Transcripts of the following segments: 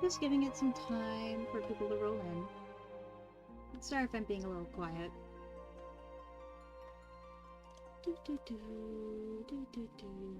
Just giving it some time for people to roll in. Sorry if I'm being a little quiet. Do do do do do do.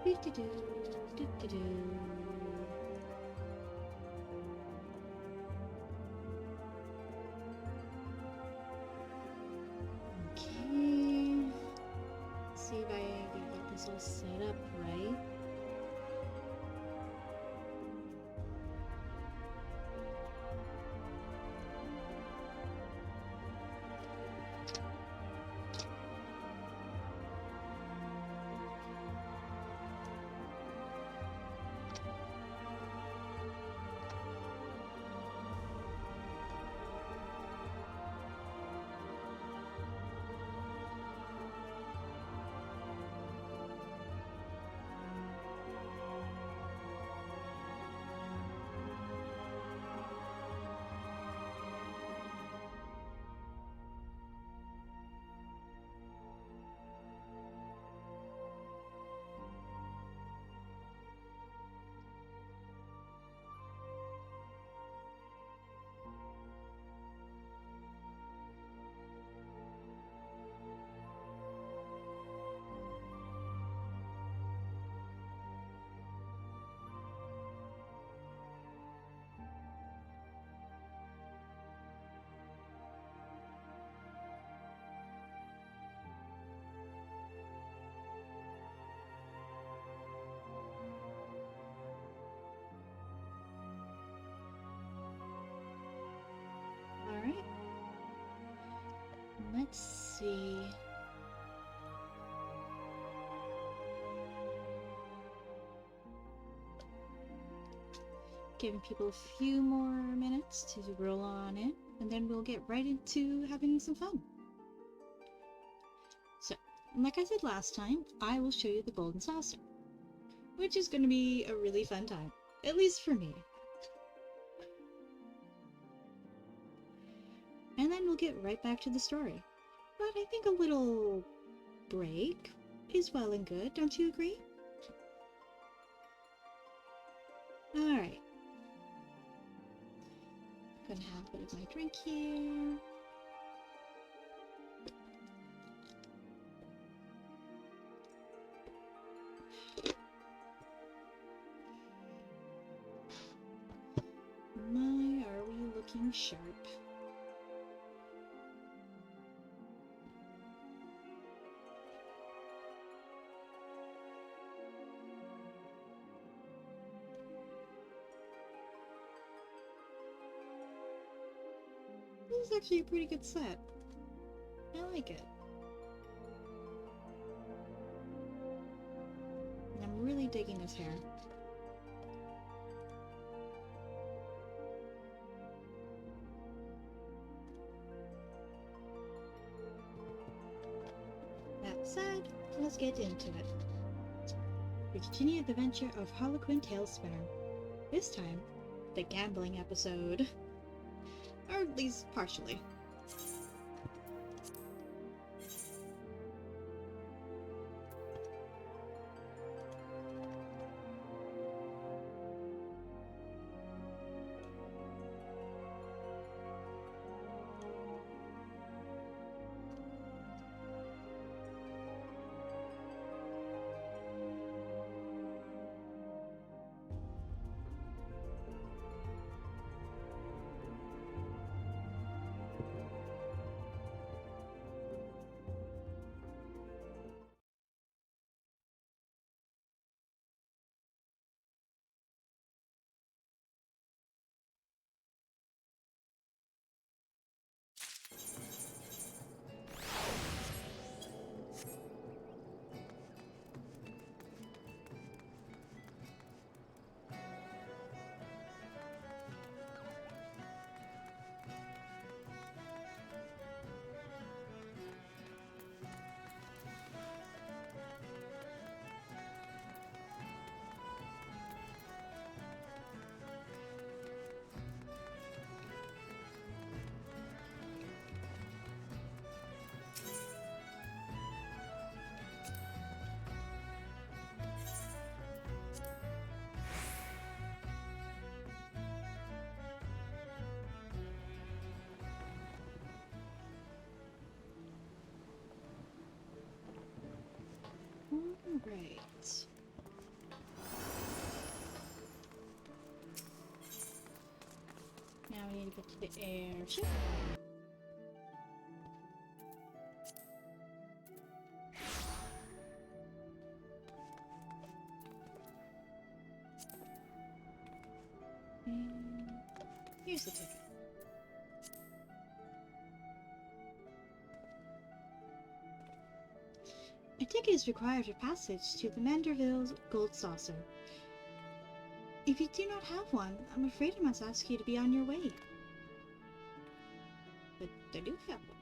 Do do do do do do. Okay. See if I can get this all set up right. All right. Let's see. Giving people a few more minutes to roll on in, and then we'll get right into having some fun. So, like I said last time, I will show you the golden saucer, which is going to be a really fun time, at least for me. then we'll get right back to the story. But I think a little break is well and good, don't you agree? Alright. Gonna have a bit of my drink here. My, are we looking sharp? This is actually a pretty good set. I like it. And I'm really digging this hair. That said, let's get into it. We continue the adventure of Harlequin Talespinner. This time, the gambling episode. Or at least partially. Alright. Now we need to get to the airship. And here's the ticket. A ticket is required for passage to the Manderville Gold Saucer. If you do not have one, I'm afraid I must ask you to be on your way. But I do have one.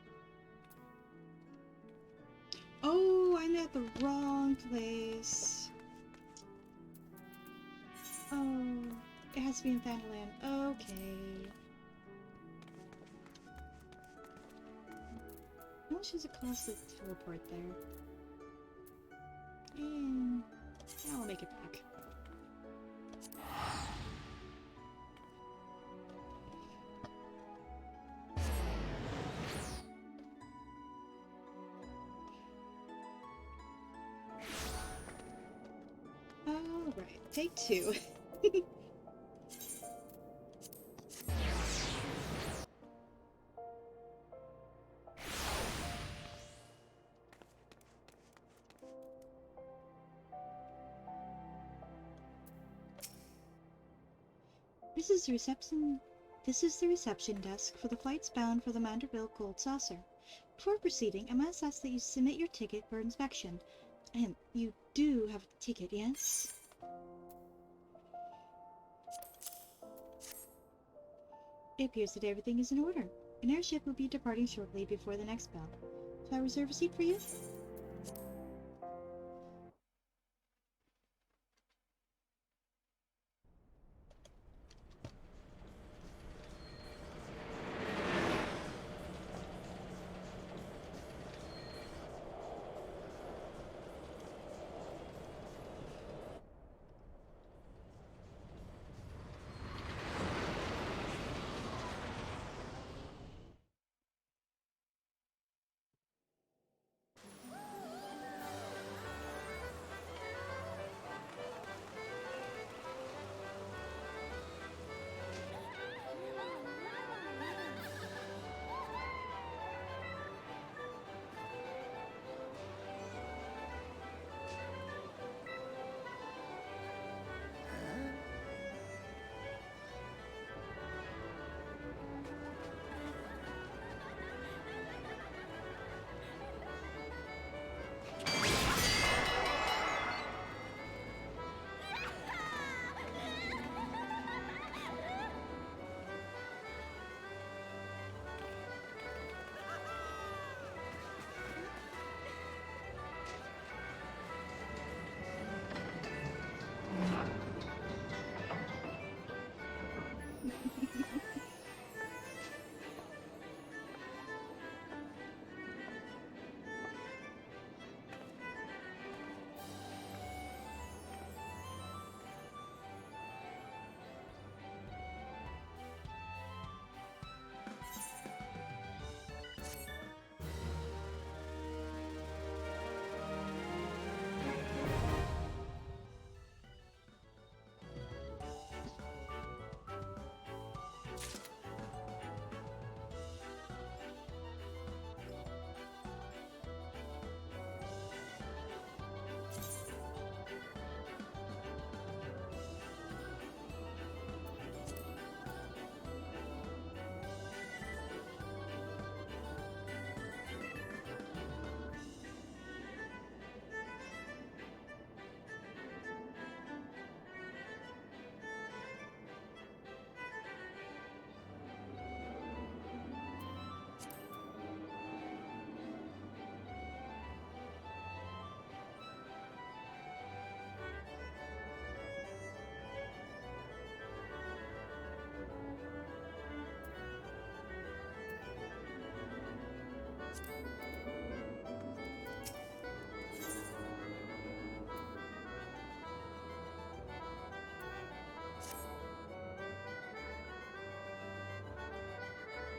Oh, I'm at the wrong place. Oh, it has to be in Thunderland. Okay. How much does it cost to teleport there? And I'll make it back. Alright, take two. This is the reception desk for the flights bound for the Manderville Gold Saucer. Before proceeding, I must ask that you submit your ticket for inspection. And you do have a ticket, yes? It appears that everything is in order. An airship will be departing shortly before the next bell. Shall I reserve a seat for you?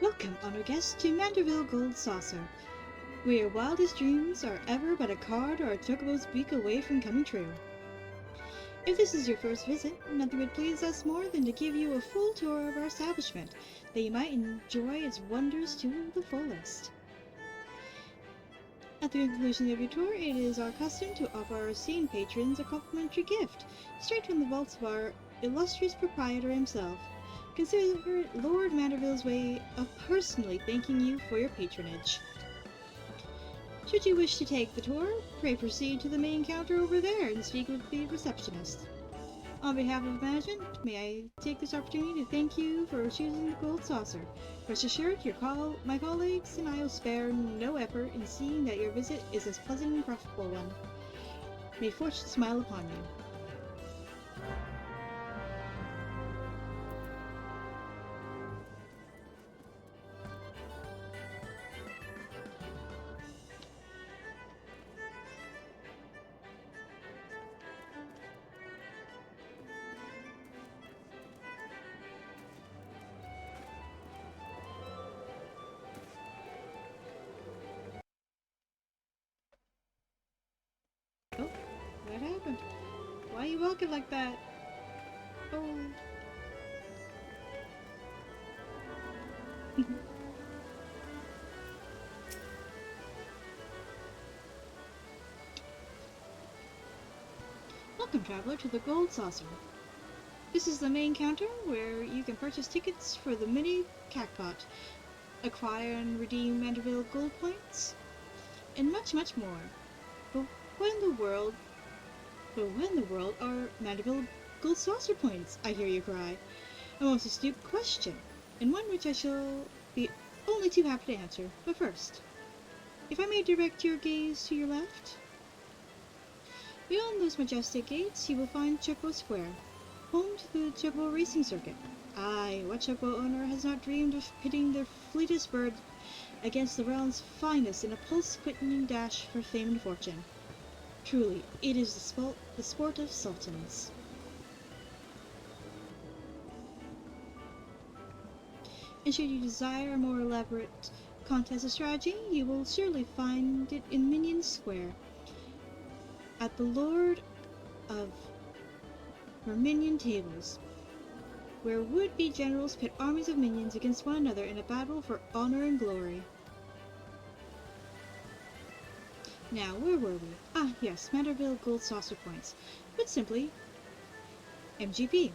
Welcome, honored guests, to Manderville Gold Saucer, where your wildest dreams are ever but a card or a chocobo's beak away from coming true. If this is your first visit, nothing would please us more than to give you a full tour of our establishment, that you might enjoy its wonders to the fullest. At the conclusion of your tour, it is our custom to offer our esteemed patrons a complimentary gift, straight from the vaults of our illustrious proprietor himself. Consider it Lord Manderville's way of personally thanking you for your patronage. Should you wish to take the tour, pray proceed to the main counter over there and speak with the receptionist. On behalf of management, may I take this opportunity to thank you for choosing the Gold Saucer. Rest assured, my colleagues and I will spare no effort in seeing that your visit is a pleasant and profitable one. May fortune smile upon you. Oh, what happened? Why are you walking like that? Oh. Welcome, traveler, to the Gold Saucer. This is the main counter where you can purchase tickets for the mini Cacpot, acquire and redeem Manderville gold points, and much, much more. But when in the world are Mandeville Gold Saucer points? I hear you cry. A most astute question, and one which I shall be only too happy to answer. But first, if I may direct your gaze to your left. Beyond those majestic gates, you will find Chocobo Square, home to the Chocobo Racing Circuit. Aye, what Chocobo owner has not dreamed of pitting their fleetest bird against the realm's finest in a pulse-quickening dash for fame and fortune? Truly, it is the sport of sultans. And should you desire a more elaborate contest of strategy, you will surely find it in Minion Square, at the Lord of Minion tables, where would-be generals pit armies of minions against one another in a battle for honor and glory. Now, where were we? Ah, yes, Manderville Gold Saucer Points. Put simply, MGP,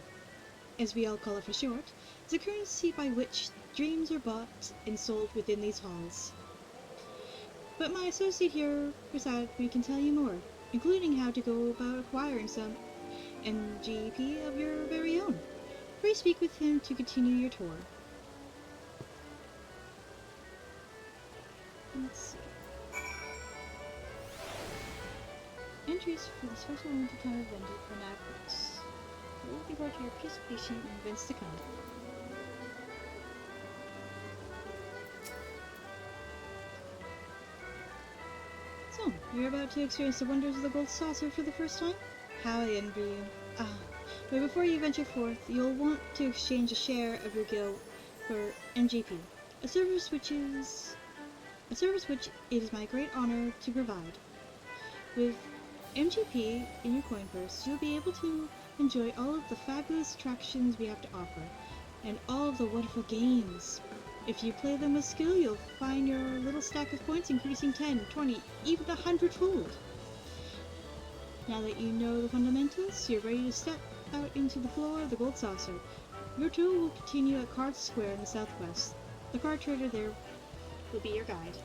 as we all call it for short, is a currency by which dreams are bought and sold within these halls. But my associate here beside me can tell you more, including how to go about acquiring some MGP of your very own. Pray speak with him to continue your tour. Let's see. Entries for the special limited time event for Nagrix. We will be brought to your participation in events to come. So, you're about to experience the wonders of the Gold Saucer for the first time? How I envy you. Ah, but before you venture forth, you'll want to exchange a share of your guild for MGP, a service which it is my great honor to provide. With MGP in your coin purse, you'll be able to enjoy all of the fabulous attractions we have to offer, and all of the wonderful games. If you play them with skill, you'll find your little stack of points increasing 10, 20, even 100-fold. Now that you know the fundamentals, you're ready to step out into the floor of the Gold Saucer. Your tour will continue at Card Square in the southwest. The card trader there will be your guide.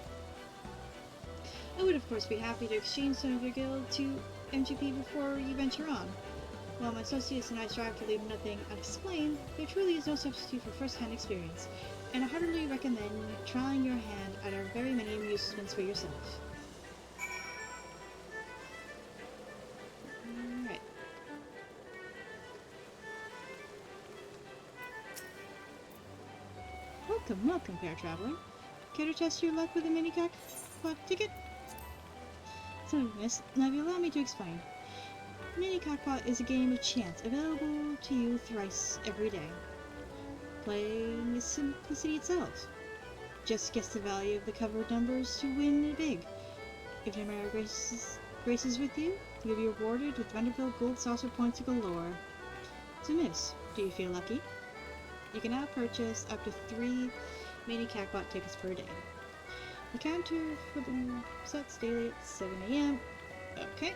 I would of course be happy to exchange some of your guild to MGP before you venture on. While my associates and I strive to leave nothing unexplained, there truly is no substitute for first-hand experience, and I heartily recommend trying your hand at our very many amusements for yourself. Alright. Welcome, fair traveler. Care to test your luck with a mini Cacpot ticket? So, miss, now if you allow me to explain. Mini Cacpot is a game of chance available to you thrice every day. Playing is simplicity itself. just guess the value of the covered numbers to win big. If your number graces with you, you'll be rewarded with Vanderbilt gold saucer points galore. So miss, do you feel lucky? You can now purchase up to 3 mini Catbot tickets per day. The counter for the sets daily at 7 AM. Okay.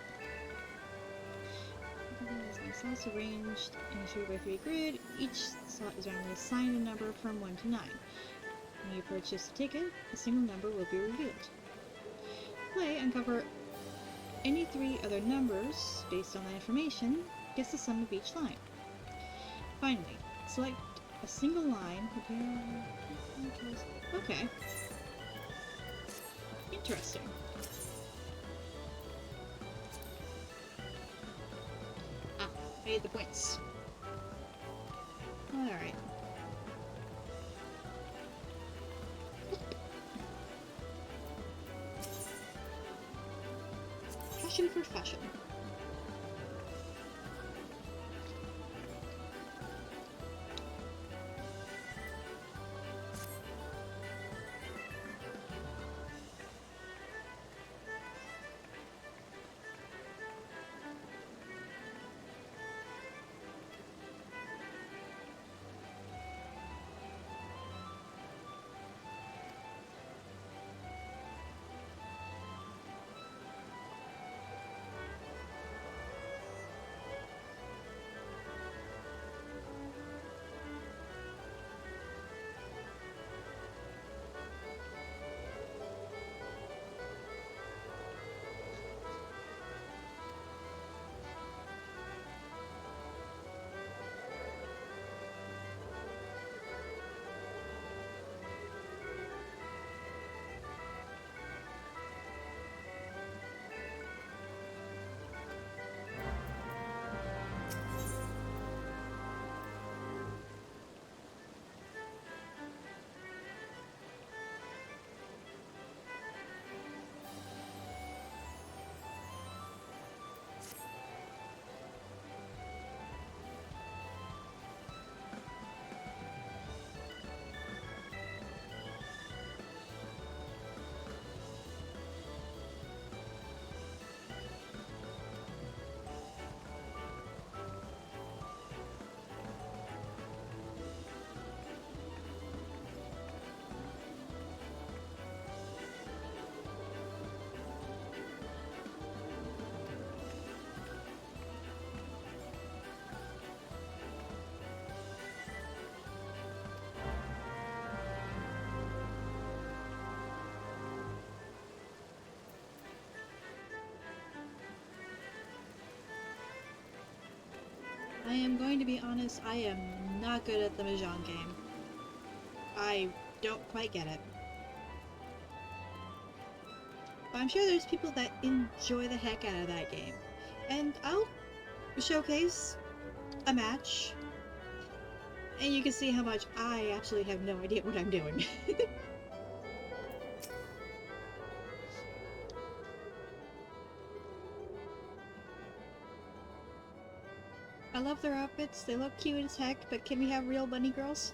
Slots arranged in a 3x3 grid. Each slot is randomly assigned a number from 1 to 9. When you purchase a ticket, a single number will be revealed. Play, uncover any 3 other numbers based on that information. Guess the sum of each line. Finally, select a single line. Okay. Interesting. Ah, I need the points. Alright. Passion for fashion. I am going to be honest, I am not good at the Mahjong game. I don't quite get it. But I'm sure there's people that enjoy the heck out of that game. And I'll showcase a match, and you can see how much I absolutely have no idea what I'm doing. I love their outfits, they look cute as heck, but can we have real bunny girls?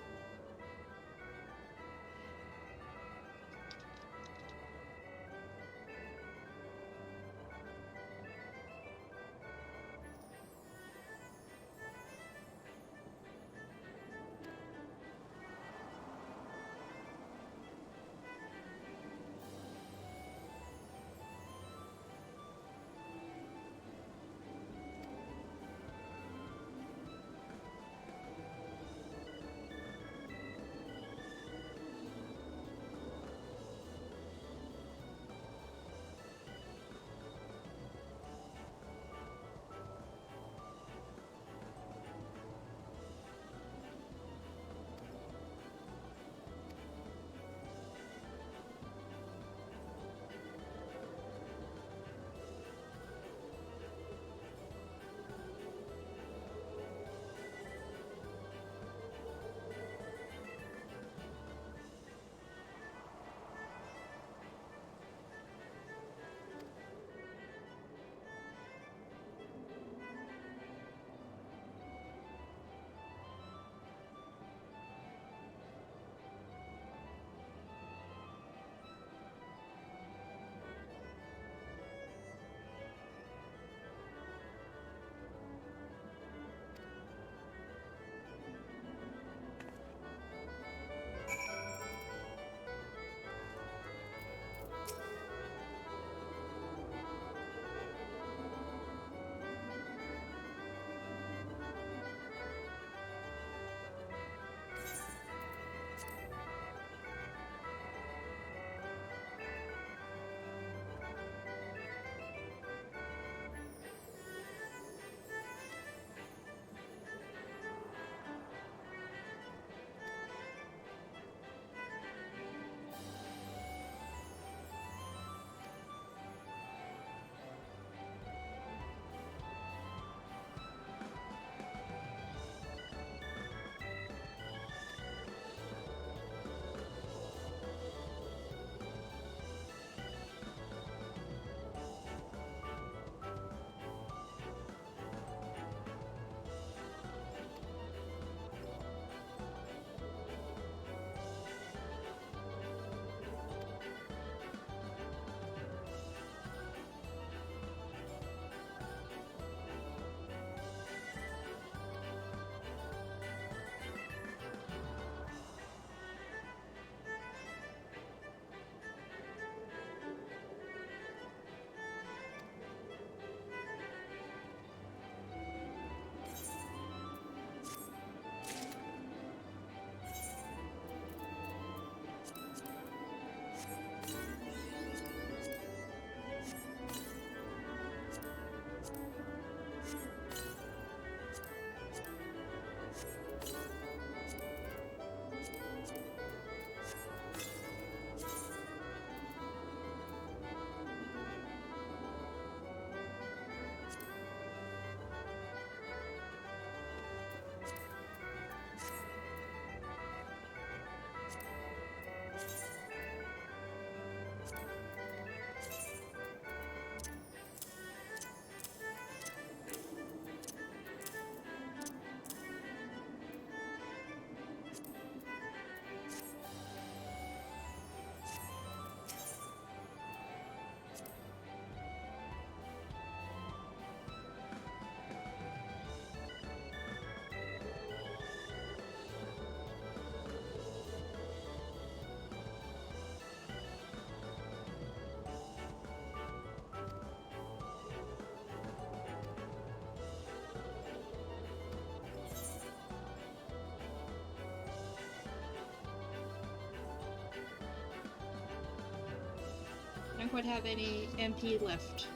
don't quite have any MP left.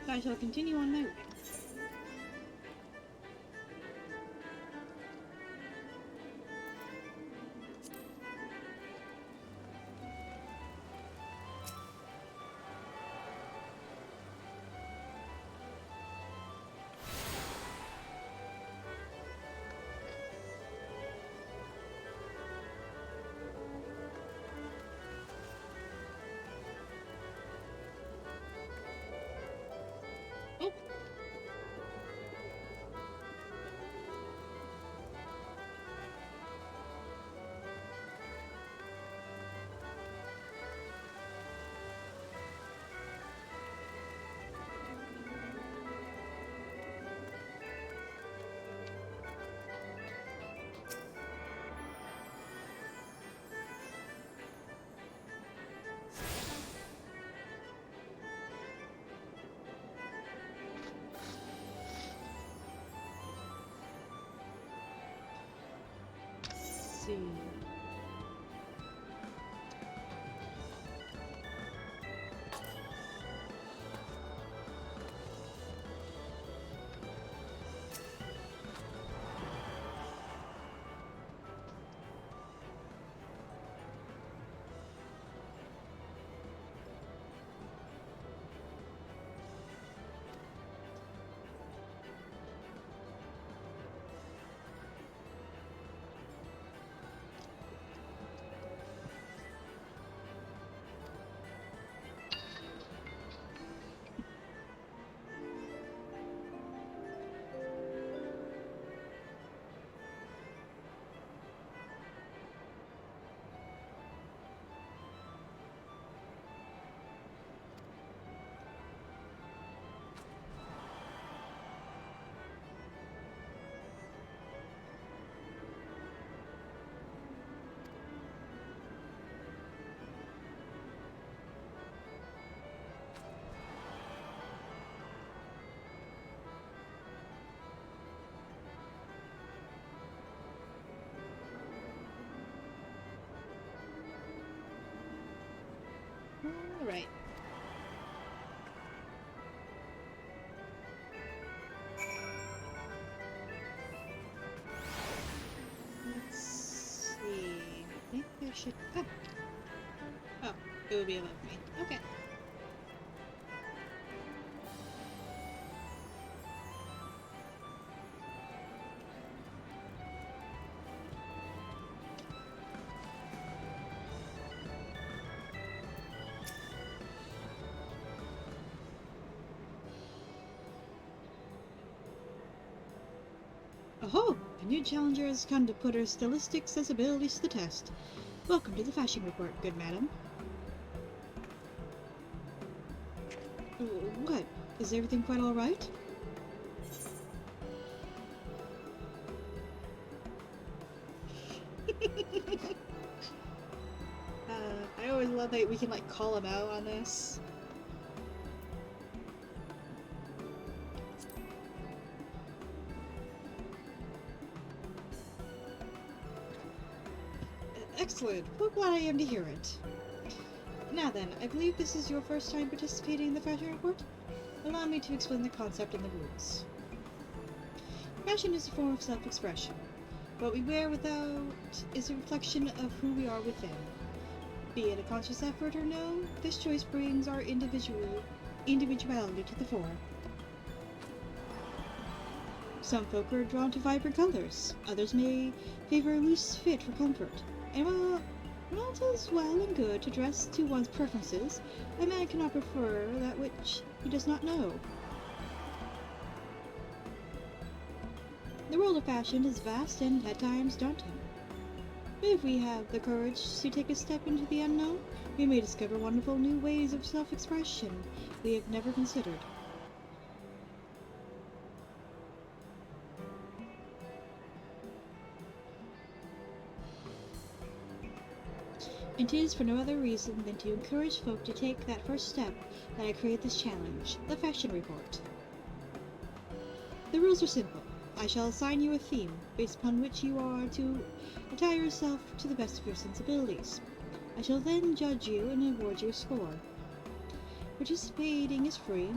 I shall continue on my way. Oh! See. Alright. Let's see. I think I should. Oh! Oh, it would be above me. Okay. Oh, a new challenger has come to put her stylistic sensibilities to the test. Welcome to the fashion report, good madam. What? Is everything quite alright? I always love that we can, like, call him out on this. Excellent. Well, glad I am to hear it. Now then, I believe this is your first time participating in the fashion report? Allow me to explain the concept and the rules. Fashion is a form of self-expression. What we wear without is a reflection of who we are within. Be it a conscious effort or no, this choice brings our individuality to the fore. Some folk are drawn to vibrant colors, others may favor a loose fit for comfort. And while it is well and good to dress to one's preferences, a man cannot prefer that which he does not know. The world of fashion is vast and at times daunting. But if we have the courage to take a step into the unknown, we may discover wonderful new ways of self-expression we have never considered. It is for no other reason than to encourage folk to take that first step that I create this challenge, the fashion report. The rules are simple. I shall assign you a theme, based upon which you are to attire yourself to the best of your sensibilities. I shall then judge you and award you a score. Participating is free,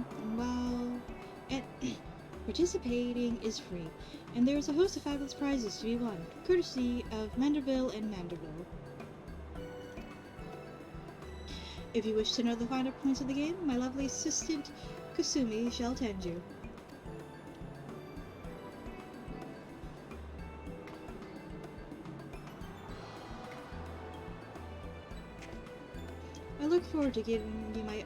participating is free, and there is a host of fabulous prizes to be won, courtesy of Manderville and Manderville. If you wish to know the finer points of the game, my lovely assistant Kasumi shall tend you. I look forward to giving you my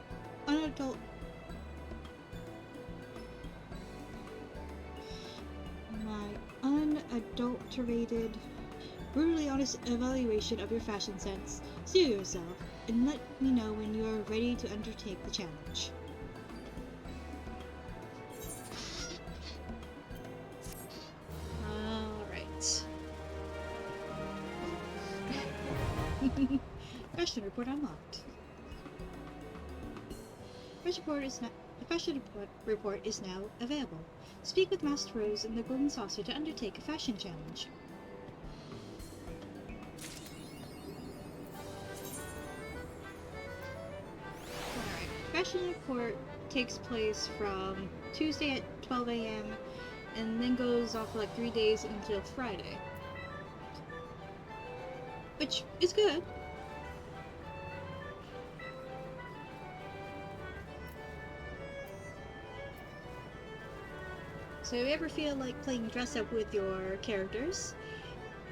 unadulterated, brutally honest evaluation of your fashion sense. See yourself, and let me know when you are ready to undertake the challenge. Alright. Fashion report unlocked. The fashion report is now available. Speak with Master Rose and the Golden Saucer to undertake a fashion challenge. Alright, fashion report takes place from Tuesday at 12 a.m. and then goes on for like 3 days until Friday. Which is good. So if you ever feel like playing dress up with your characters,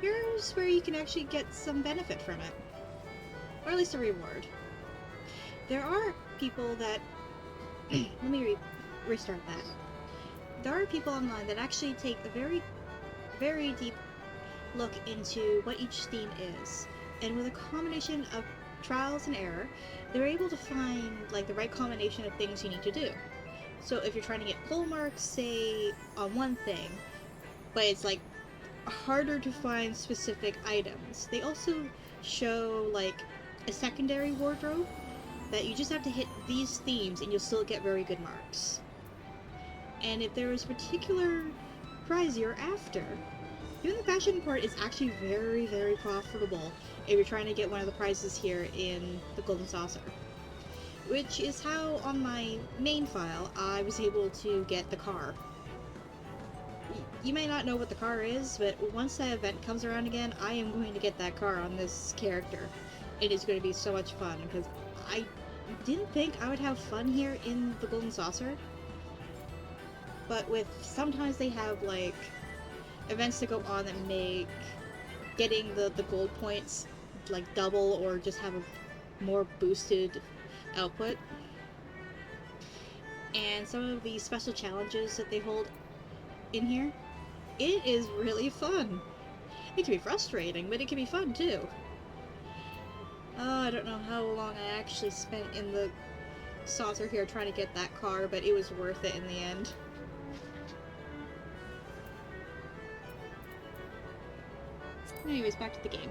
here's where you can actually get some benefit from it. Or at least a reward. There are people that... let me restart that. There are people online that actually take a very, very deep look into what each theme is. And with a combination of trials and error, they're able to find like the right combination of things you need to do. So if you're trying to get full marks, say, on one thing, but it's like harder to find specific items, they also show like a secondary wardrobe that you just have to hit these themes and you'll still get very good marks. And if there is a particular prize you're after, doing the fashion report is actually very, very profitable if you're trying to get one of the prizes here in the Golden Saucer. Which is how, on my main file, I was able to get the car. You may not know what the car is, but once that event comes around again, I am going to get that car on this character. It is going to be so much fun, because I didn't think I would have fun here in the Golden Saucer. But sometimes they have, like, events that go on that make getting the gold points, like, double or just have a more boosted output. And some of the special challenges that they hold in here, it is really fun. It can be frustrating, but it can be fun too. I don't know how long I actually spent in the saucer here trying to get that car, but it was worth it in the end. Anyways, back to the game.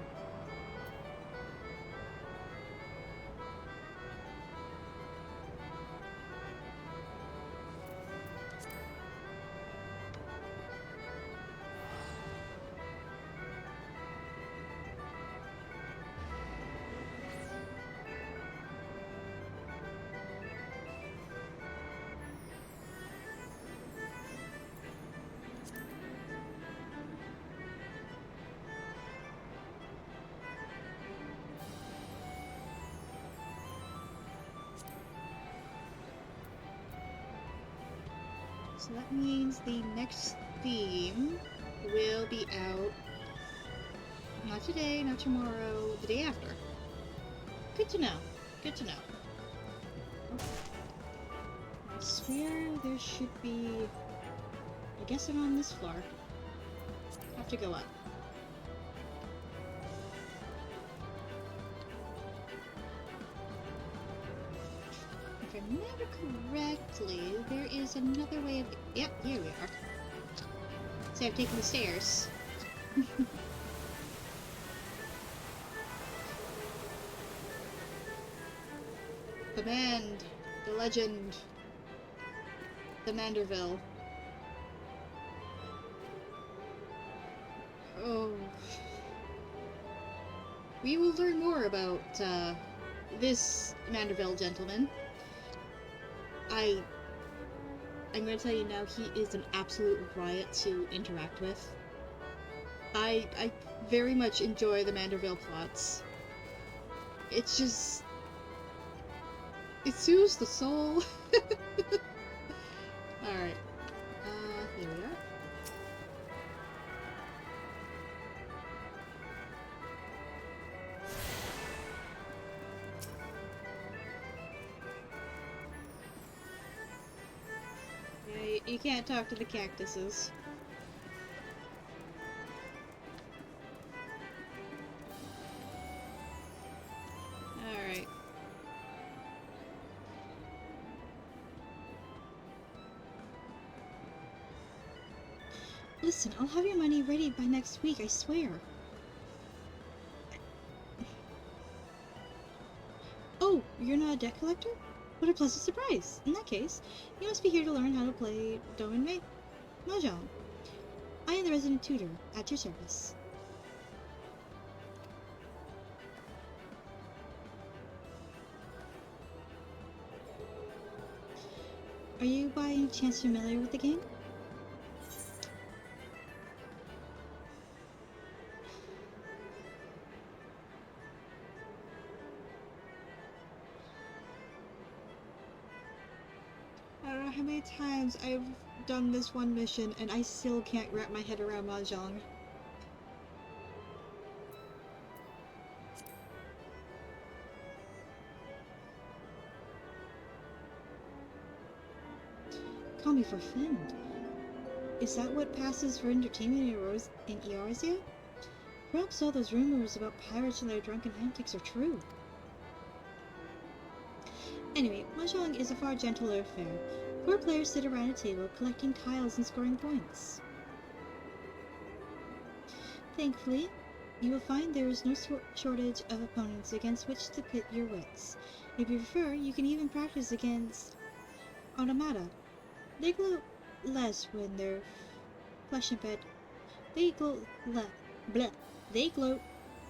So that means the next theme will be out not today, not tomorrow, the day after. Good to know. Good to know. I swear there should be... I guess I'm on this floor. Have to go up. If I remember correctly, there is another way of... Yep, here we are. So I've taken the stairs. The band, the legend, the Manderville. Oh. We will learn more about this Manderville gentleman. I'm gonna tell you now, he is an absolute riot to interact with. I very much enjoy the Manderville plots. It's just... it soothes the soul. Alright. Here we are. Yeah, you can't talk to the cactuses. Alright. Listen, I'll have your money ready by next week, I swear. Oh, you're not a debt collector? What a pleasant surprise! In that case, you must be here to learn how to play Mahjong. I am the resident tutor, at your service. Are you by any chance familiar with the game? I don't know how many times I've done this one mission and I still can't wrap my head around Mahjong. Call me for a friend. Is that what passes for entertainment in Eorzea? Perhaps all those rumors about pirates and their drunken antics are true. Anyway, Mahjong is a far gentler affair. 4 players sit around a table collecting tiles and scoring points. Thankfully, you will find there is no shortage of opponents against which to pit your wits. If you prefer, you can even practice against automata. They glow less when they're flesh and blood. They glow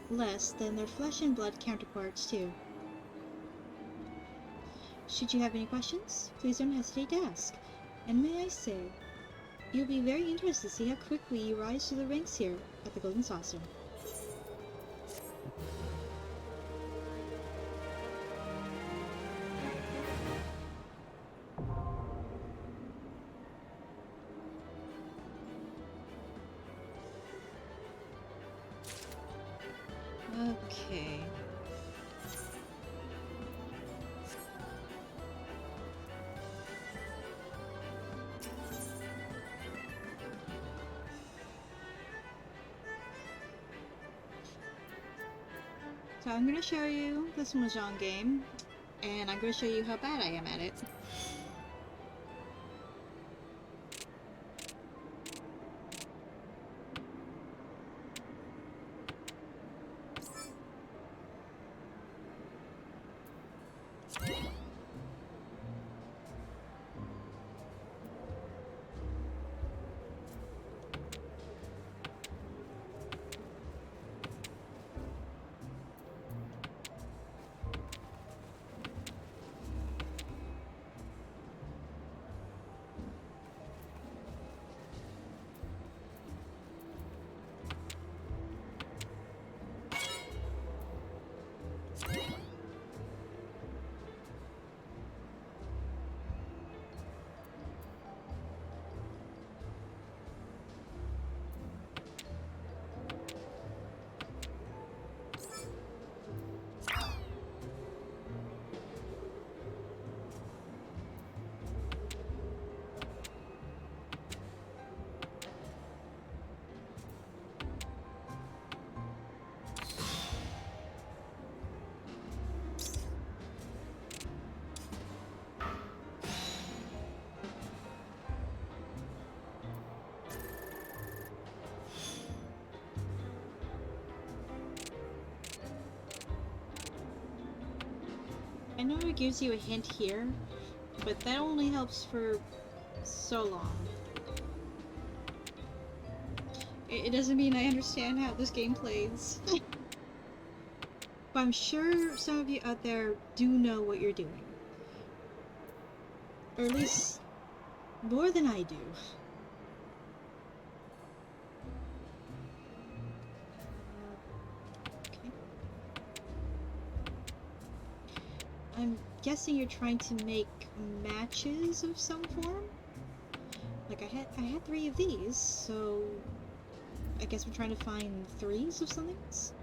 less than their flesh and blood counterparts too. Should you have any questions, please don't hesitate to ask. And may I say, you'll be very interested to see how quickly you rise through the ranks here at the Golden Saucer. Okay. So I'm going to show you this Mahjong game, and I'm going to show you how bad I am at it. I know it gives you a hint here, but that only helps for so long. It doesn't mean I understand how this game plays. But I'm sure some of you out there do know what you're doing. Or at least more than I do. Okay. I'm guessing you're trying to make matches of some form? Like I had 3 of these, so I guess we're trying to find 3s of something else?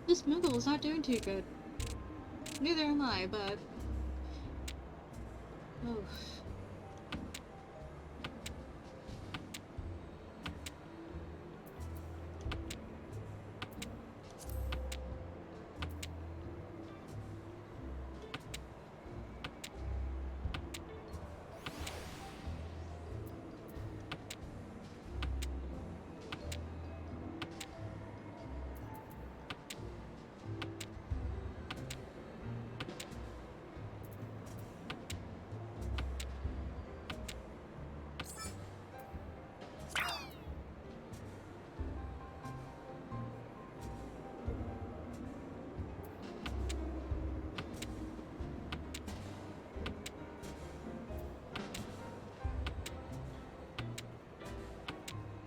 This Moogle is not doing too good. Neither am I, but... Oh.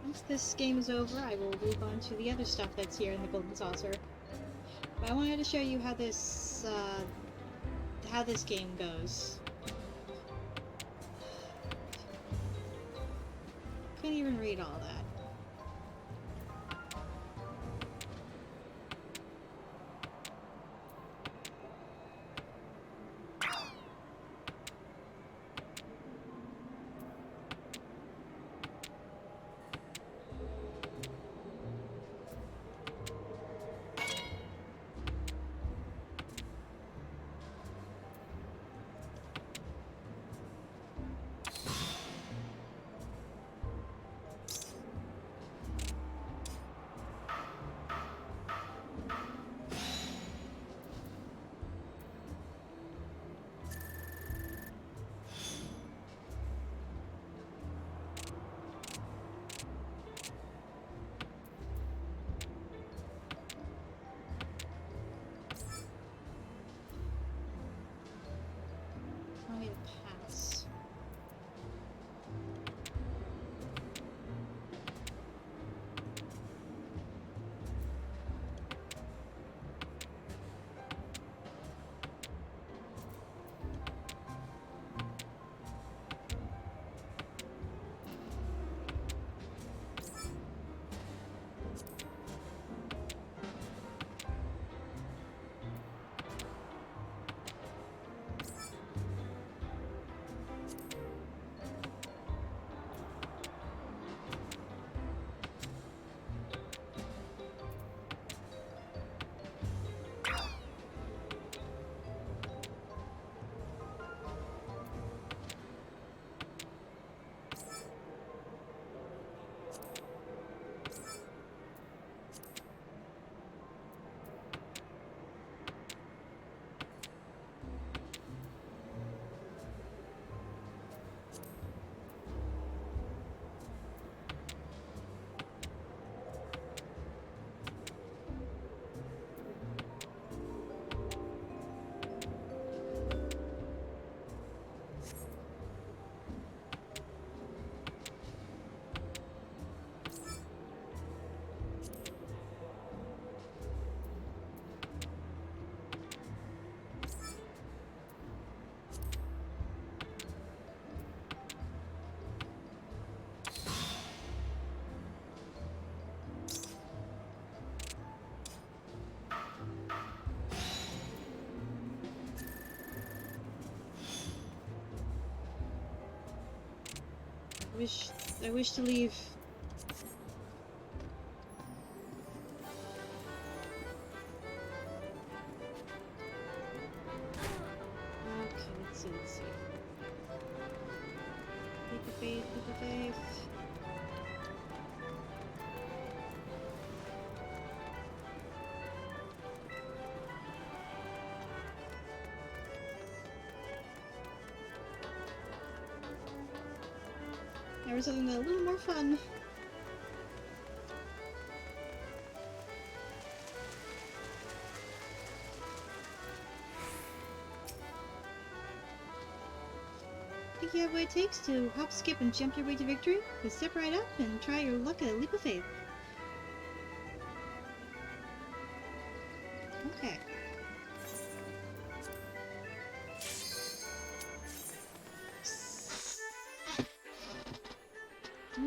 Once this game is over, I will move on to the other stuff that's here in the Golden Saucer. But I wanted to show you how this game goes. Couldn't even read all that. I wish to leave. Okay, let's see. Leap of faith, leap of faith. There was something a little more fun. Think you have what it takes to hop, skip, and jump your way to victory? Then step right up and try your luck at a leap of faith. Okay.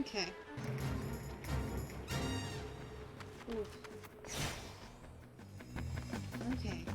Okay. Ooh. Okay.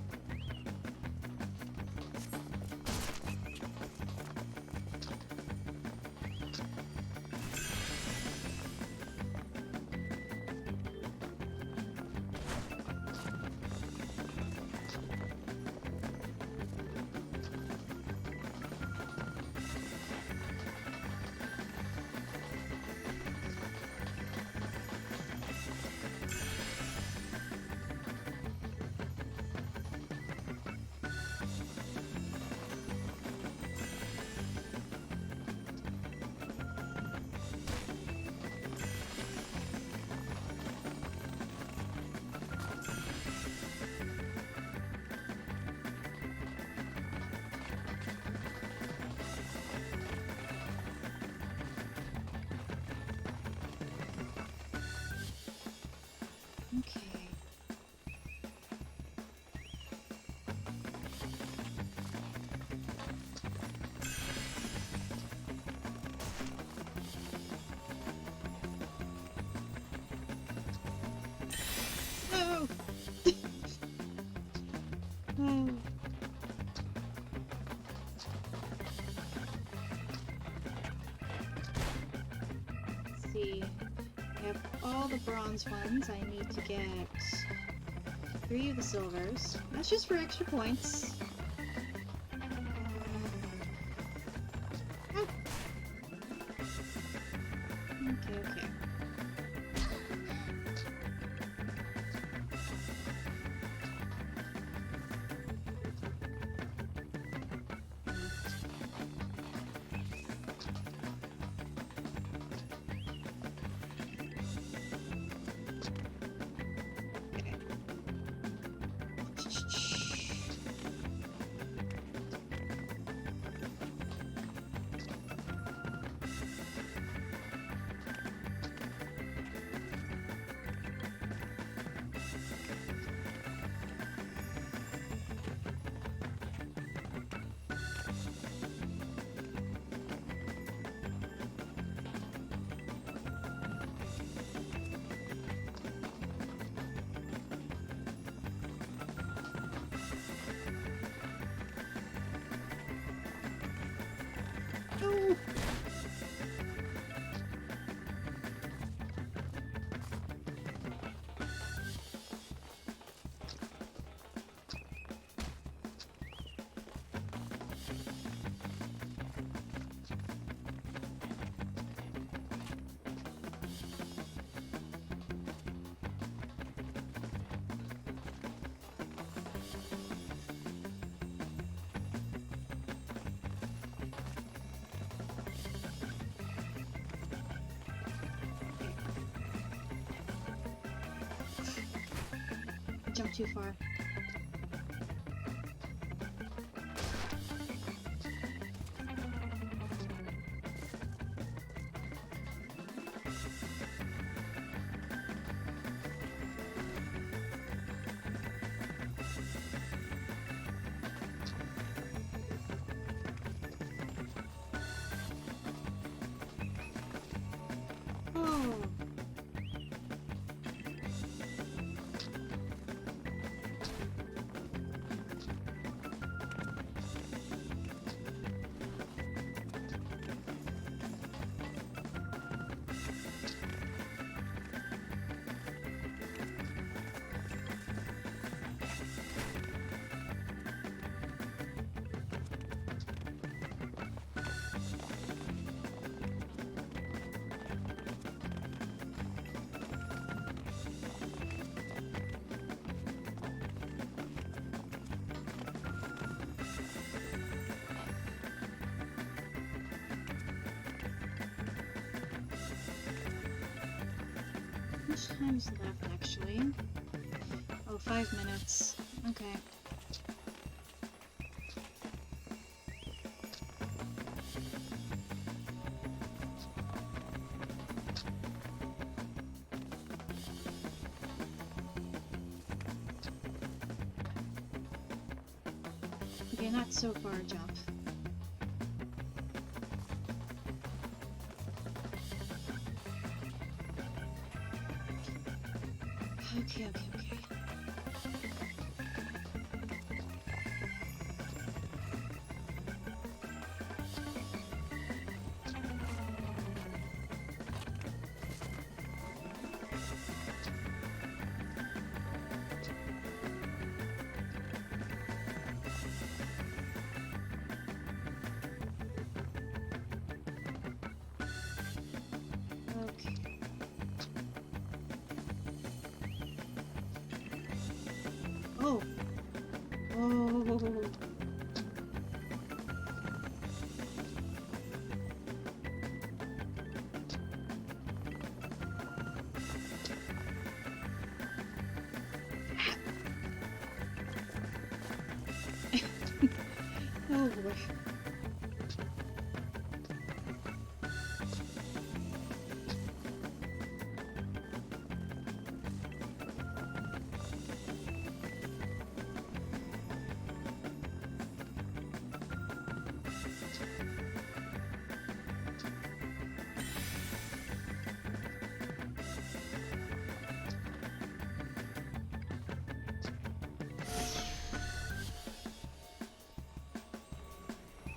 Okay. Oh! Oh. Let's see. I have all the bronze ones. I need to get 3 of the silvers. That's just for extra points. Oh. Okay. Oh. Jumped too far. Oh. times left, actually? Oh, 5 minutes. Okay. Okay, not so far jump. Okay, okay, okay. Okay. Oh! Oh! Oh boy.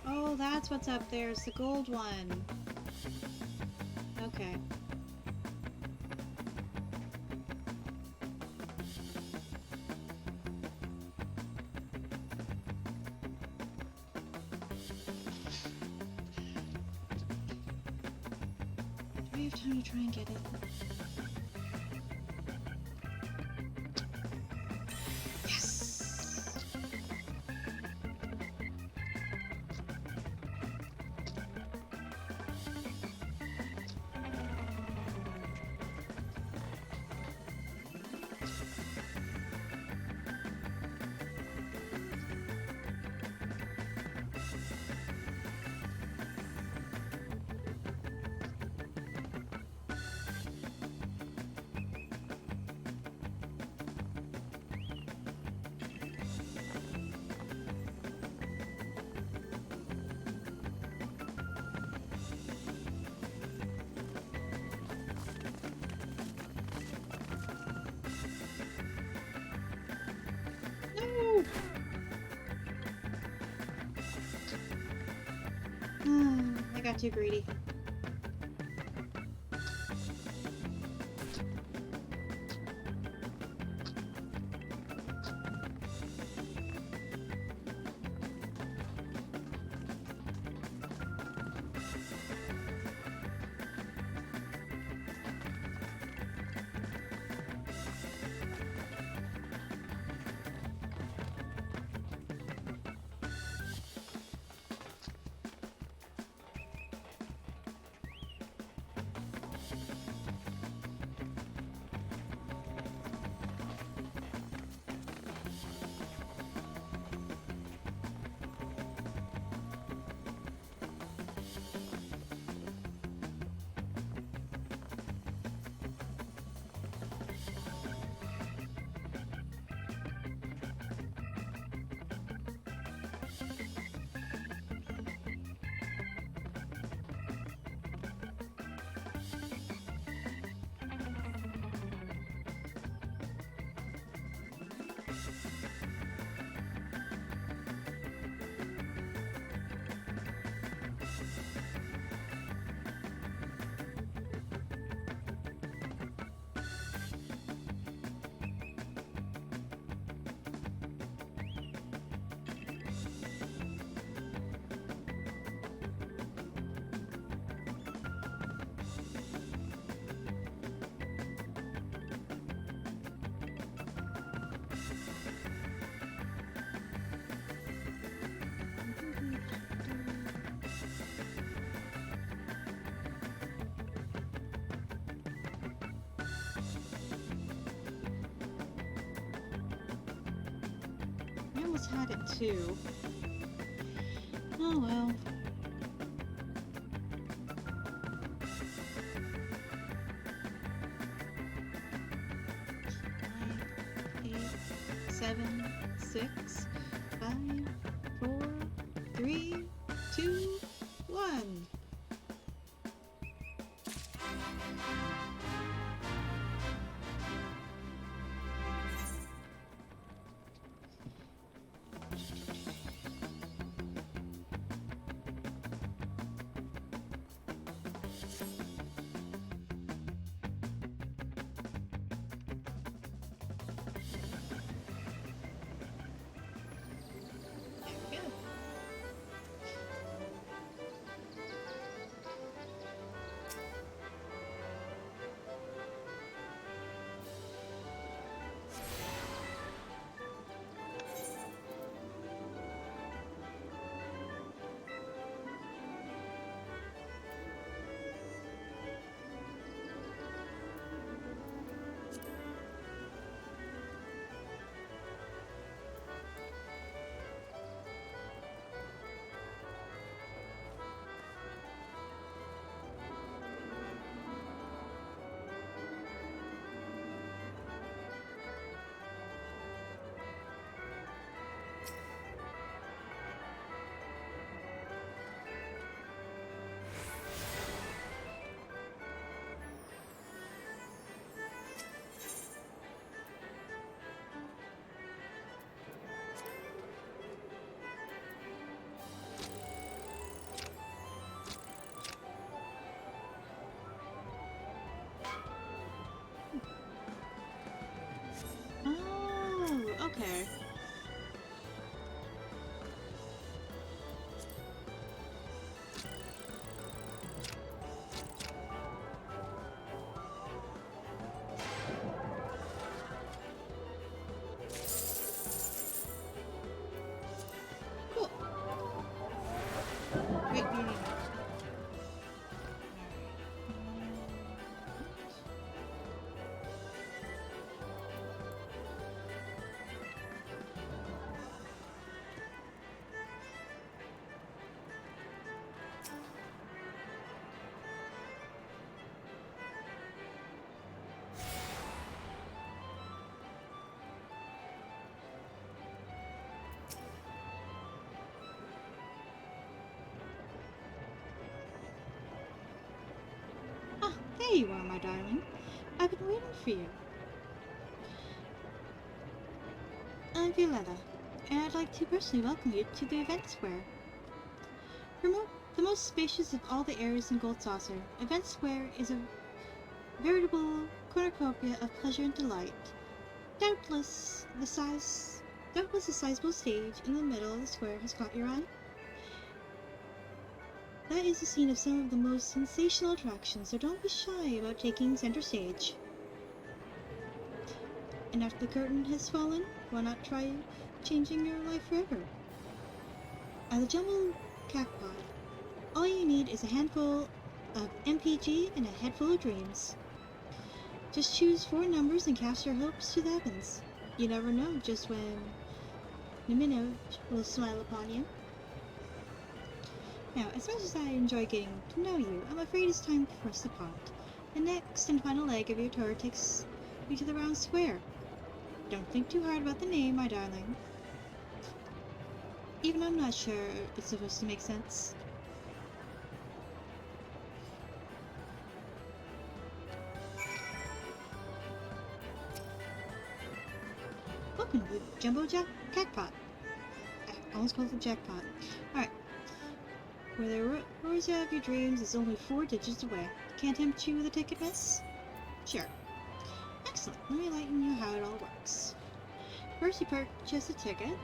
Oh, that's what's up there. It's the gold one. Okay. Do we have time to try and get it? Yes! No! I got too greedy. almost had it too. Oh well. 7, 6, 5, 4, 3, 2, 1. Oh, okay. Cool. Wait, no. Ah, there you are, my darling. I've been waiting for you. I'm Violetta, and I'd like to personally welcome you to the event square. The most spacious of all the areas in Gold Saucer, Event Square is a veritable cornucopia of pleasure and delight. Doubtless a sizable stage in the middle of the square has caught your eye. That is the scene of some of the most sensational attractions, so don't be shy about taking center stage. And after the curtain has fallen, why not try changing your life forever? At the Jumble Cacpot, all you need is a handful of MPG and a head full of dreams. Just choose 4 numbers and cast your hopes to the heavens. You never know just when Nimino will smile upon you. Now, as much as I enjoy getting to know you, I'm afraid it's time for us to part. The next and final leg of your tour takes you to the round square. Don't think too hard about the name, my darling. Even I'm not sure it's supposed to make sense. Welcome to the Jumbo Jackpot. I almost called it Jackpot. Alright. Where the roars of your dreams is only 4 digits away. Can't tempt you with a ticket, miss? Sure. Excellent. Let me enlighten you how it all works. First, you purchase a ticket.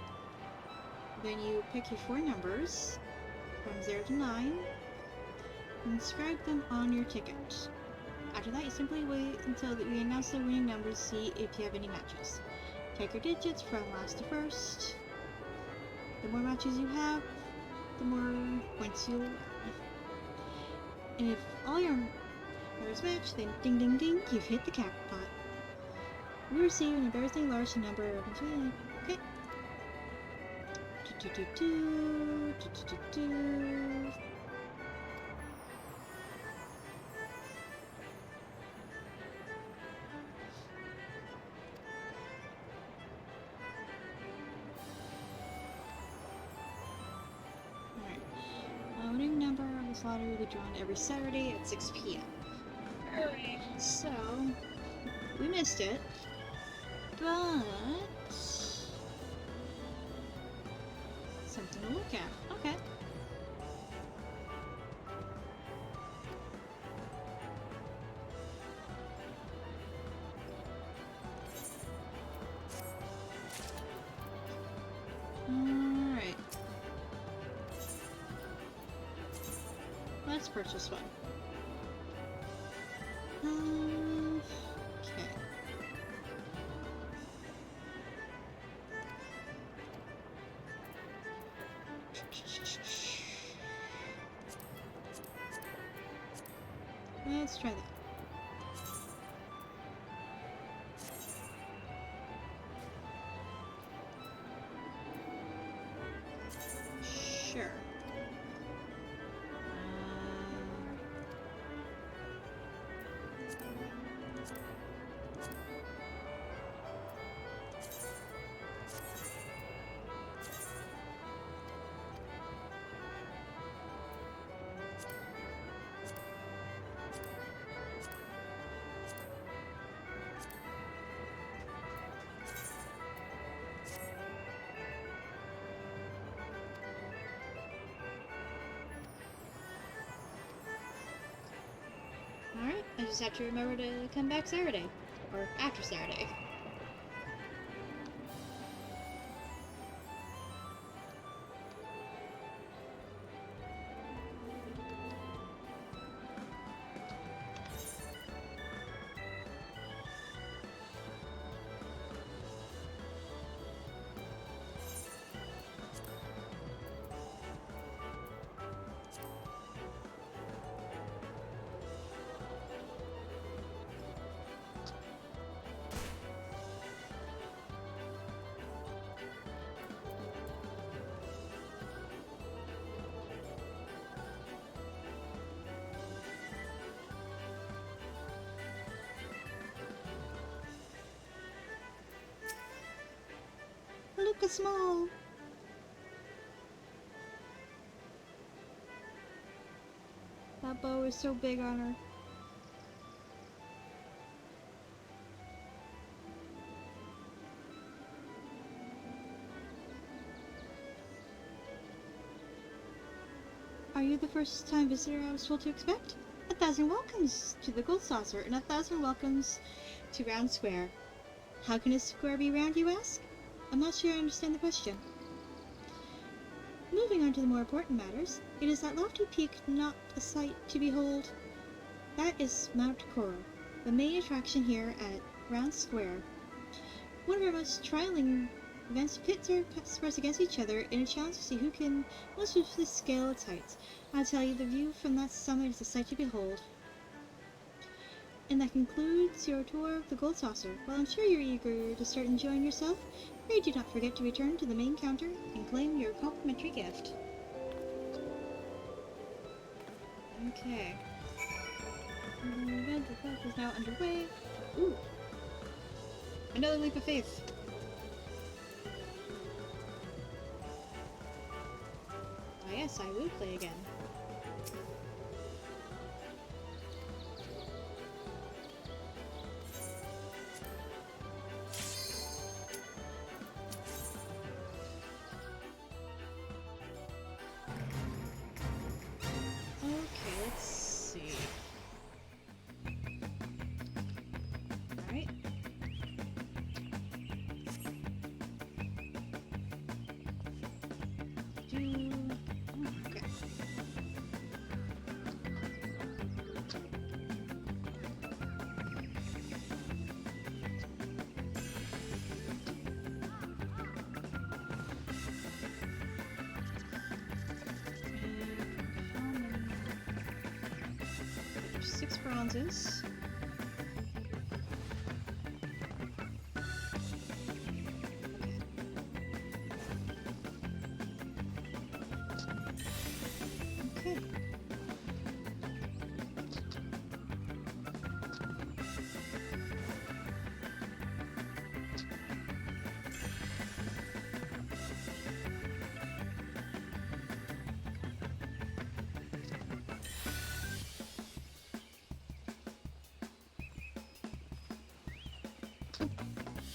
Then you pick your 4 numbers from 0 to 9 and inscribe them on your ticket. After that, you simply wait until we announce the winning numbers to see if you have any matches. Check your digits from last to first. The more matches you have, the more points you'll win. And if all your numbers match, then ding ding ding, you've hit the jackpot. We receive an embarrassingly large number of... Okay. Alright. Voting number of this lottery will be drawn every Saturday at 6 p.m. Alright, so we missed it, but something to look at. Okay. Alright. Let's purchase one. Okay. Let's try that. Sure. Alright, I just have to remember to come back Saturday. Or after Saturday. Look, a small. That bow is so big on her. Are you the first time visitor I was told to expect? 1,000 welcomes to the Gold Saucer and 1,000 welcomes to Round Square. How can a square be round, you ask? I'm not sure I understand the question. Moving on to the more important matters, it is that lofty peak not a sight to behold. That is Mount Coral, the main attraction here at Round Square. One of our most trying events pits our customers against each other in a challenge to see who can most swiftly scale its heights. I tell you, the view from that summit is a sight to behold. And that concludes your tour of the Gold Saucer. While I'm sure you're eager to start enjoying yourself, pray do not forget to return to the main counter and claim your complimentary gift. Okay. The event is now underway. Ooh! Another leap of faith. Ah yes, I will play again. Six bronzes.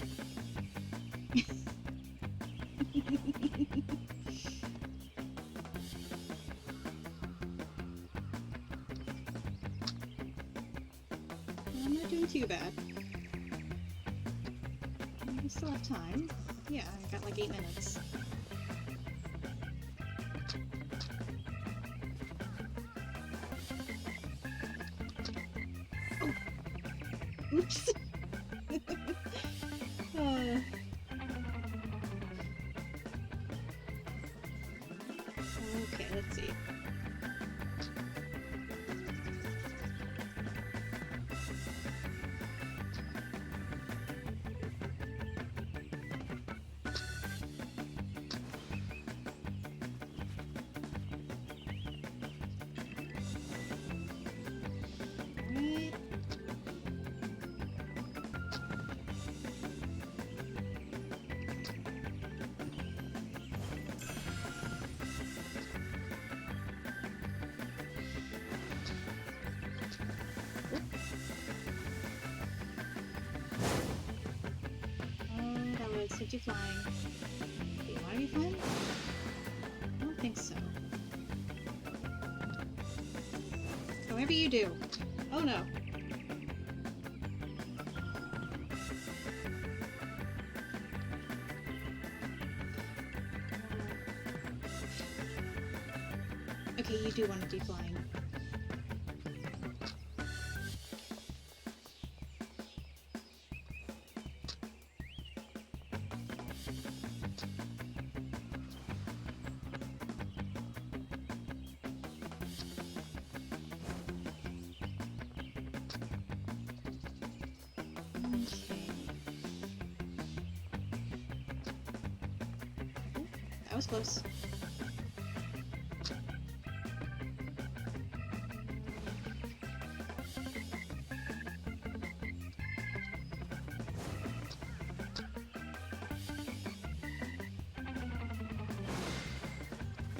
I'm not doing too bad. We still have time. Yeah, I got like 8 minutes. Oh! Oops! Okay, let's see. Alright. Oh, that would set you flying. Do you want to be flying? I don't think so. However you do. Oh no. Okay, you do want to be flying. That was close.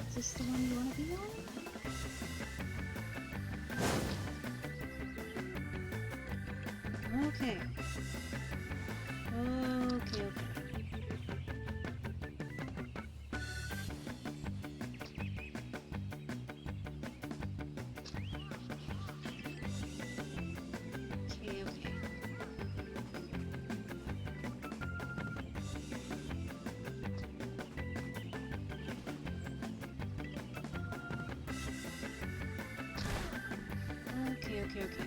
Is this the one you want to be on? Okay. Okay, okay. Okay, okay. Okay, okay, okay. Okay. Okay.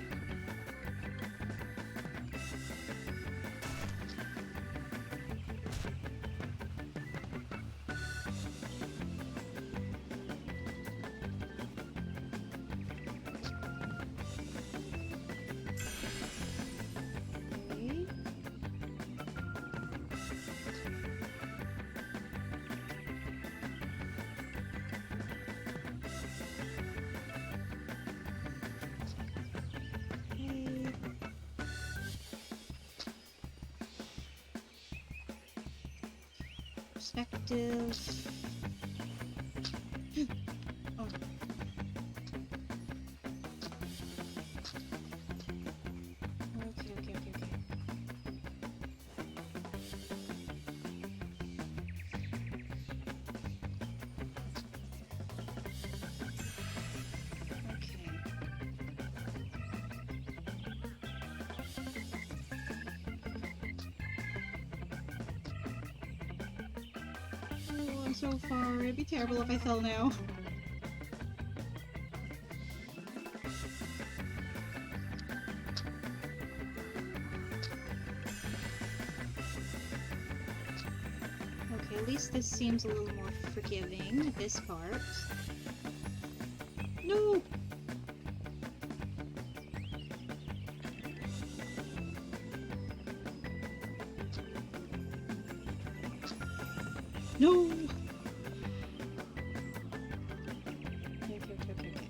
Perspective. Oh. Okay, okay, okay, okay. Okay. Oh, I'm so far. It'd be terrible if I fell now. Okay, at least this seems a little more forgiving, this part. No! No! Okay, okay, okay, okay, okay.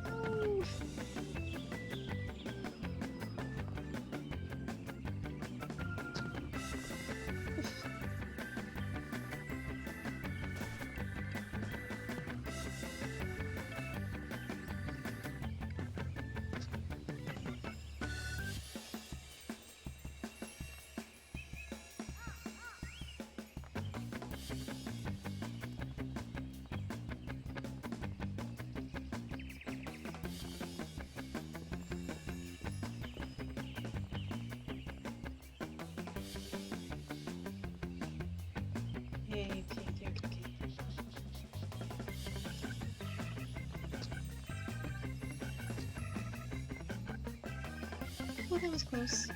Oh. Okay. Well, that was close.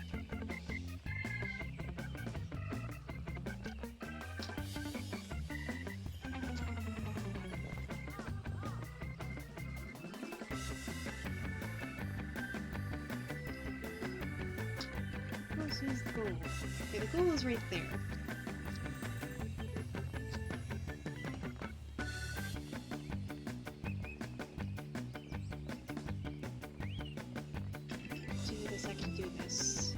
Close is the goal. Okay, the goal is right there. Do this, I can do this.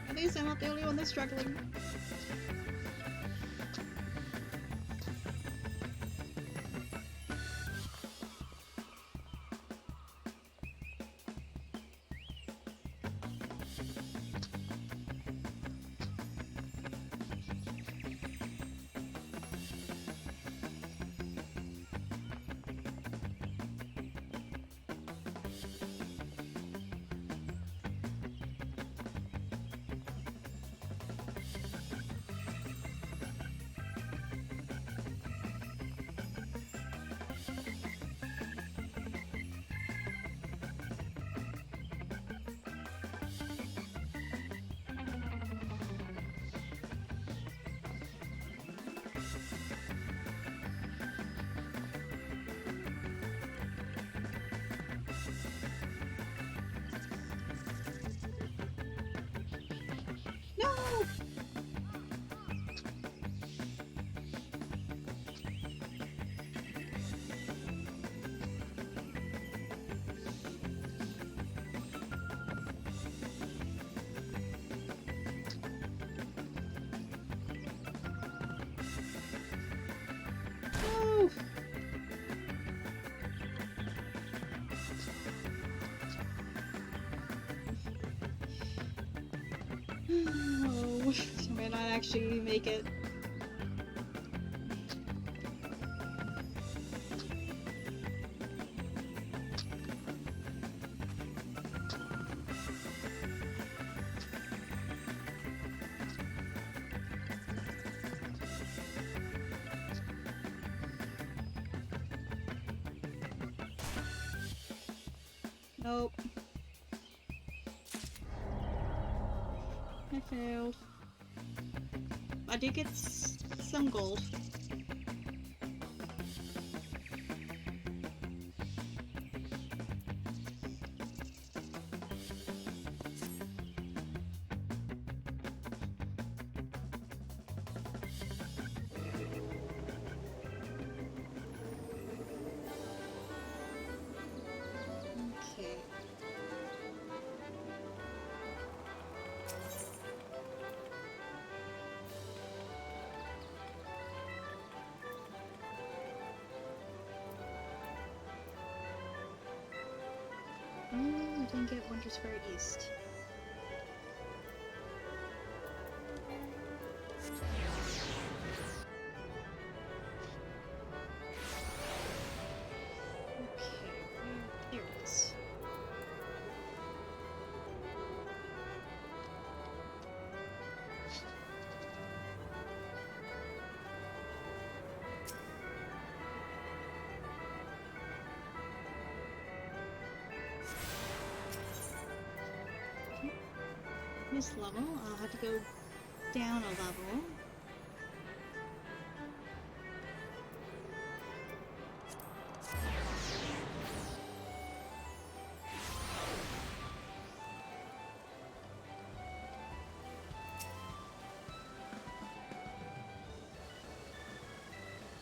At least I'm not the only one that's struggling. No! No! Oh, I might not actually make it. Nope. I failed. I did get some gold. Okay. Oh, I didn't get Wonders Far East. Okay, there it is. This level, I'll have to go down a level.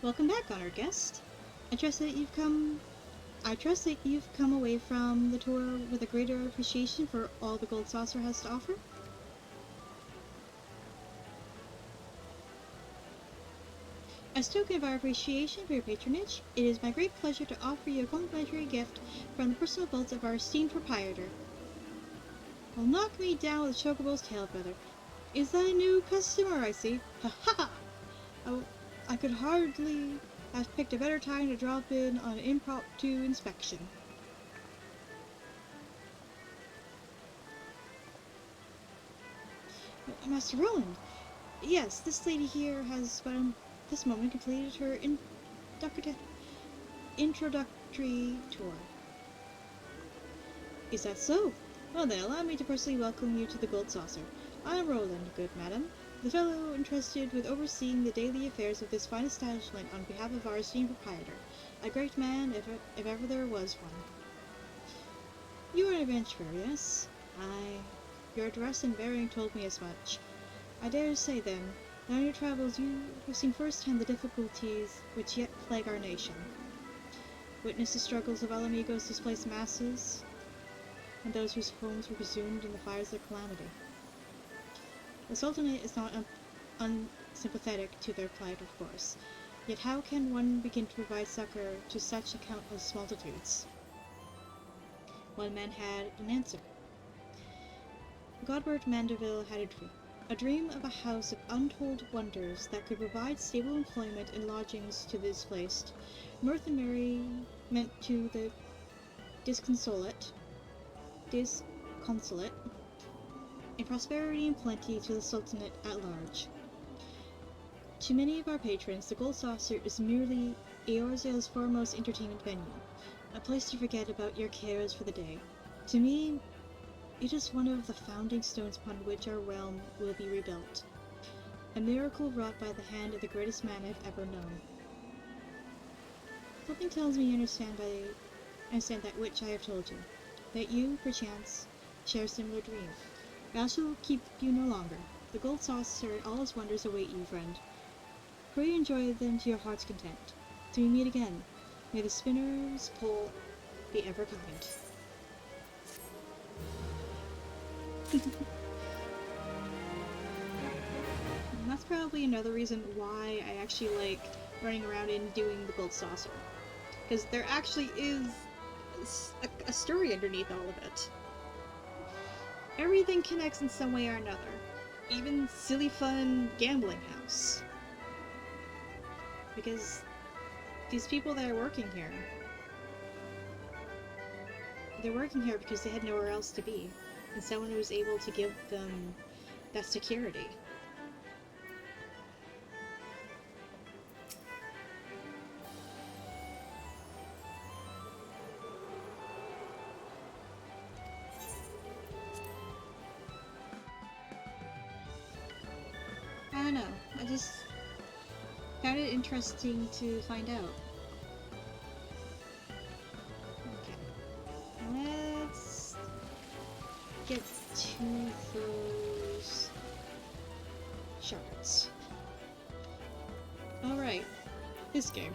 Welcome back, honored guest. I trust that you've come I trust that you've come away from the tour with a greater appreciation for all the Gold Saucer has to offer? As token of our appreciation for your patronage, it is my great pleasure to offer you a complimentary gift from the personal vaults of our esteemed proprietor. Well, knock me down with a chocobo's tail feather. Is that a new customer, I see? Ha ha! I could hardly have picked a better time to drop in on an impromptu inspection. Master Roland! Yes, this lady here has, but this moment, completed her introductory tour. Is that so? Well then, allow me to personally welcome you to the Gold Saucer. I am Roland, good madam, the fellow entrusted with overseeing the daily affairs of this fine establishment on behalf of our esteemed proprietor. A great man, if ever there was one. You are an adventurer, yes? Aye. Your dress and bearing told me as much. I dare say, then, that on your travels you have seen firsthand the difficulties which yet plague our nation. Witness the struggles of Alamigos' displaced masses, and those whose homes were consumed in the fires of calamity. The Sultanate is not unsympathetic to their plight, of course, yet how can one begin to provide succor to such countless multitudes? One man had an answer. Godbert Mandeville had a dream of a house of untold wonders that could provide stable employment and lodgings to the displaced, mirth and merriment to the disconsolate, and prosperity and plenty to the Sultanate at large. To many of our patrons, the Gold Saucer is merely Eorzeal's foremost entertainment venue, a place to forget about your cares for the day. To me, it is one of the founding stones upon which our realm will be rebuilt. A miracle wrought by the hand of the greatest man I've ever known. Something tells me you understand that which I have told you. That you, perchance, share a similar dream. But I shall keep you no longer. The Gold Saucer and all its wonders await you, friend. Pray enjoy them to your heart's content. Till we meet again, may the spinner's pull be ever kind. And that's probably another reason why I actually like running around and doing the Gold Saucer. Because there actually is a story underneath all of it. Everything connects in some way or another. Even silly fun gambling house. Because these people that are working here, they're working here because they had nowhere else to be. And someone was able to give them that security. I don't know, I just found it interesting to find out. Okay, let's get to those shards. Alright, this game.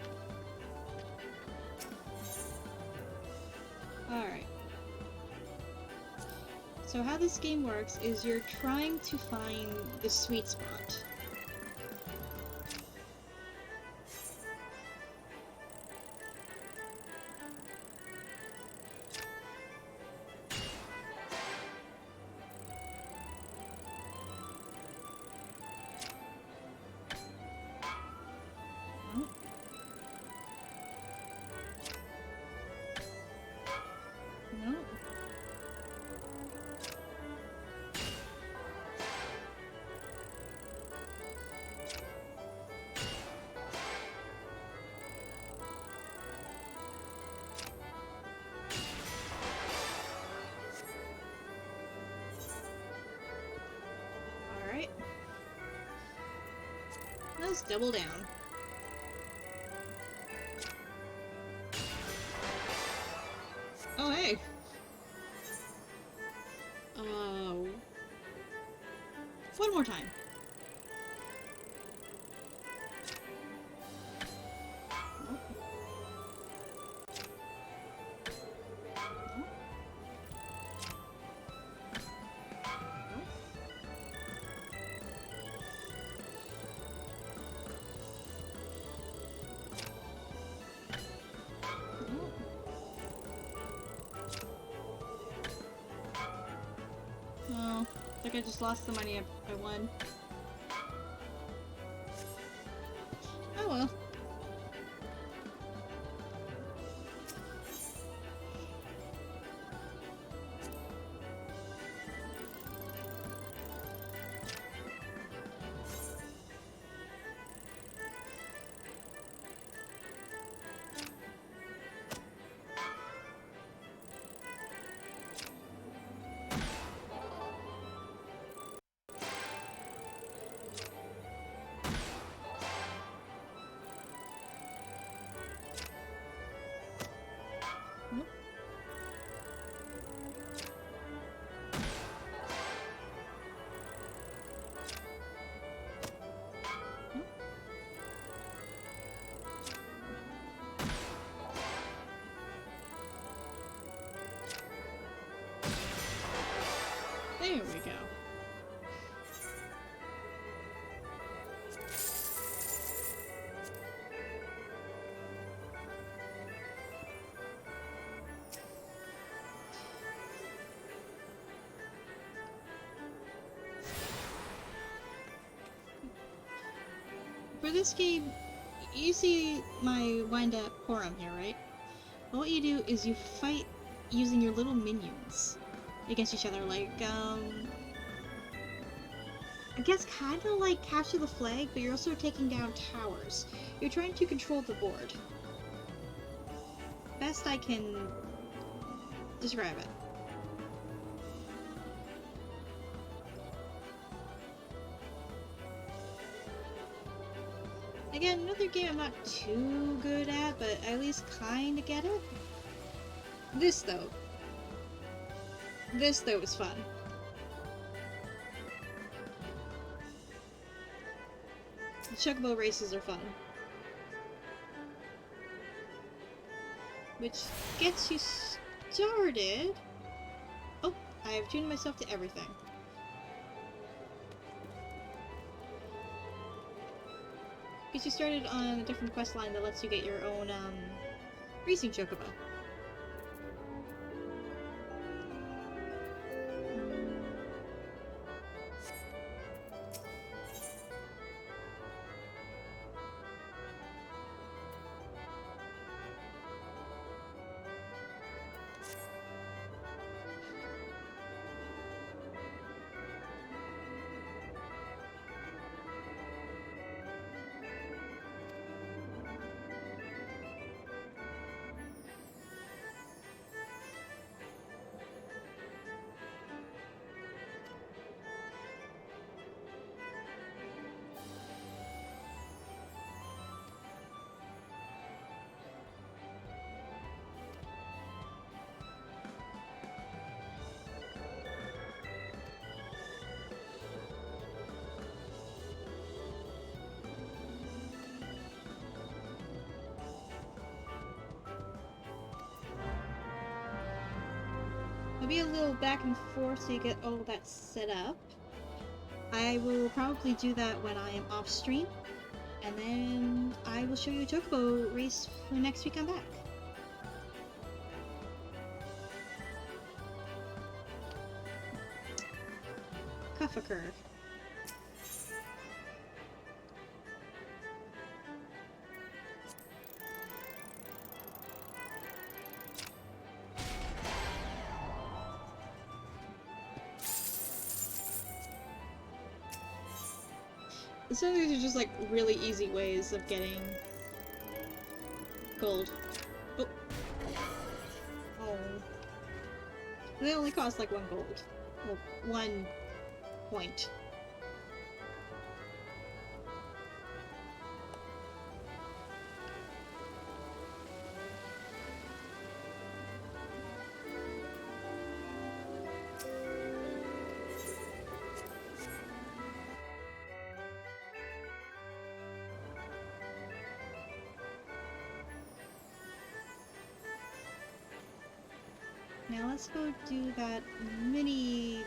Alright. So how this game works is you're trying to find the sweet spot. Alright. Let's double down. Oh, hey! One more time. Like I just lost the money I won. Oh well. There we go. For this game, you see my wind-up quorum here, right? Well, what you do is you fight using your little minions against each other, like, I guess kind of like capture the flag, but you're also taking down towers. You're trying to control the board. Best I can describe it. Again, another game I'm not too good at, but I at least kinda get it. This though is fun. The chocobo races are fun. Which gets you started. Oh, I have tuned myself to everything. Gets you started on a different quest line that lets you get your own, racing chocobo. There'll be a little back and forth so you get all of that set up. I will probably do that when I am off stream, and then I will show you a chocobo race for next week I'm back. Kuffaker. Some of these are just like really easy ways of getting gold. Oh. Oh. They only cost like 1 gold. Well, 1 point. Now let's go do that mini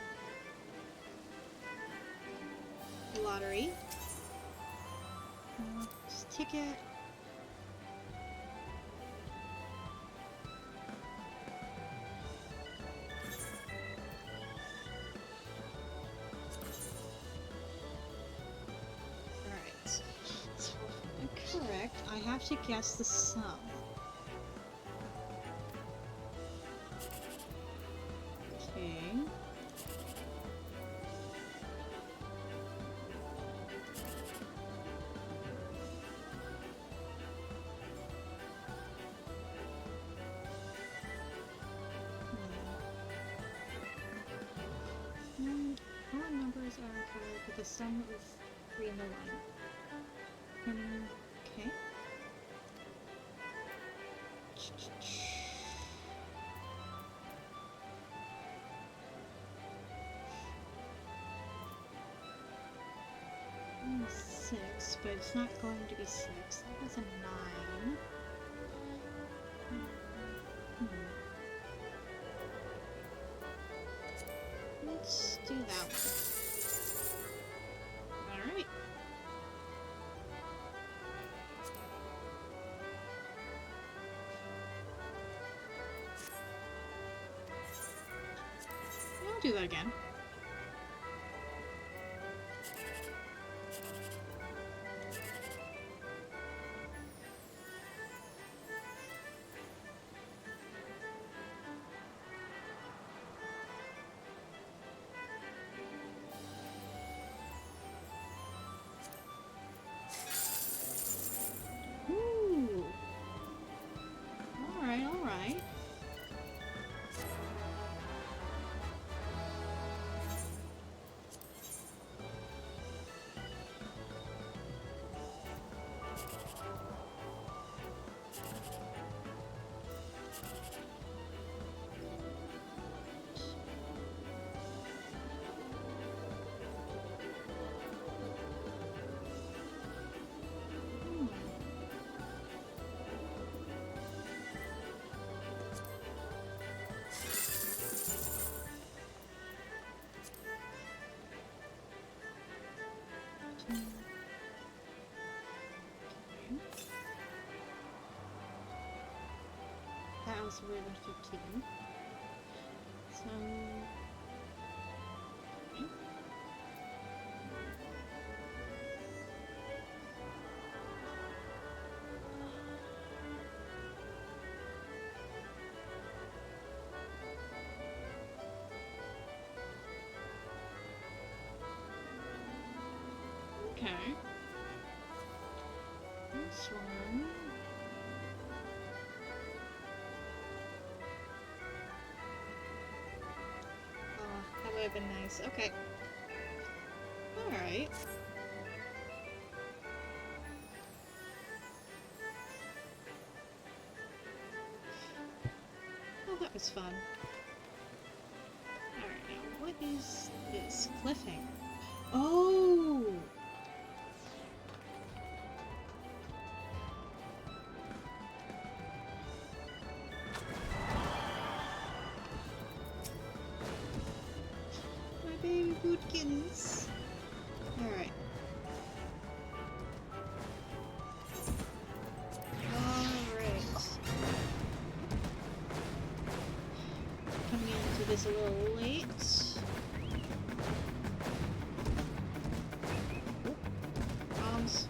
lottery. Just ticket. correct, I have to guess the sum. Okay. All numbers are required with the sum of 3 in the line. Okay. Six, but it's not going to be 6. That was a 9. Let's do that one. Alright. I'll do that again. Ooh. Alright, alright. That was more than 15. So... Okay. This one... Oh, that would have been nice. Okay. Alright. Oh, that was fun. Alright, now what is this? Cliffhanger. Oh! My baby bootkins. Alright. Alright. Coming into this a little late. Bombs.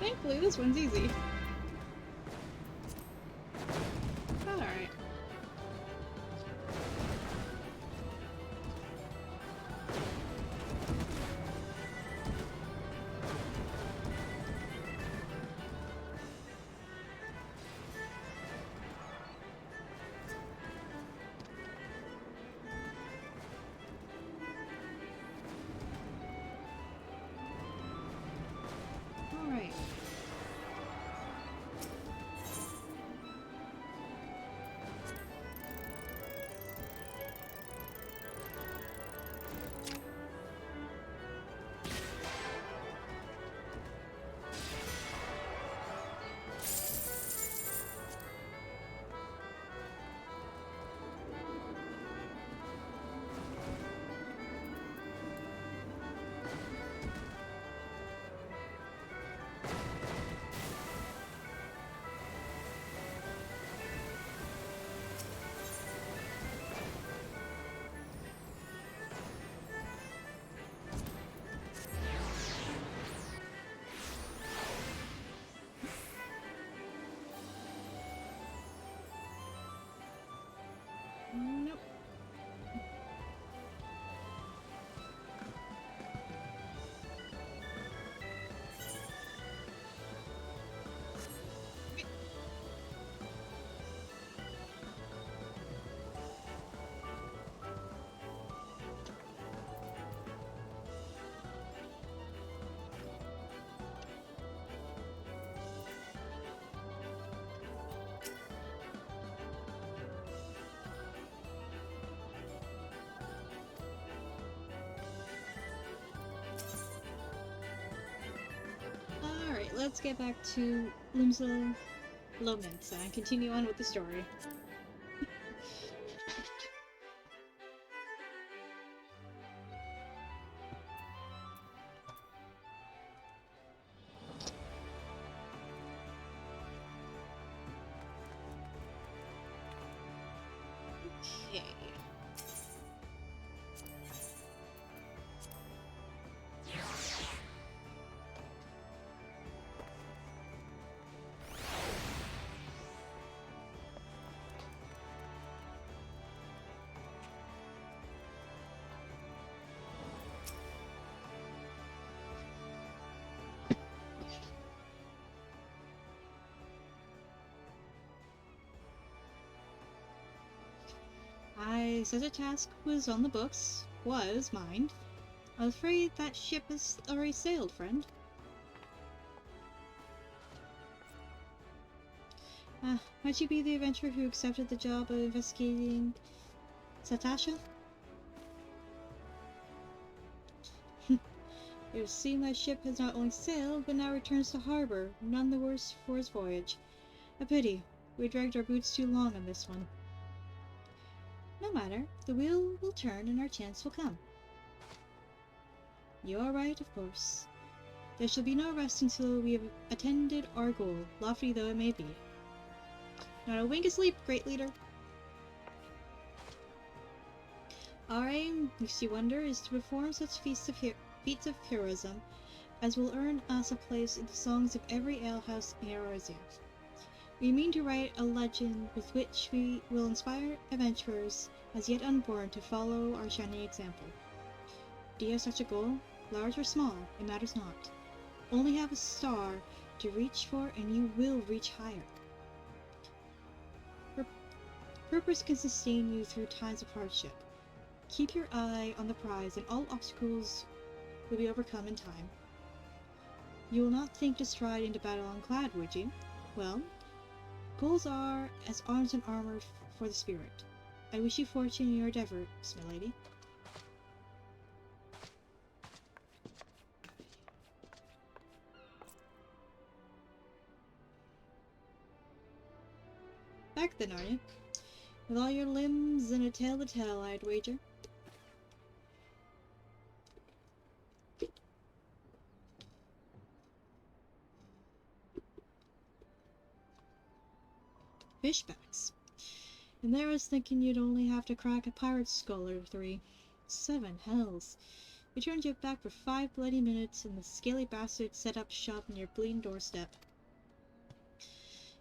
Thankfully, this one's easy. Alright. Alright. Nope. Alright, let's get back to Limsa Lominsa and continue on with the story. Okay. Such a task was on the books. Was mine. I was afraid that ship has already sailed, friend. Might you be the adventurer who accepted the job of investigating Satasha? It would seem that ship has not only sailed, but now returns to harbor, none the worse for its voyage. A pity. We dragged our boots too long on this one. No matter. The wheel will turn and our chance will come. You are right, of course. There shall be no rest until we have attained our goal, lofty though it may be. Not a wink of sleep, great leader. Our aim, lest you wonder, is to perform such feats of heroism as will earn us a place in the songs of every alehouse in Eorzea. We mean to write a legend with which we will inspire adventurers as yet unborn to follow our shining example. Do you have such a goal? Large or small, it matters not. Only have a star to reach for and you will reach higher. Purpose can sustain you through times of hardship. Keep your eye on the prize and all obstacles will be overcome in time. You will not think to stride into battle unclad, would you? Well, goals are as arms and armor for the spirit. I wish you fortune in your endeavors, my lady. Back then, are you? With all your limbs and a tale to tell, I'd wager. Fishbacks. And there I was thinking you'd only have to crack a pirate's skull or 3. 7 hells. We turned you back for 5 bloody minutes, and the scaly bastard set up shop on your bleeding doorstep.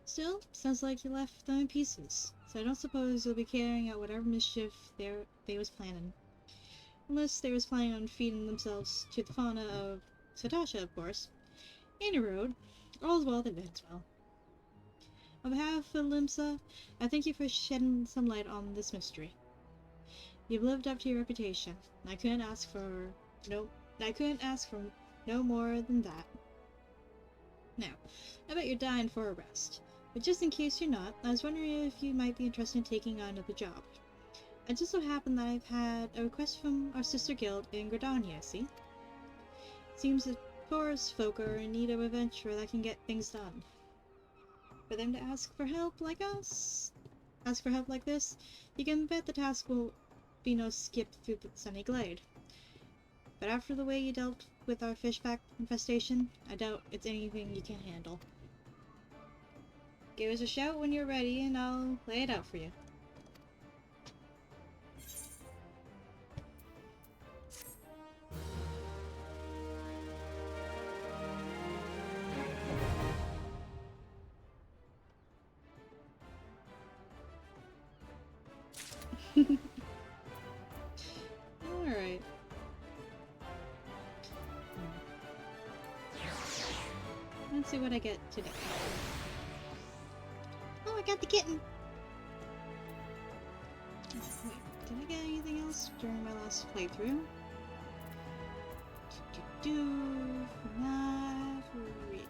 Still, sounds like you left them in pieces, so I don't suppose you'll be carrying out whatever mischief they was planning. Unless they was planning on feeding themselves to the fauna of Satasha, of course. Any road, all's well that ends well. On behalf of Limsa, I thank you for shedding some light on this mystery. You've lived up to your reputation, and I couldn't ask for no more than that. Now, I bet you're dying for a rest. But just in case you're not, I was wondering if you might be interested in taking on another job. It just so happened that I've had a request from our sister guild in Gridania, see? It seems the forest folk are in need of an adventurer that can get things done. For them to ask for help like this, you can bet the task will be no skip through the sunny glade. But after the way you dealt with our fishback infestation, I doubt it's anything you can handle. Give us a shout when you're ready and I'll lay it out for you. Alright. Let's see what I get today. Oh, I got the kitten! Wait, did I get anything else during my last playthrough? Not really.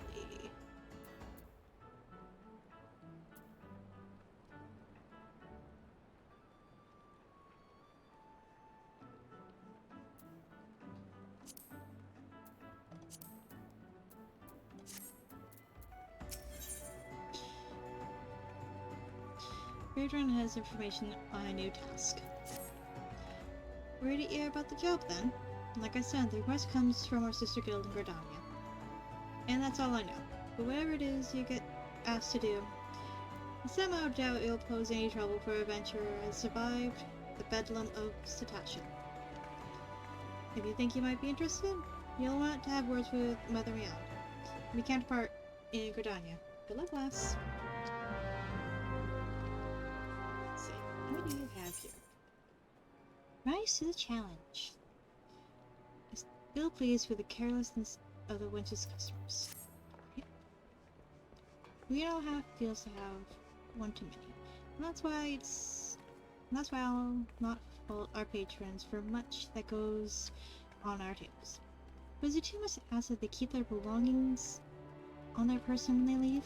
Raidron has information on a new task. Where did you hear about the job then? Like I said, the request comes from our sister guild in Gordania. And that's all I know. But whatever it is you get asked to do, I somehow doubt it'll pose any trouble for a adventurer who has survived the bedlam of Cetacean. If you think you might be interested, you'll want to have words with Mother Meow. We can't part in Gordania. Good luck, lass. Let's see, what do you have here? Rise to the challenge. I'm still pleased with the carelessness of the Winch's customers. We know how it feels to have one too many. And that's why I'll not fault our patrons for much that goes on our tables. But is it too much to ask that they keep their belongings on their person when they leave?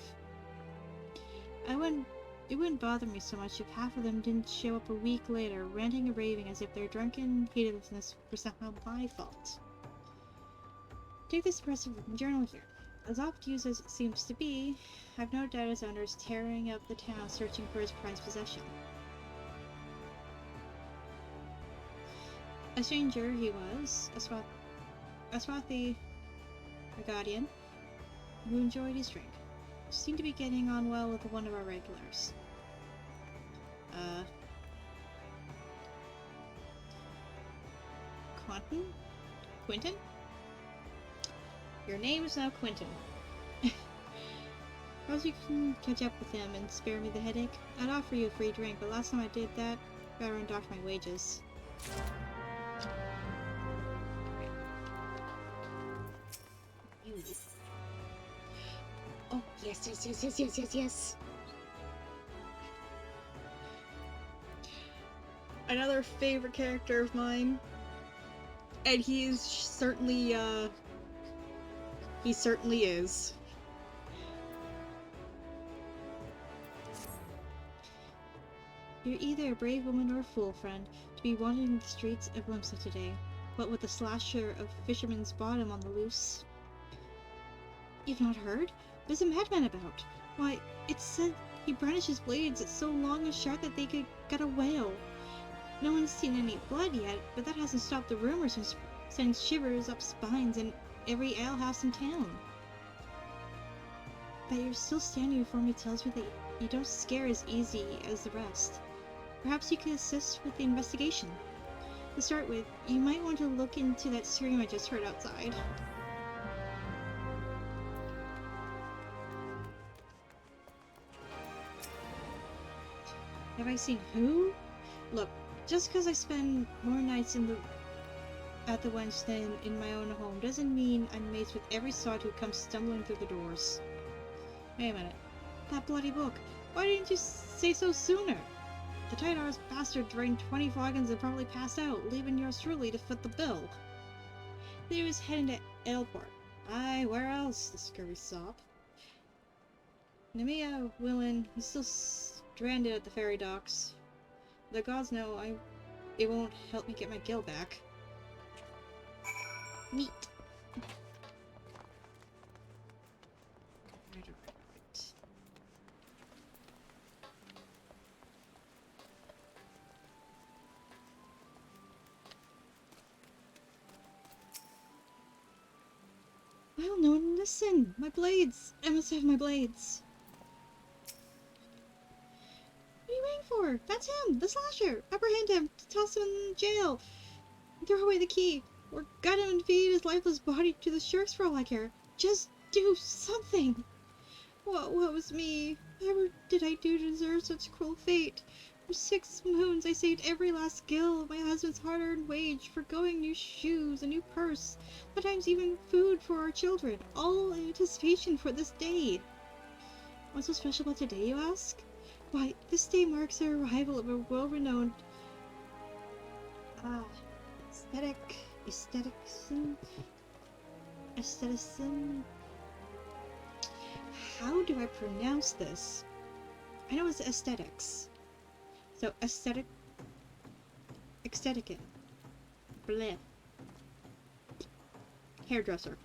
It wouldn't bother me so much if half of them didn't show up a week later, ranting and raving as if their drunken heedlessness was somehow my fault. Take this impressive journal here. As oft used as it seems to be, I've no doubt its owner is tearing up the town searching for his prized possession. A stranger he was, a swarthy guardian who enjoyed his drink. Seemed to be getting on well with one of our regulars. Quentin? Your name is now Quentin. Suppose you can catch up with him and spare me the headache? I'd offer you a free drink, but last time I did that, I got ruined off my wages. Oh, yes. Another favorite character of mine. And he certainly is. You're either a brave woman or a fool, friend, to be wandering the streets of Limsa today, what with the slasher of Fisherman's Bottom on the loose. You've not heard? There's a madman about. Why, it's said he brandishes blades so long and sharp that they could gut a whale. No one's seen any blood yet, but that hasn't stopped the rumors from sending shivers up spines in every alehouse in town. But you're still standing before me tells me that you don't scare as easy as the rest. Perhaps you could assist with the investigation. To start with, you might want to look into that scream I just heard outside. Have I seen who? Look, just because I spend more nights at the wench than in my own home doesn't mean I'm mates with every sod who comes stumbling through the doors. Wait a minute. That bloody book. Why didn't you say so sooner? The tight-arse bastard drained 20 flagons and probably passed out, leaving yours truly to foot the bill. Then he was heading to Ailport. Aye, where else? The scurvy sop. Nemea Willin, he's still stranded at the ferry docks. The gods know it won't help me get my gil back. Neat. Right. Well, no one listen! My blades! I must have my blades! What are you waiting for? That's him! The slasher! Apprehend him! Toss him in jail! Throw away the key! Or gut him and feed his lifeless body to the sharks for all I care! Just do something! What was me? Whatever did I do to deserve such cruel fate? For 6 moons I saved every last gill of my husband's hard-earned wage for going new shoes, a new purse, sometimes even food for our children, all in anticipation for this day. What's so special about today, you ask? Why, this day marks the arrival of a world-renowned aestheticism. How do I pronounce this? I know it's aesthetics. So aesthetic, bleh. Hairdresser.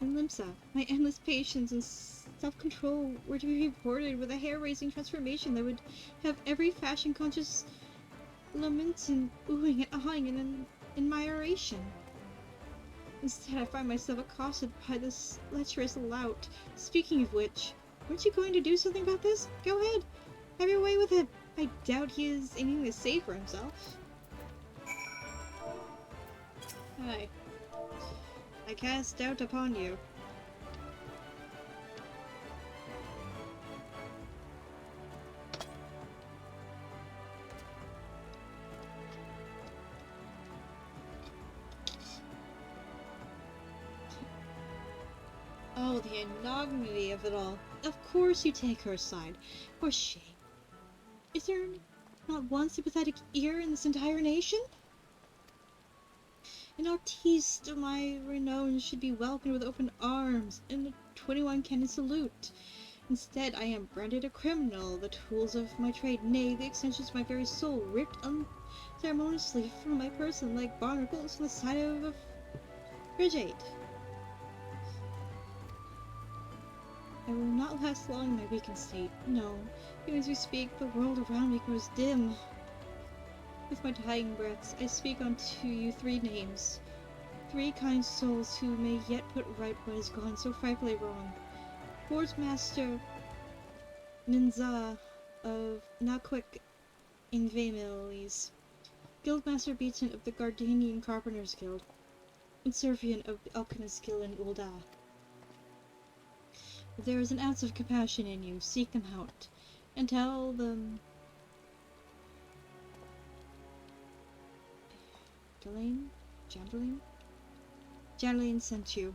In Limsa, my endless patience and self-control were to be rewarded with a hair-raising transformation that would have every fashion-conscious lamenting, oohing and ahhing in admiration. Instead, I find myself accosted by this lecherous lout. Speaking of which, weren't you going to do something about this? Go ahead, have your way with him. I doubt he is aiming to save for himself. Hi. I cast doubt upon you. Oh, the enormity of it all. Of course you take her side. For shame. Is there not one sympathetic ear in this entire nation? An artiste of my renown should be welcomed with open arms and a 21 cannon salute. Instead, I am branded a criminal, the tools of my trade, nay, the extensions of my very soul, ripped unceremoniously from my person like barnacles from the side of a frigate. I will not last long in my weakened state. No, even as we speak, the world around me grows dim. With my dying breaths, I speak unto you 3 names. 3 kind souls who may yet put right what has gone so frightfully wrong. Forge-master Minza of Naquick in Vamilis, Guildmaster Beaton of the Gardanian Carpenters Guild, and Servian of the Alchemist Guild in Ulda. If there is an ounce of compassion in you, seek them out, and tell them Jandalene sent you.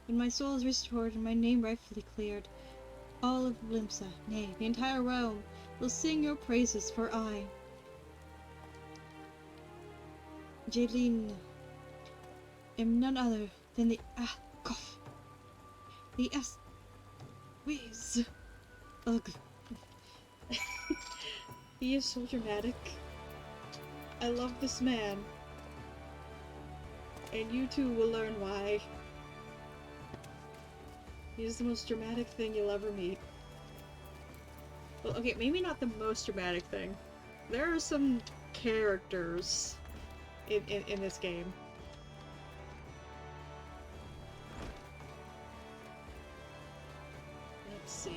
When my soul is restored and my name rightfully cleared, all of Limsa, nay, the entire realm, will sing your praises, for I, Jandalene, am none other than the Whiz. Ugh. He is so dramatic. I love this man. And you too will learn why. He is the most dramatic thing you'll ever meet. Well, okay, maybe not the most dramatic thing. There are some characters in this game. Let's see.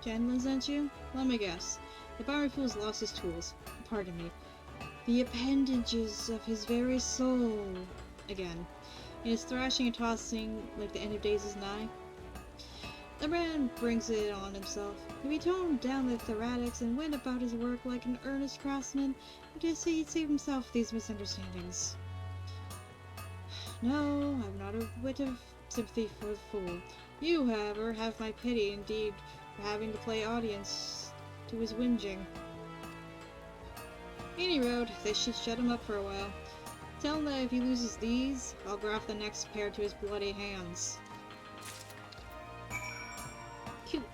Jandalene sent you? Let me guess. The Bowery Fool's lost his tools. Pardon me. The appendages of his very soul. Again. And is thrashing and tossing like the end of days is nigh. The man brings it on himself. If he toned down the thoratics and went about his work like an earnest craftsman, I dare say he'd save himself these misunderstandings. No, I've not a whit of sympathy for the fool. You, however, have my pity indeed for having to play audience to his whinging. Any road, they should shut him up for a while. Tell him that if he loses these, I'll graft the next pair to his bloody hands. Cute.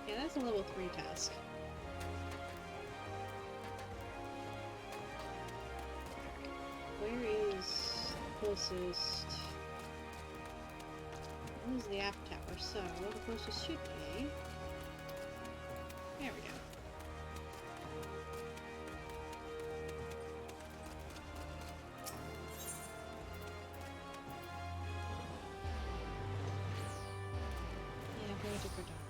Yeah, that's a level 3 task. Where is the closest? This is the aft tower, so the closest should be. There we go. took her daughter.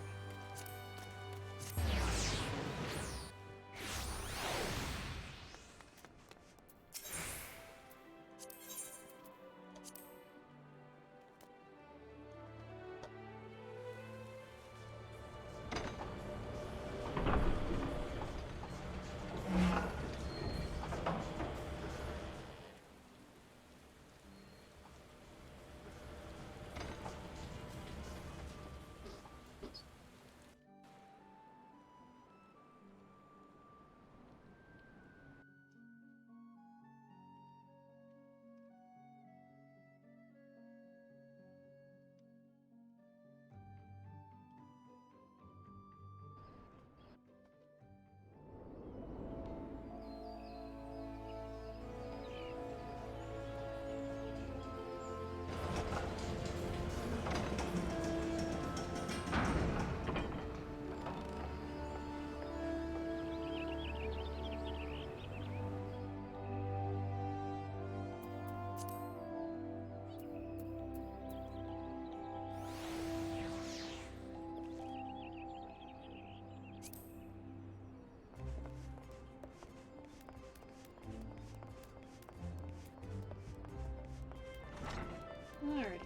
Alright.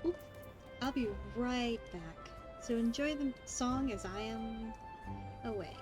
Oop. I'll be right back. So enjoy the song as I am away.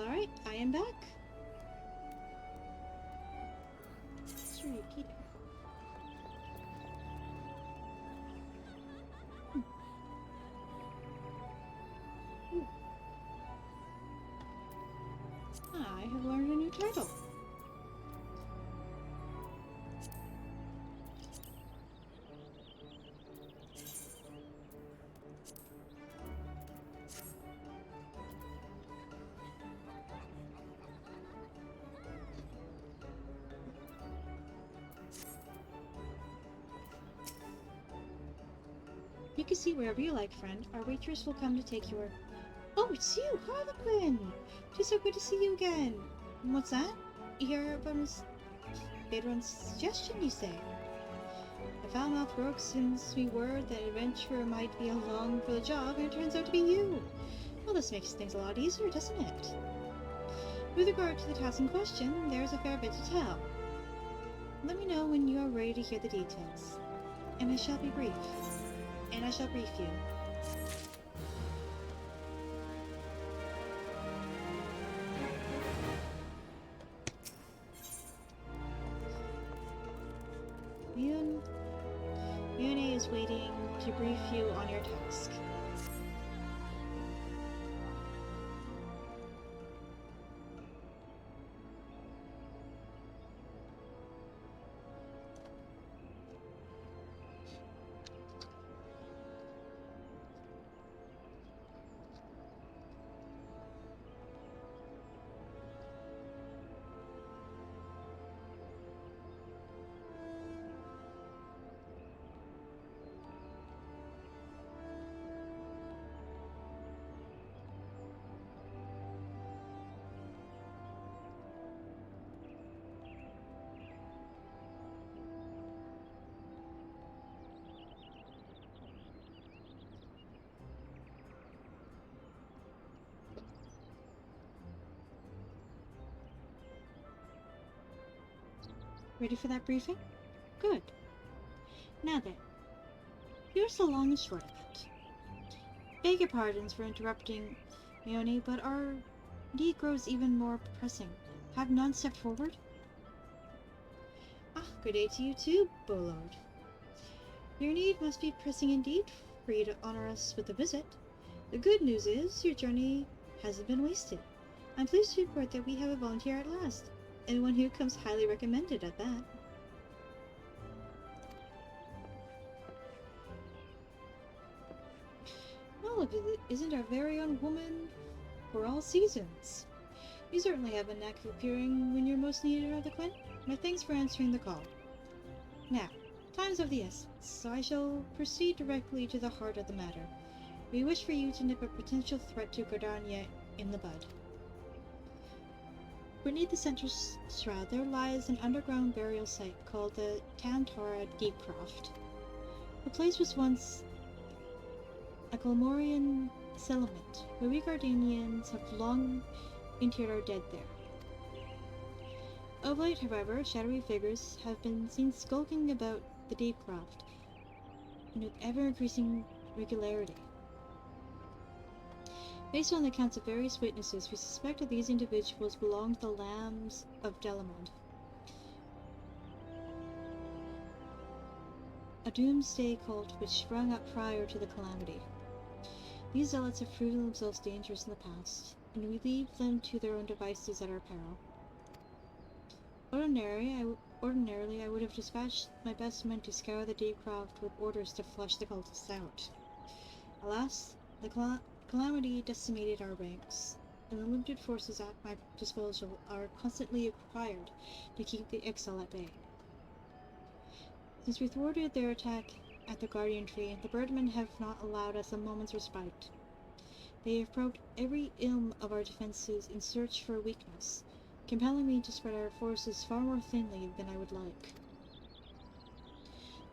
Alright, I am back. Let's repeat it. I have learned a new title. You can see wherever you like, friend. Our waitress will come to take your... Oh, it's you, Harlequin! Tis so good to see you again. And what's that? Your Badron's suggestion, you say? The foul mouth broke since we word that an adventurer might be along for the job, and it turns out to be you. Well, this makes things a lot easier, doesn't it? With regard to the task in question, there's a fair bit to tell. Let me know when you are ready to hear the details, and I shall be brief. and I shall brief you. Mune is waiting to brief you on your task. Ready for that briefing? Good. Now then, here's the long and short of it. Beg your pardons for interrupting, Leone, but our need grows even more pressing. Have none stepped forward? Ah, good day to you too, Bolord. Your need must be pressing indeed for you to honor us with a visit. The good news is your journey hasn't been wasted. I'm pleased to report that we have a volunteer at last, and one who comes highly recommended at that. Well, isn't our very own woman for all seasons? You certainly have a knack of appearing when you're most needed, Harlequin. My thanks for answering the call. Now, time's of the essence, so I shall proceed directly to the heart of the matter. We wish for you to nip a potential threat to Gardania in the bud. Beneath the central shroud there lies an underground burial site called the Tantara Deepcroft. The place was once a Glamorian settlement, where we Gardanians have long interred our dead there. Of late, however, shadowy figures have been seen skulking about the Deepcroft, and with ever-increasing regularity. Based on the accounts of various witnesses, we suspect that these individuals belong to the Lambs of Delamond, a doomsday cult which sprung up prior to the calamity. These zealots have proven themselves dangerous in the past, and we leave them to their own devices at our peril. Ordinarily, I would have dispatched my best men to scour the Deepcroft with orders to flush the cultists out. Alas, the calamity decimated our ranks, and the limited forces at my disposal are constantly required to keep the Ixal at bay. Since we thwarted their attack at the Guardian Tree, the Birdmen have not allowed us a moment's respite. They have probed every ilm of our defenses in search for a weakness, compelling me to spread our forces far more thinly than I would like.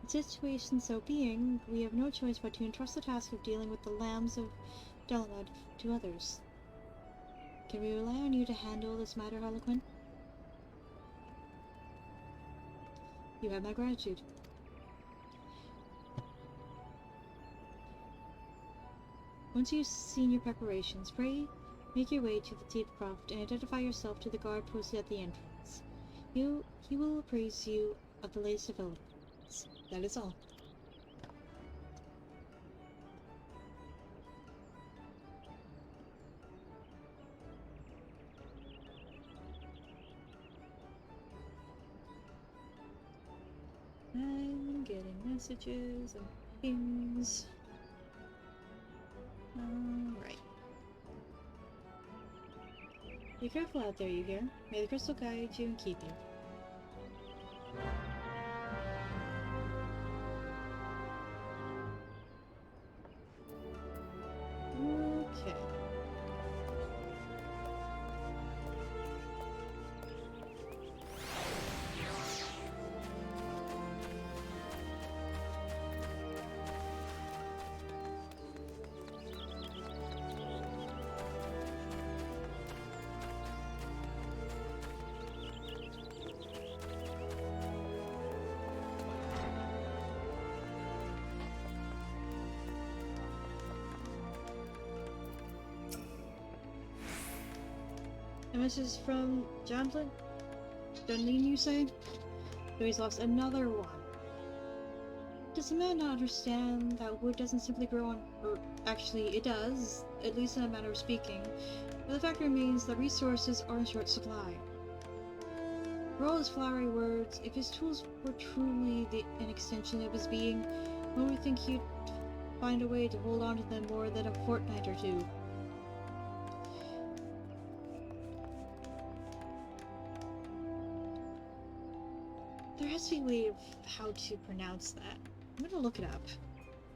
The situation so being, we have no choice but to entrust the task of dealing with the Lambs of Delamod to others. Can we rely on you to handle this matter, Harlequin? You have my gratitude. Once you've seen your preparations, pray make your way to the Deepcroft and identify yourself to the guard posted at the entrance. He will appraise you of the latest developments. That is all. I'm getting messages and pings. Alright. Be careful out there, you hear? May the crystal guide you and keep you. Okay. A message from Janlin? Janlin, you say? So he's lost another one. Does the man not understand that wood doesn't simply grow on... or actually, it does, at least in a manner of speaking. But the fact remains that resources are in short supply. For all his flowery words, if his tools were truly an extension of his being, one would think he'd find a way to hold on to them more than a fortnight or two. There has to be a way of how to pronounce that. I'm gonna look it up,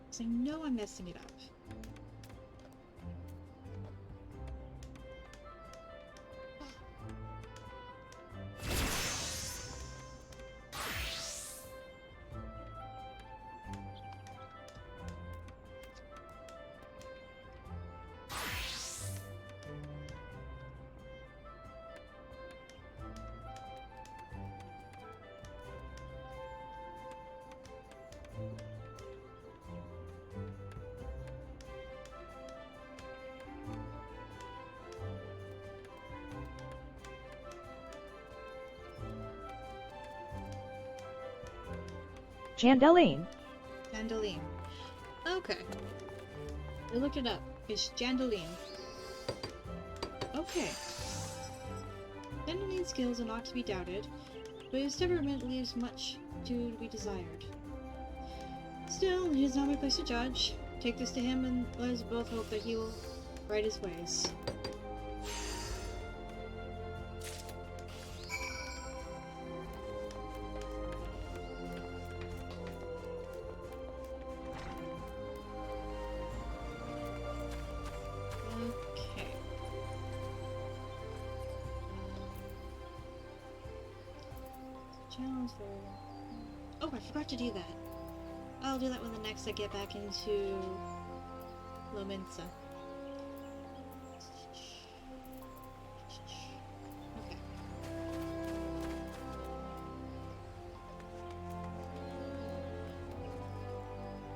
because I know I'm messing it up. Jandeline. Jandeline. Okay. I looked it up. It's Jandeline. Okay. Jandeline's skills are not to be doubted, but his temperament leaves much to be desired. Still, it is not my place to judge. Take this to him and let us both hope that he will right his ways. Oh, I forgot to do that. I'll do that when the next I get back into Lominsa. Okay.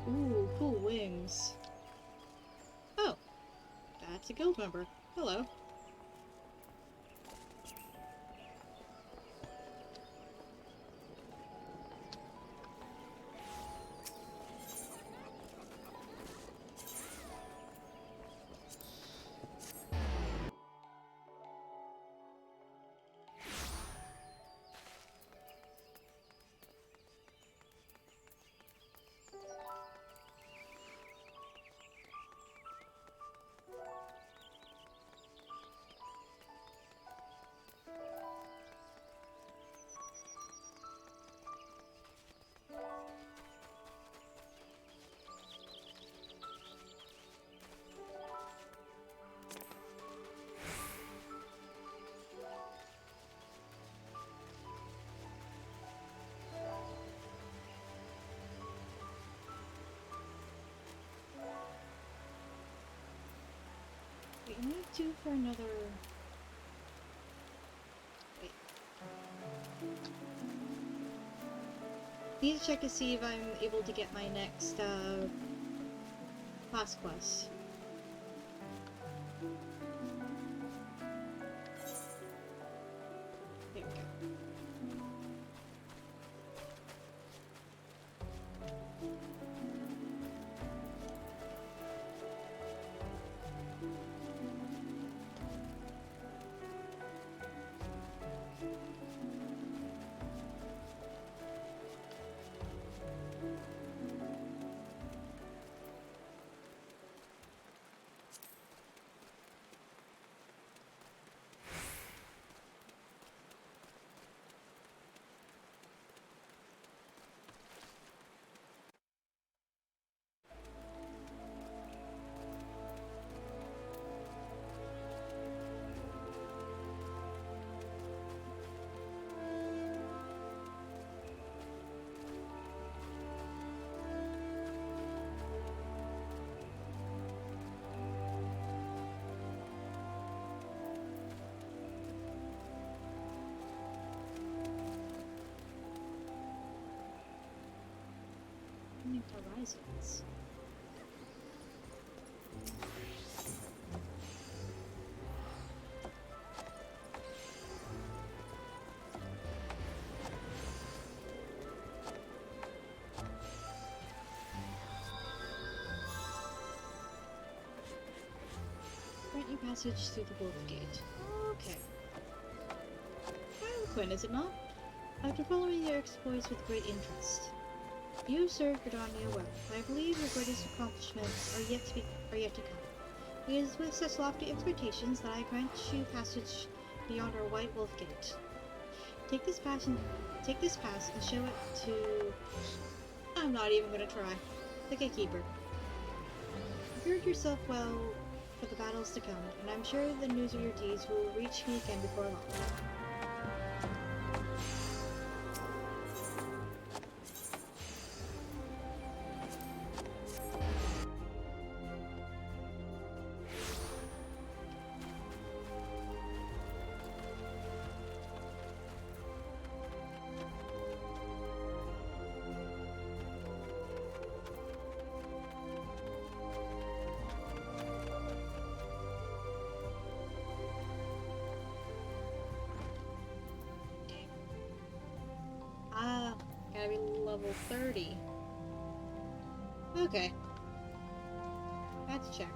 Ooh, cool wings. Oh, that's a guild member. Hello. Wait, I need to for another... Wait. Need to check to see if I'm able to get my next, class quest. There we go. Horizons. passage through the wolf gate. Okay. Harlequin, is it not? I've been following your exploits with great interest. You have served Britannia well, but I believe your greatest accomplishments are yet to come. It is with such lofty expectations that I grant you passage beyond our White Wolf Gate. Take this pass and show it to... I'm not even gonna try. The Gatekeeper. Gird yourself well for the battles to come, and I'm sure the news of your deeds will reach me again before long. Gotta be level 30. Okay. Let's check.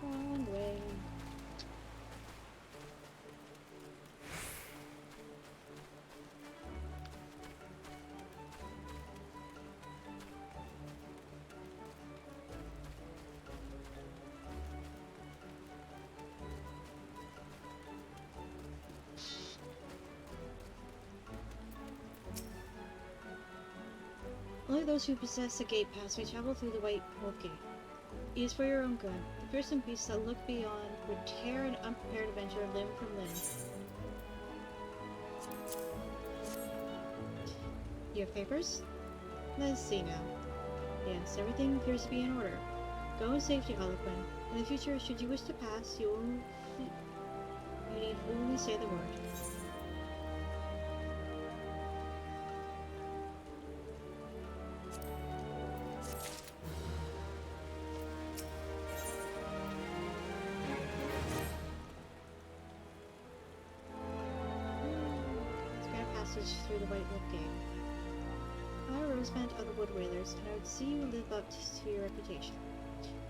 Wrong way. Only those who possess the gate pass may travel through the White Wolf Gate. It is for your own good. The fearsome beasts that look beyond would tear an unprepared adventurer limb from limb. You have papers? Let's see now. Yes, everything appears to be in order. Go in safety, Harlequin. In the future, should you wish to pass, you need only say the word. Through the White Wolf Gate. I Roseband of the Wood Whalers, and I would see you live up to your reputation.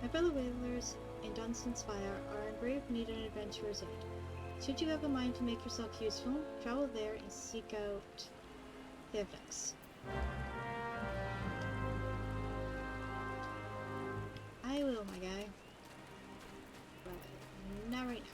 My fellow whalers in Dunstan's Spire are in grave need of an adventurer's aid. Should you have a mind to make yourself useful, travel there and seek out the evidence. I will, my guy. But not right now.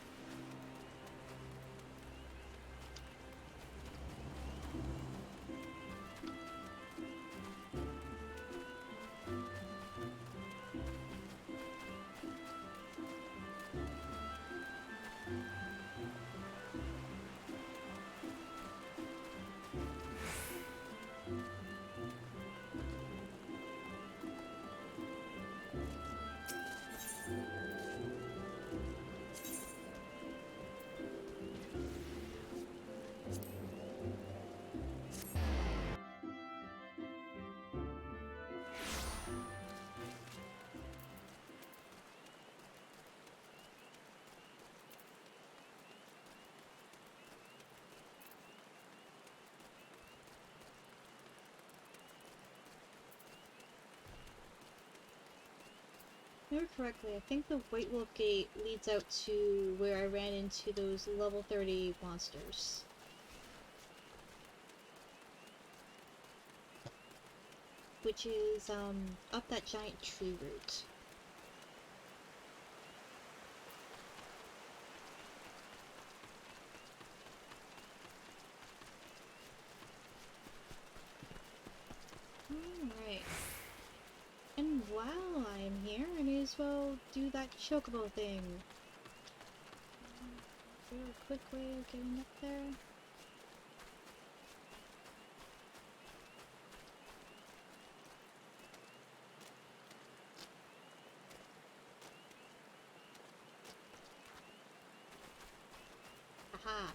remember correctly, I think the White Wolf Gate leads out to where I ran into those level 30 monsters. Which is, up that giant tree route. Alright. And while I'm here, I may as well do that chocobo thing. Is there a quick way of getting up there? Aha!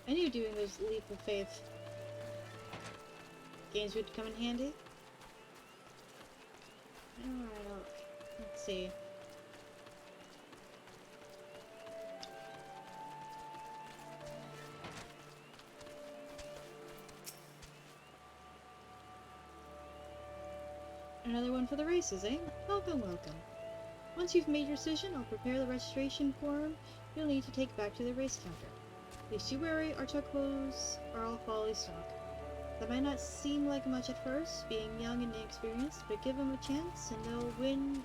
I knew doing those leap of faith games would come in handy. Alright, let's see. Another one for the races, eh? Welcome, welcome. Once you've made your decision, I'll prepare the registration form you'll need to take back to the race counter. Please be wary, our chocobos are all quality stock. That might not seem like much at first, being young and inexperienced, but give them a chance and they'll win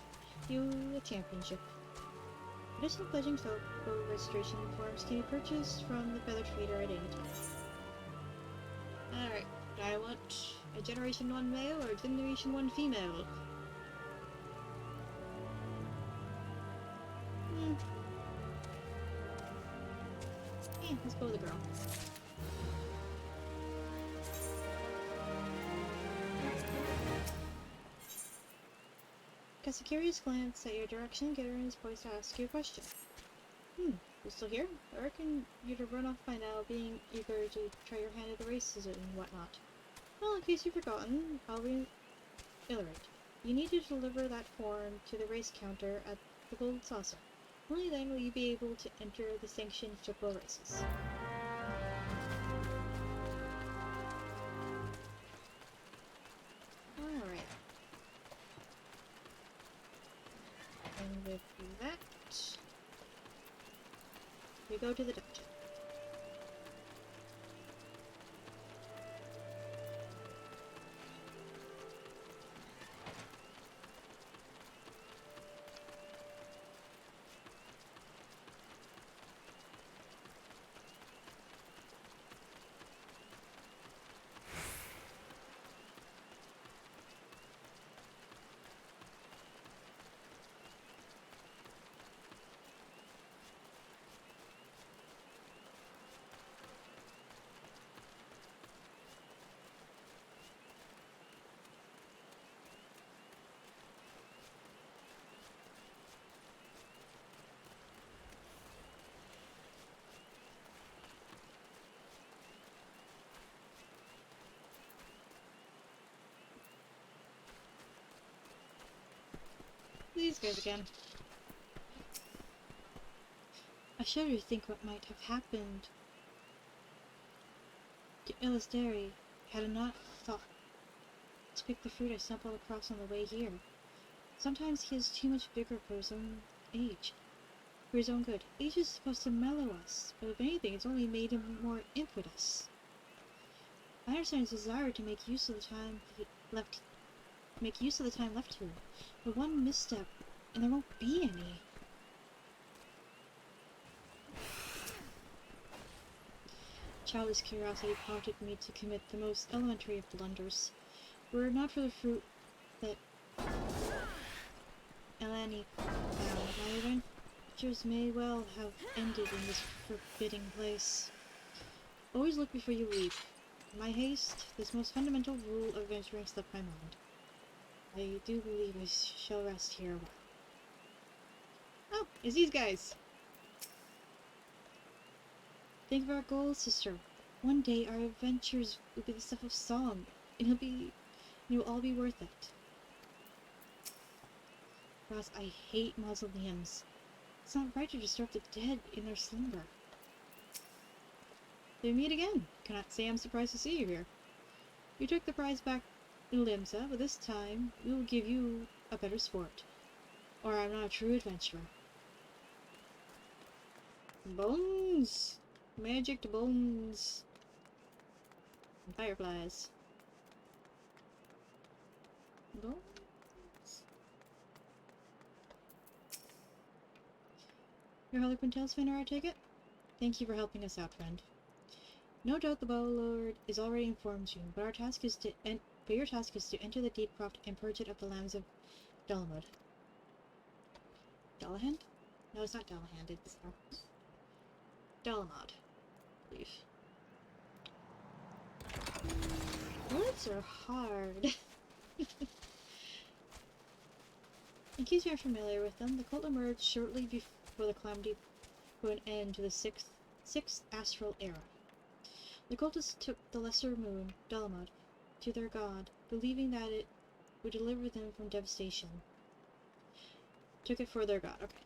you a championship. Additional pledging chocobo registration forms can be purchased from the feather trader at any time. Alright, do I want a Generation 1 male or a Generation 1 female? Yeah, let's go with the girl. Cast a curious glance at your direction, Gideon is poised to ask you a question. You still here? I reckon you'd have run off by now, being eager to try your hand at the races and whatnot. Well, in case you've forgotten, I'll reiterate. You need to deliver that form to the race counter at the Gold Saucer. Only then will you be able to enter the sanctioned chocobo races. Alright. And with that, we go to the dungeon. These guys again. I shudder to think what might have happened to Illis Dairy had I not thought to pick the fruit I stumbled across on the way here. Sometimes he is too much bigger for his own age. For his own good. Age is supposed to mellow us, but if anything, it's only made him more impetuous. I understand his desire to make use of the time left to him. But one misstep, and there won't be any. Childish curiosity prompted me to commit the most elementary of blunders. Were it not for the fruit that Eleni found, my adventures may well have ended in this forbidding place. Always look before you leap. In my haste, this most fundamental rule of adventuring slipped my mind. I do believe I shall rest here a while. Oh, it's these guys! Think of our goals, sister. One day our adventures will be the stuff of song, and it will all be worth it. Ross, I hate mausoleums. It's not right to disturb the dead in their slumber. We meet again. Cannot say I'm surprised to see you here. You took the prize back in Limsa, but this time we will give you a better sport, or I'm not a true adventurer. Bones! Magic bones! And fireflies. Bones. Your Harlequin Talespinner, I take it? Thank you for helping us out, friend. No doubt the Bow Lord is already informed you, but your task is to enter the deep croft and purge it of the lambs of Dalamud. Dalahand? No, it's not Dalahand, it's Dalamod, I believe. Words are hard. In case you are familiar with them, the cult emerged shortly before the calamity put an end to the sixth astral era. The cultists took the lesser moon, Dalamud, to their god, believing that it would deliver them from devastation. Took it for their god, okay.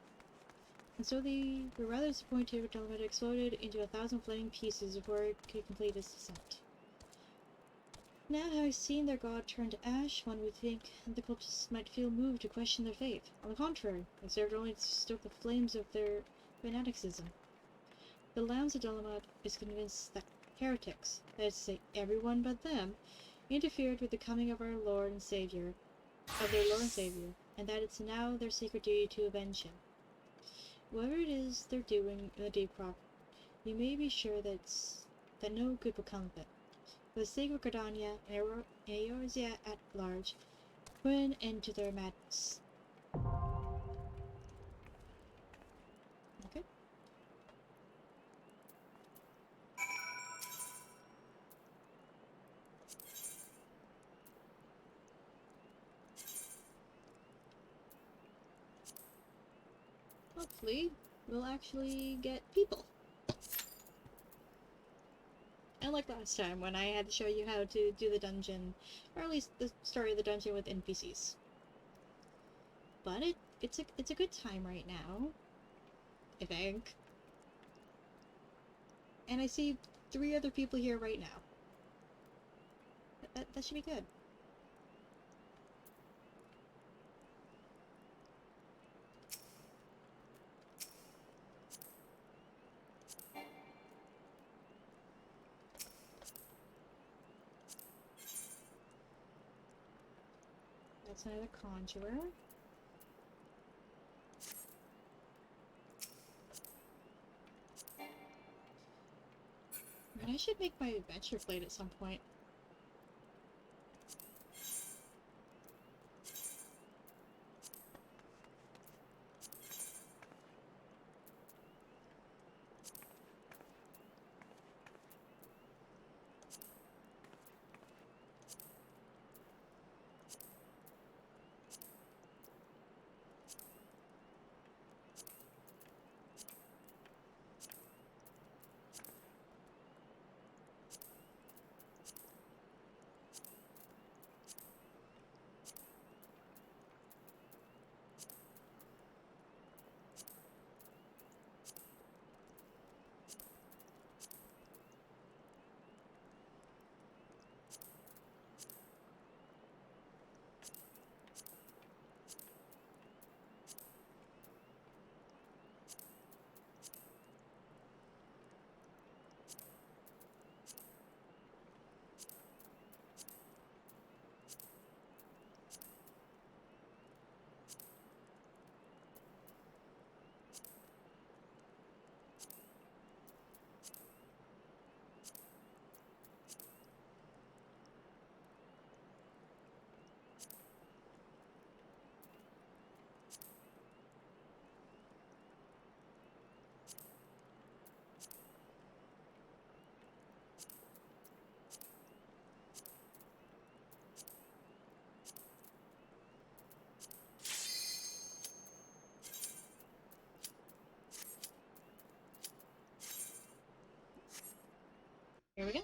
And so they were rather disappointed when Dalamud exploded into 1,000 flaming pieces before it could complete its descent. Now, having seen their god turn to ash, one would think the cultists might feel moved to question their faith. On the contrary, it served only to stoke the flames of their fanaticism. The Lambs of Dalamud is convinced that heretics, that is to say, everyone but them, interfered with the coming of their Lord and Savior, and that it's now their sacred duty to avenge him. Whatever it is they're doing in the deep crop, you may be sure that no good will come of it. For the sake of Gardania and Eorzea at large, put an end to their madness. Okay. Hopefully, we'll actually get people. Unlike last time, when I had to show you how to do the dungeon, or at least the story of the dungeon with NPCs. But it's a good time right now, I think. And I see 3 other people here right now. That should be good. That's another conjurer. I should make my adventure plate at some point. Here we go.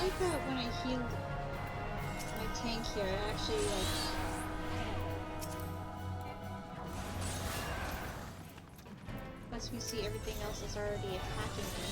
like that when I healed my tank here, it actually, like... lets me see everything else that's already attacking me.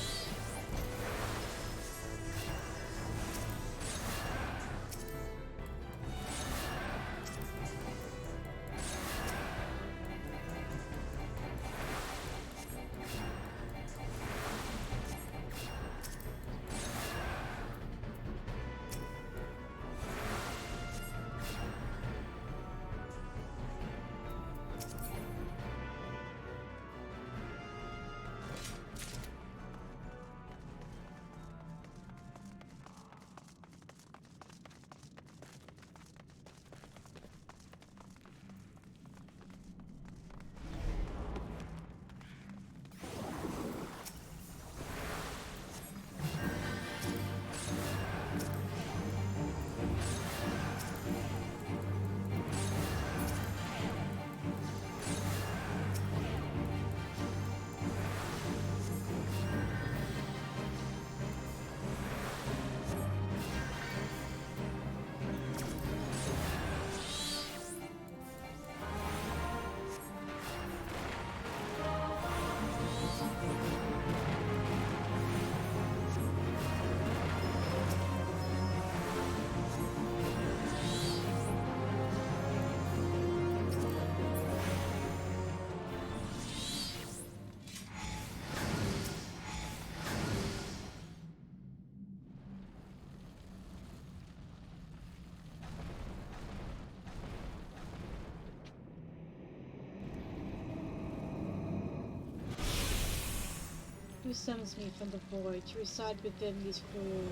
Who summons me from the void to reside within these cruel...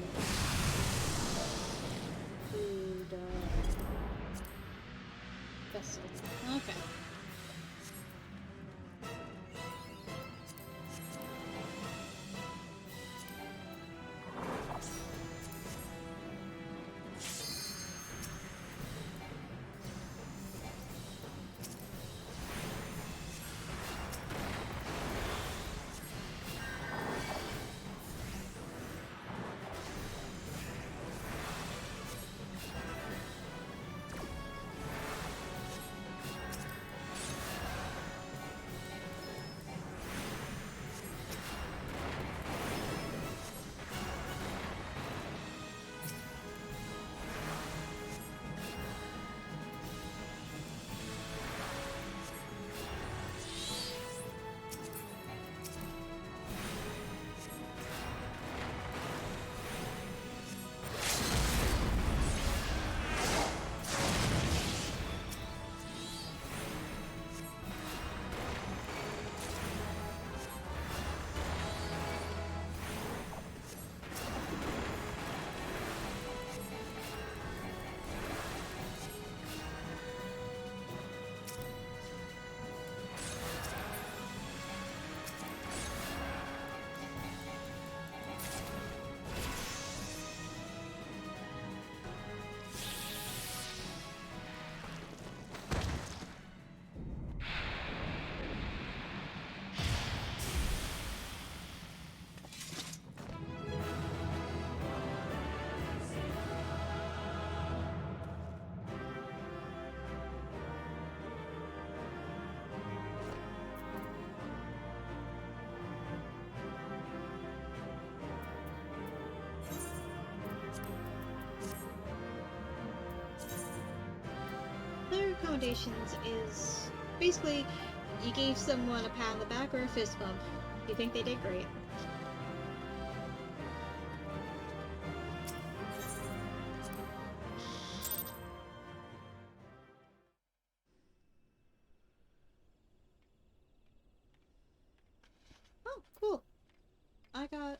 vessels. Okay. Their accommodations is basically you gave someone a pat on the back or a fist bump. You think they did great. Oh, cool. I got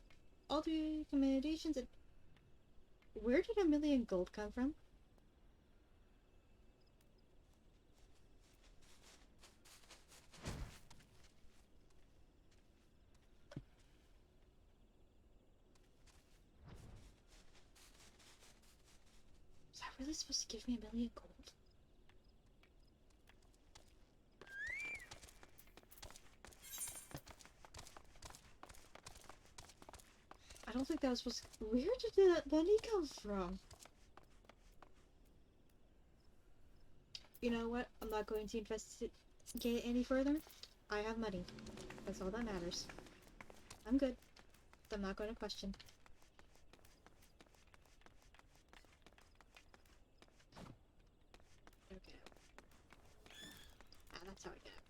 all the accommodations and... Where did 1,000,000 gold come from? Is that really supposed to give me 1,000,000 gold? I don't think that was supposed to... Where did the money come from? You know what? I'm not going to investigate any further. I have money. That's all that matters. I'm good. I'm not going to question. Okay. Ah, that's how I get it.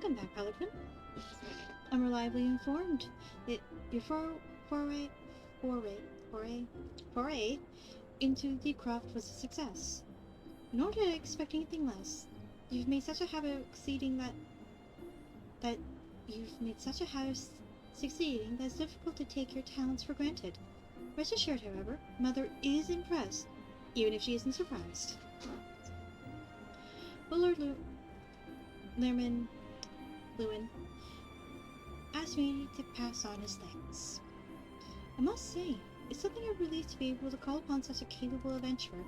Welcome back, Pelican. I'm reliably informed that your foray into the craft was a success. Nor did I expect anything less. You've made such a habit of succeeding that it's difficult to take your talents for granted. Rest assured, however, Mother is impressed, even if she isn't surprised. Willard Lewin asked me to pass on his thanks. I must say, it's something of a relief to be able to call upon such a capable adventurer.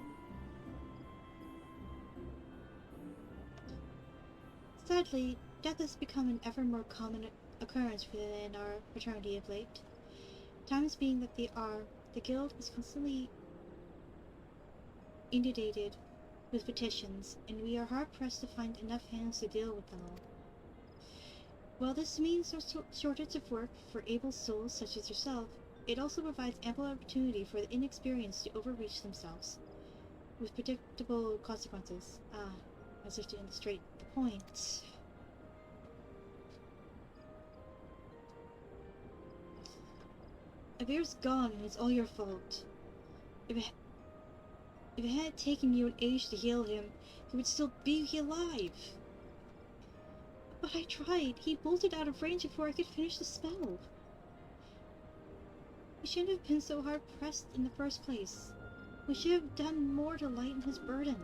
Sadly, death has become an ever more common occurrence within our fraternity of late. Times being that the guild is constantly inundated with petitions, and we are hard-pressed to find enough hands to deal with them all. While this means no shortage of work for able souls such as yourself, it also provides ample opportunity for the inexperienced to overreach themselves, with predictable consequences. As if to illustrate the point. Avir's gone, and it's all your fault. If it had taken you an age to heal him, he would still be alive. But I tried. He bolted out of range before I could finish the spell. We shouldn't have been so hard-pressed in the first place. We should have done more to lighten his burden.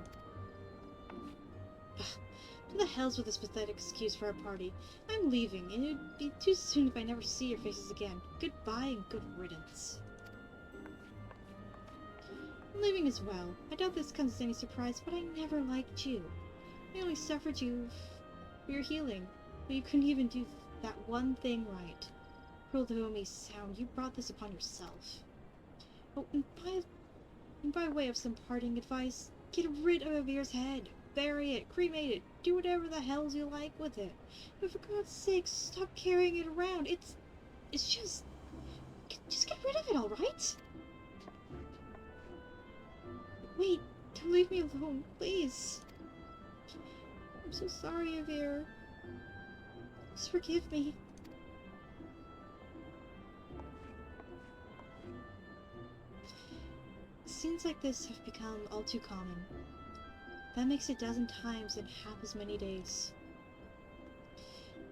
To the hells with this pathetic excuse for our party. I'm leaving, and it would be too soon if I never see your faces again. Goodbye and good riddance. I'm leaving as well. I doubt this comes as any surprise, but I never liked you. I only suffered you for your healing, but you couldn't even do that one thing right. Cruel though it may sound, you brought this upon yourself. Oh, and by way of some parting advice, get rid of Avir's head. Bury it, cremate it, do whatever the hells you like with it. But for God's sake, stop carrying it around. It's just get rid of it, alright? Wait, don't leave me alone, please. I'm so sorry, Avir. Just forgive me. Scenes like this have become all too common. That makes a dozen times in half as many days.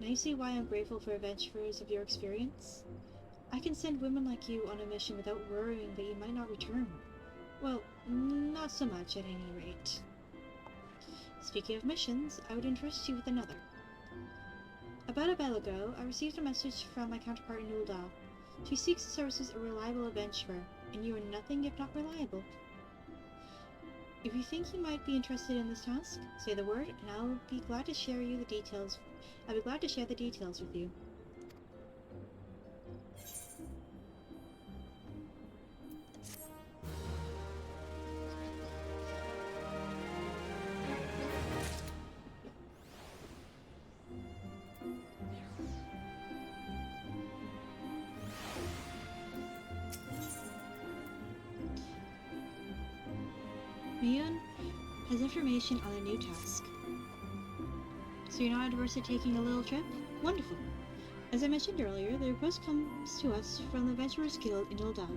Now you see why I'm grateful for adventurers of your experience? I can send women like you on a mission without worrying that you might not return. Well, not so much at any rate. Speaking of missions, I would interest you with another. About a while ago, I received a message from my counterpart in Ul'dah. She seeks the services of a reliable adventurer, and you are nothing if not reliable. If you think you might be interested in this task, say the word, and I'll be glad to share the details with you. Miyun has information on a new task. So you're not adverse to taking a little trip? Wonderful. As I mentioned earlier, the request comes to us from the Adventurers Guild in Ul'dah.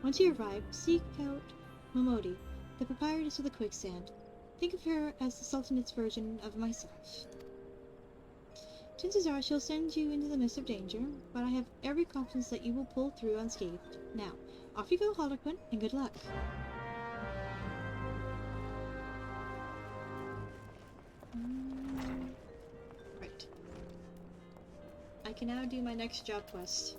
Once you arrive, seek out Momodi, the proprietress of the quicksand. Think of her as the Sultanate's version of myself. Chances are she'll send you into the midst of danger, but I have every confidence that you will pull through unscathed. Now, off you go, Harlequin, and good luck. Right. I can now do my next job quest.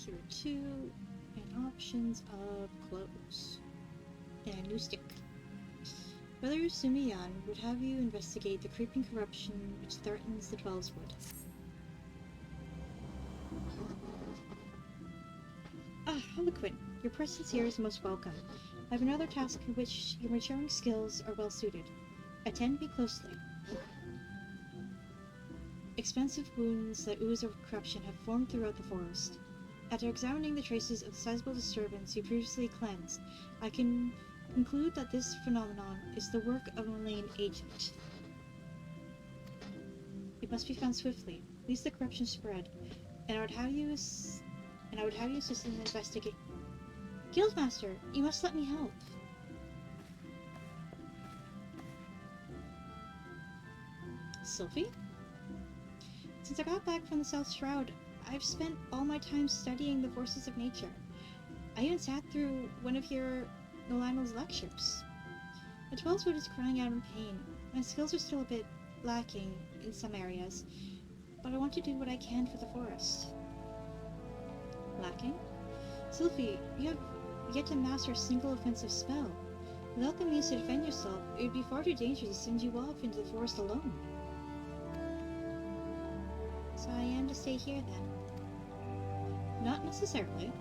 Here are 2, and options of clothes. And a new stick. Brother Sumiyan would have you investigate the creeping corruption which threatens the Twelveswood. Ah, Harlequin, your presence here is most welcome. I have another task in which your maturing skills are well suited. Attend me closely. Expensive wounds that ooze of corruption have formed throughout the forest. After examining the traces of the sizable disturbance you previously cleansed, I can conclude that this phenomenon is the work of a malign agent. It must be found swiftly, lest the corruption spread, and I would have you assist in the investigation. Guildmaster, you must let me help. Sylvie? Since I got back from the South Shroud, I've spent all my time studying the forces of nature. I even sat through one of your Nolanel's lectures. The Twelveswood is crying out in pain. My skills are still a bit lacking in some areas, but I want to do what I can for the forest. Lacking? Sylvie, you have yet to master a single offensive spell. Without the means to defend yourself, it would be far too dangerous to send you off into the forest alone. So I am to stay here then? Not necessarily.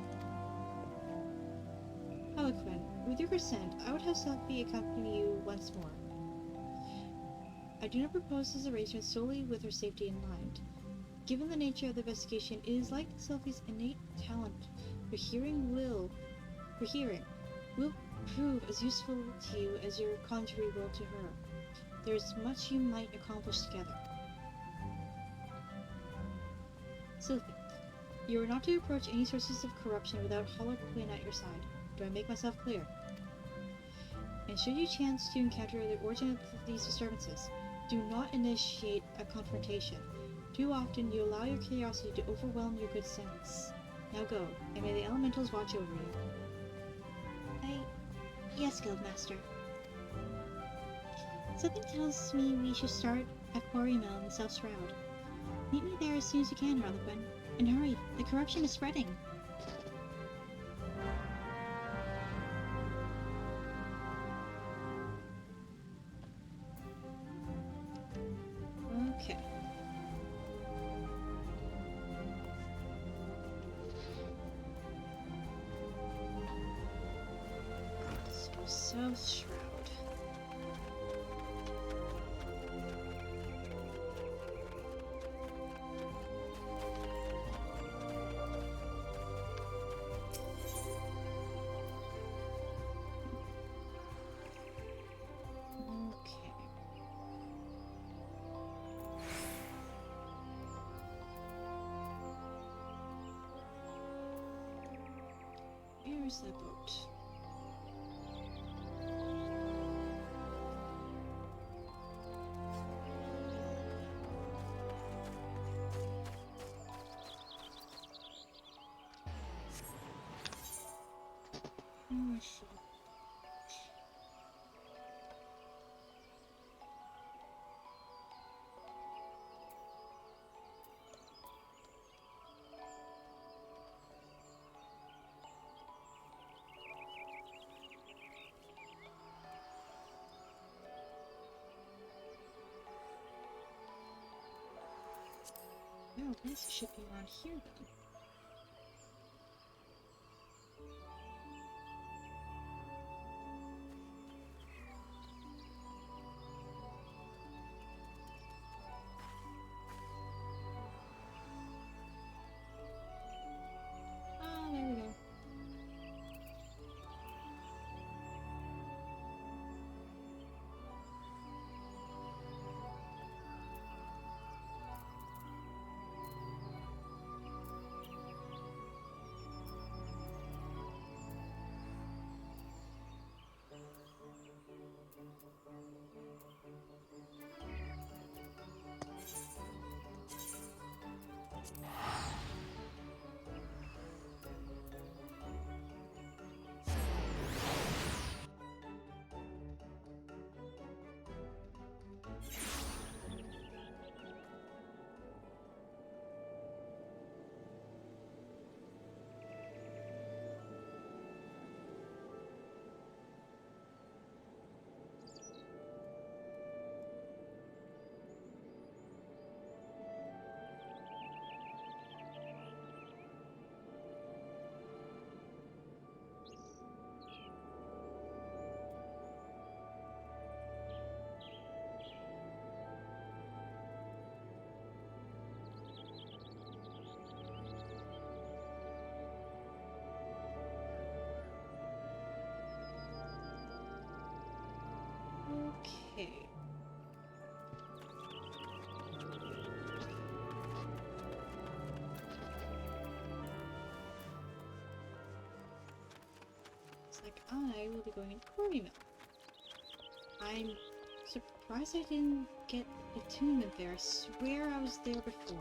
Harlequin, with your consent, I would have Sylvie accompany you once more. I do not propose this arrangement solely with her safety in mind. Given the nature of the investigation, it is likely Sylvie's innate talent for hearing will prove as useful to you as your contrary will to her. There is much you might accomplish together. Sylvie, you are not to approach any sources of corruption without Harlequin at your side. Do I make myself clear? And should you chance to encounter the origin of these disturbances, do not initiate a confrontation. Too often you allow your curiosity to overwhelm your good sense. Now go, and may the elementals watch over you. Yes, Guildmaster. Something tells me we should start at Quarry Mill in the South Shroud. Meet me there as soon as you can, Harlequin. And hurry, the corruption is spreading. Okay. South Shroud. Okay. Here's the boat. No, this should be around here then. Ah, there we go. like I will be going into Quarry Mill. I'm surprised I didn't get attunement there. I swear I was there before.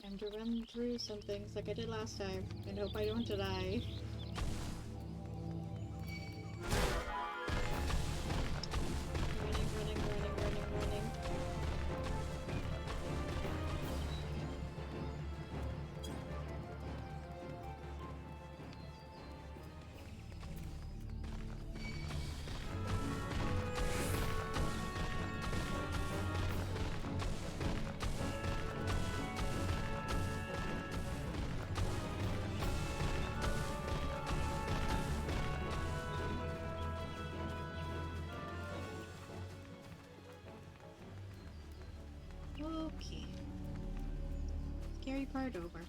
Time to run through some things like I did last time and hope I don't die. Running. Okay. Scary part over.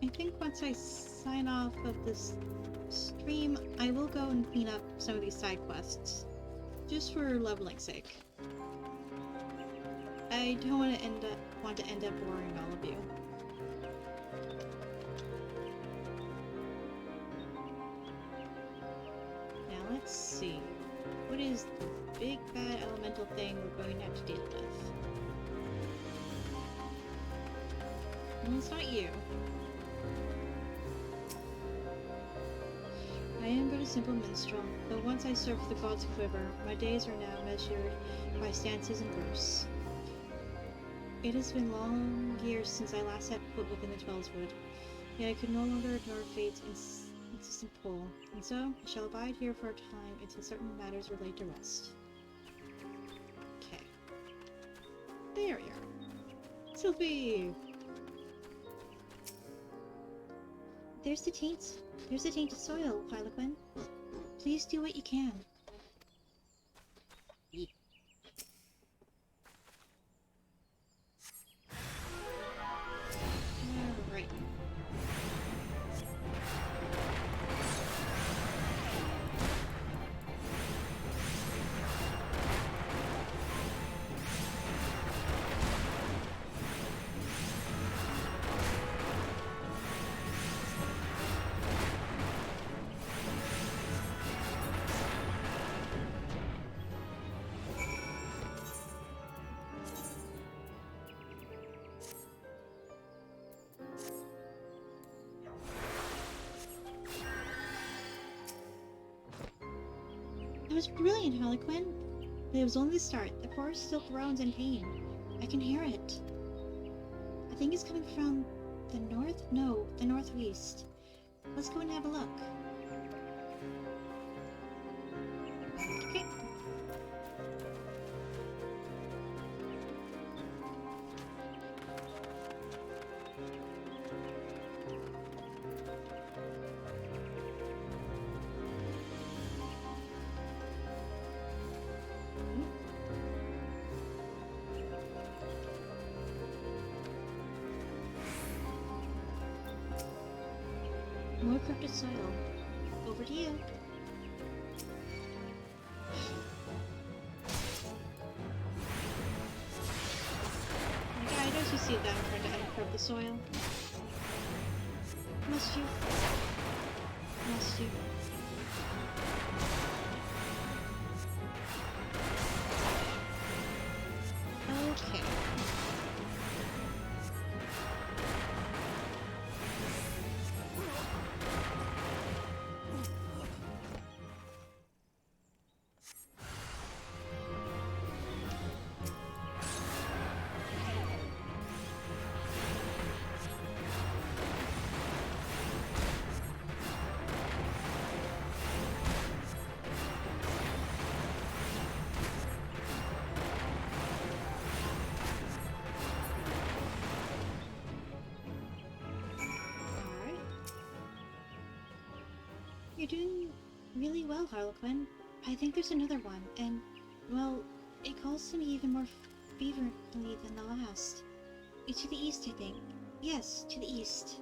I think once I sign off of this stream, I will go and clean up some of these side quests. Just for leveling's sake. I don't want to end up boring all of you. Now let's see. What is the big bad elemental thing we're going to have to deal with? Well, it's not you. I am but a simple minstrel, though once I served the gods' quiver, my days are now measured by stances and verse. It has been long years since I last set foot within the Twellswood, yet I could no longer ignore fate's insistent pull, and so I shall abide here for a time until certain matters are laid to rest. Okay. There we are. Sylphie! There's the tainted soil, Harlequin. Please do what you can. Alright. That was brilliant, Harlequin. But it was only the start. The forest still groans in pain. I can hear it. I think it's coming from the north? No, the northwest. Let's go and have a look. Okay. corrupted soil. Over to you. My guiders who see that I'm trying to uncorrupt the soil. Must you? Must you? Okay. You're doing really well, Harlequin. I think there's another one, and, well, it calls to me even more fervently than the last. It's to the east, I think. Yes, to the east.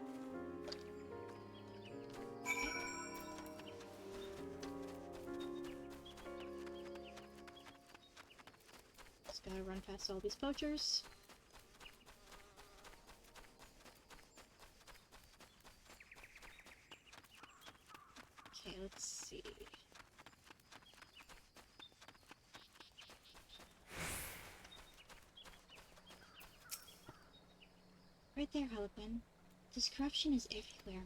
Just gotta run past all these poachers. Okay, let's see. Right there, Harlequin. This corruption is everywhere.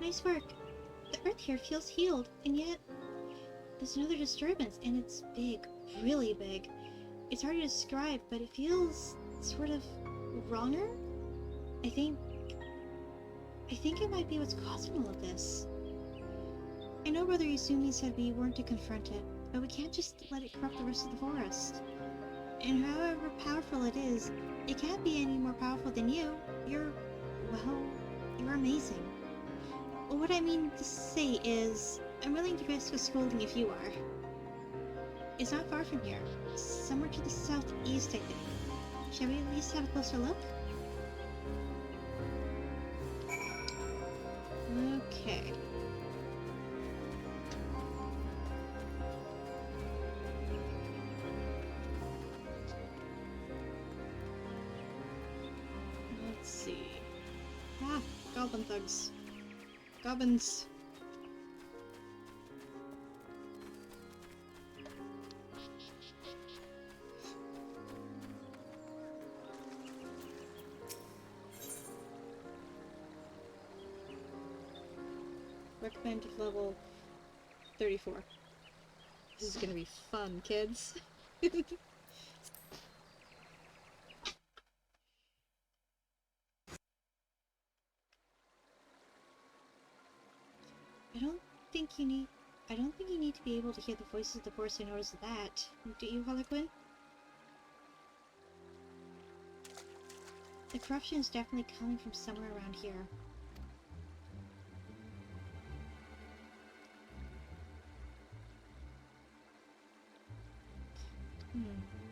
Nice work. The earth here feels healed, and yet there's another disturbance, and it's big, really big. It's hard to describe, but it feels sort of wronger. I think it might be what's causing all of this. I know Brother Yasumi said we weren't to confront it, but we can't just let it corrupt the rest of the forest. And however powerful it is, it can't be any more powerful than you. You're amazing. What I mean to say is, I'm willing to risk a scolding if you are. It's not far from here. Somewhere to the southeast, I think. Shall we at least have a closer look? Okay. Let's see. Ah, goblin thugs. Goblins. Recommend level 34. This is gonna be fun, kids. I don't think you need to be able to hear the voices of the forest to notice that. Do you, Harlequin? The corruption is definitely coming from somewhere around here.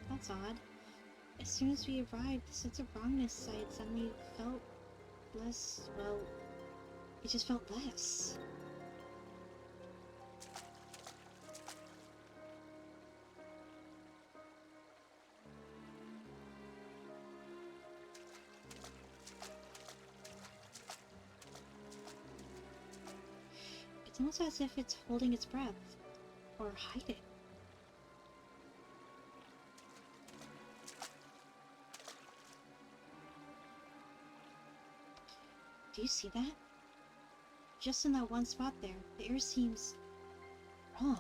That's odd. As soon as we arrived, the sense of wrongness I had suddenly felt less, well, it just felt less. It's almost as if it's holding its breath, or hiding. Do you see that? Just in that one spot there, the air seems wrong.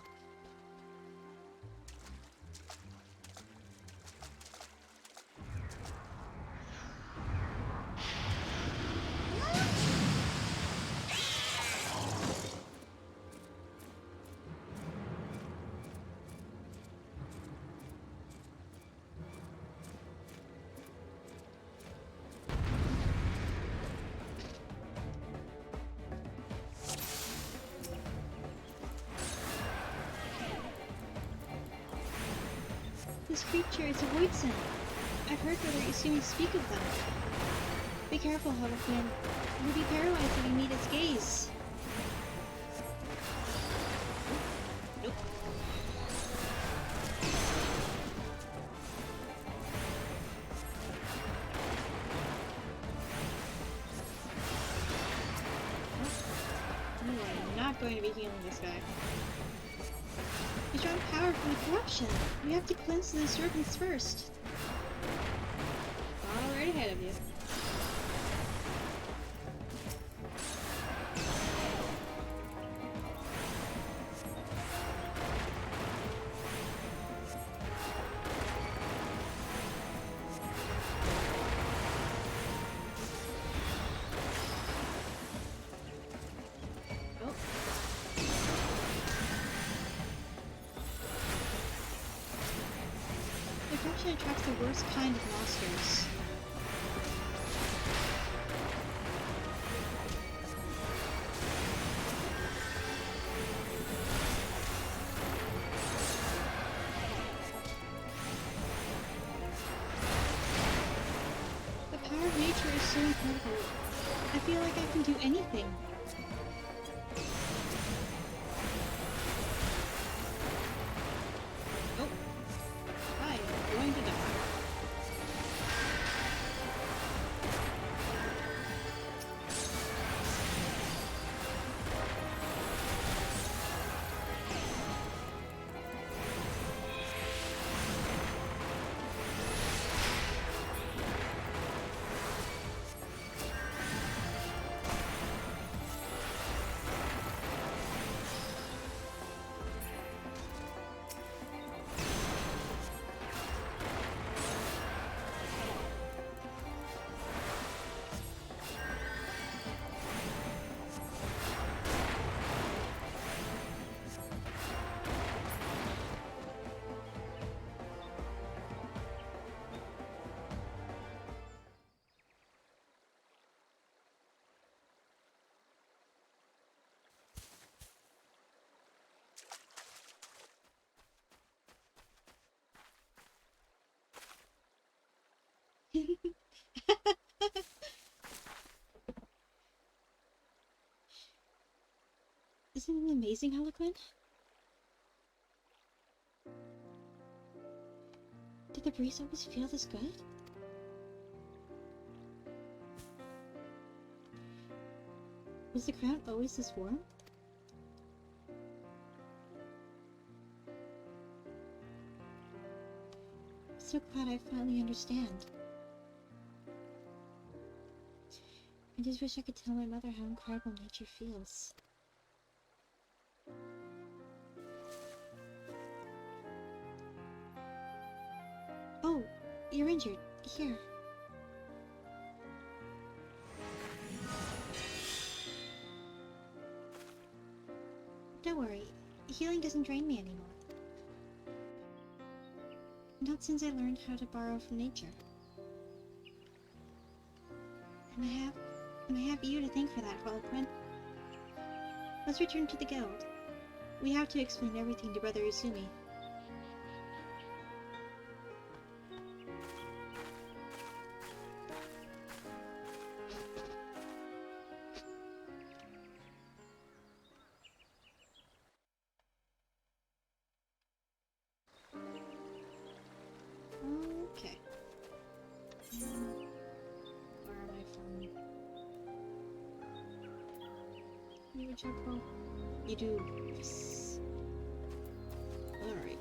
This creature is a void scent. I've heard Brother Isumi speak of them. Be careful, Harlequin. You'll be paralyzed if you meet its gaze. Nope. You are not going to be healing this guy. He's drawing power from the corruption. We have to cleanse the serpents first. All right ahead of you. The corruption attracts the worst kind of monsters. The power of nature is so incredible. I feel like I can do anything. Oh. I am going to die. Isn't it amazing, Harlequin? Did the breeze always feel this good? Was the ground always this warm? I'm so glad I finally understand. I just wish I could tell my mother how incredible nature feels. Oh, you're injured. Here. Don't worry. Healing doesn't drain me anymore. Not since I learned how to borrow from nature. And I have you to thank for that, Harlequin. Let's return to the guild. We have to explain everything to Brother Isumi. Okay. Where am I from? You a charcoal? You do. Yes. Alright.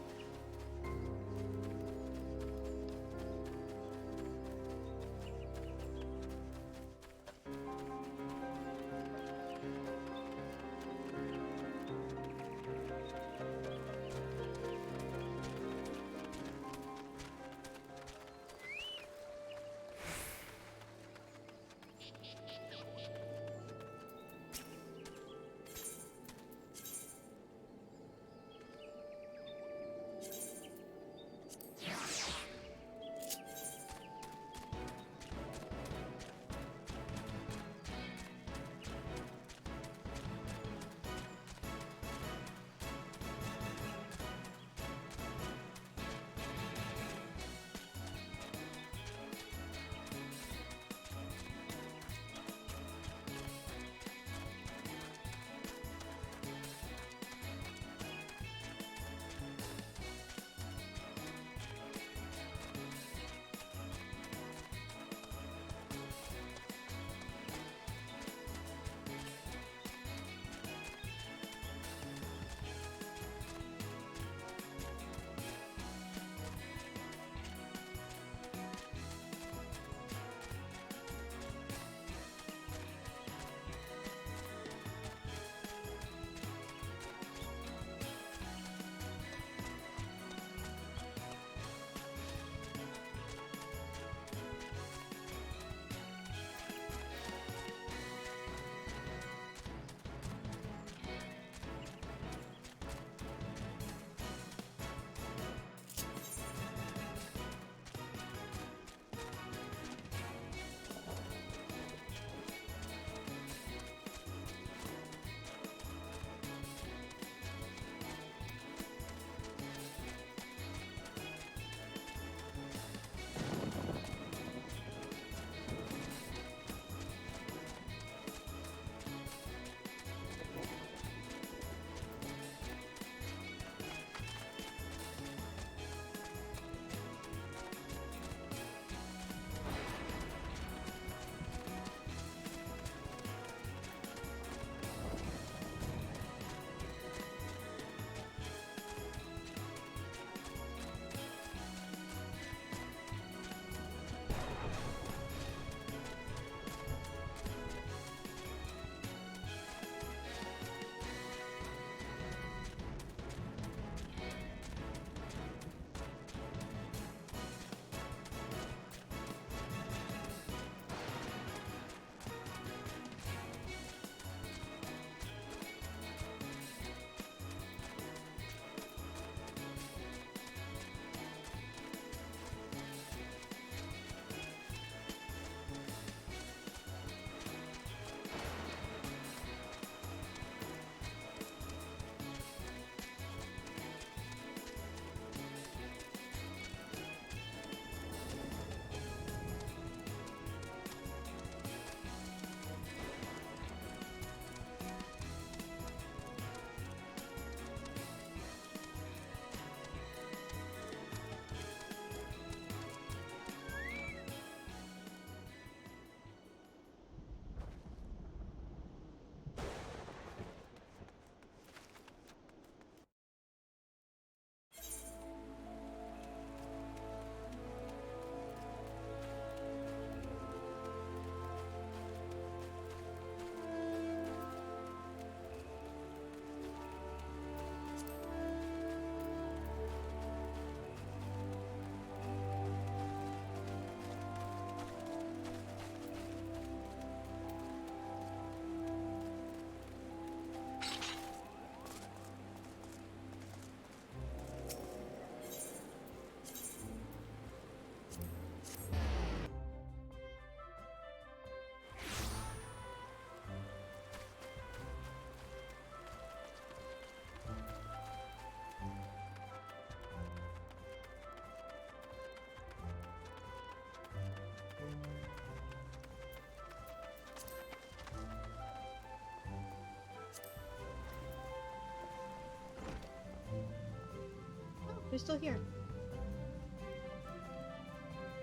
They're still here.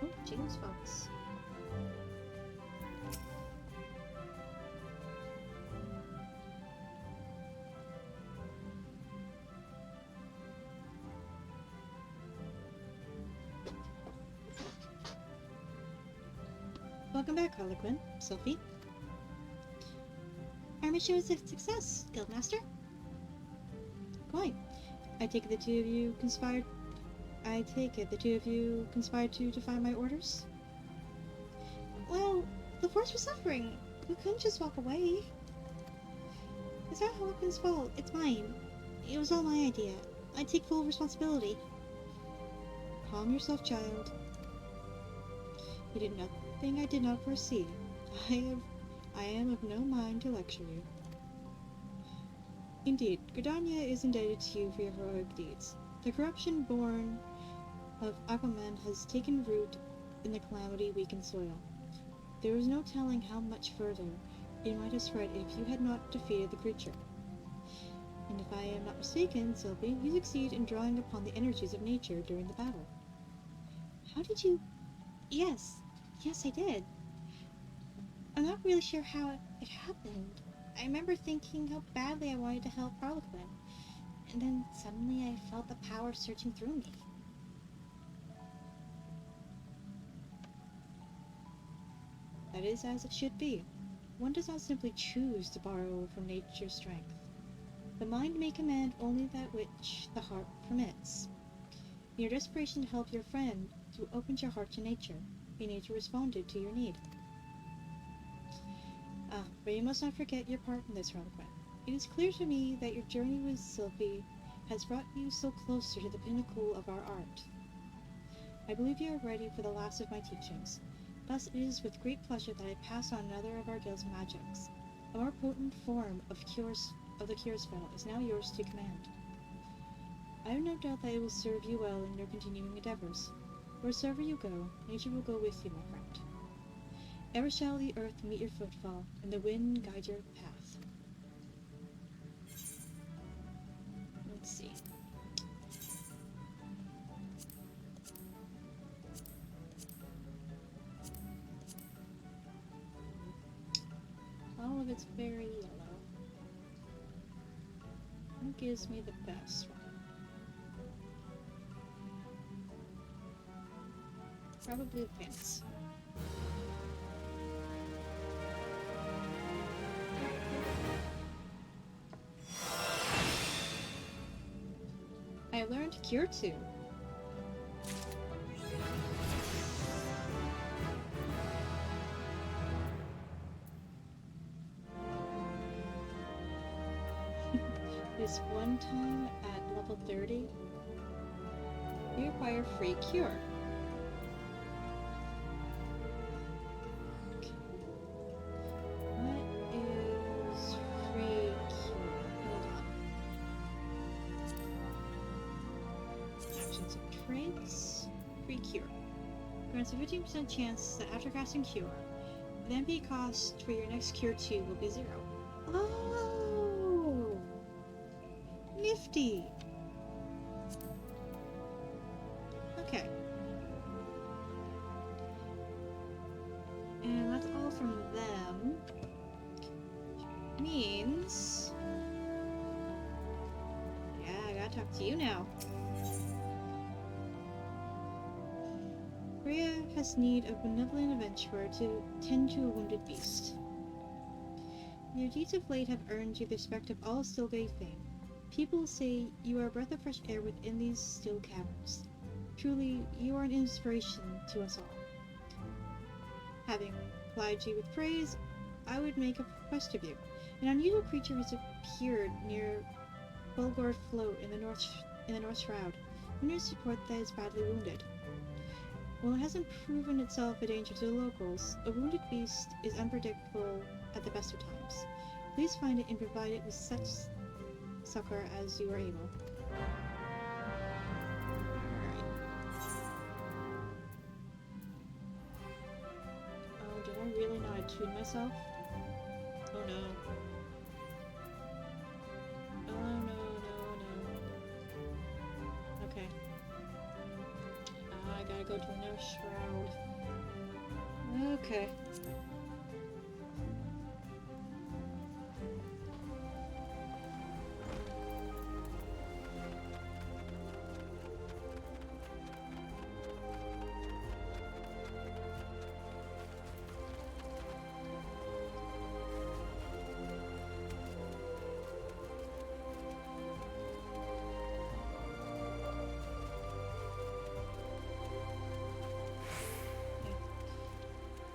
Oh, James Fox. Welcome back, Harlequin. Sophie. Our mission was a success, Guildmaster. Quite. I take it the two of you conspired to defy my orders? Well, the force was suffering. We couldn't just walk away. It's not Harlequin's fault. It's mine. It was all my idea. I take full responsibility. Calm yourself, child. You did nothing I did not foresee. I am of no mind to lecture you. Indeed, Gridania is indebted to you for your heroic deeds. The corruption born of Aquaman has taken root in the calamity-weakened soil. There is no telling how much further it might have spread if you had not defeated the creature. And if I am not mistaken, Sylvie, you succeed in drawing upon the energies of nature during the battle. How did you... Yes, I did. I'm not really sure how it happened. I remember thinking how badly I wanted to help Harlequin, and then suddenly I felt the power surging through me. That is as it should be. One does not simply choose to borrow from nature's strength. The mind may command only that which the heart permits. In your desperation to help your friend, you opened your heart to nature, and nature responded to your need. But you must not forget your part in this, Harlequin. It is clear to me that your journey with Sylvie has brought you so closer to the pinnacle of our art. I believe you are ready for the last of my teachings. Thus it is with great pleasure that I pass on another of our guild's magics. A more potent form of the cure spell is now yours to command. I have no doubt that it will serve you well in your continuing endeavors. Wheresoever you go, nature will go with you, my friend. Ever shall the earth meet your footfall, and the wind guide your path. Let's see. All of it's very yellow. What gives me the best one? Probably advance. I learned Cure 2. This one time at level 30, you acquire free cure. What is free cure? Hold on. Actions of traits. Free cure. Grants a 15% chance that after casting cure, the MP cost for your next cure 2 will be 0. Oh! Nifty! Okay. And that's all from them. Means... yeah, I gotta talk to you now. Rhea has need of benevolent adventurer to tend to a wounded beast. Your deeds of late have earned you the respect of all Stillgate fame. People say you are a breath of fresh air within these still caverns. Truly, you are an inspiration to us all. Having plied you with praise, I would make a request of you. An unusual creature has appeared near Bulgor Float in the North Shroud. News report that it's badly wounded. While it hasn't proven itself a danger to the locals, a wounded beast is unpredictable at the best of times. Please find it and provide it with such succor as you are able. Alright. Oh, did I really not attune myself? Oh no. Oh no. Okay. I go to another shroud. Okay.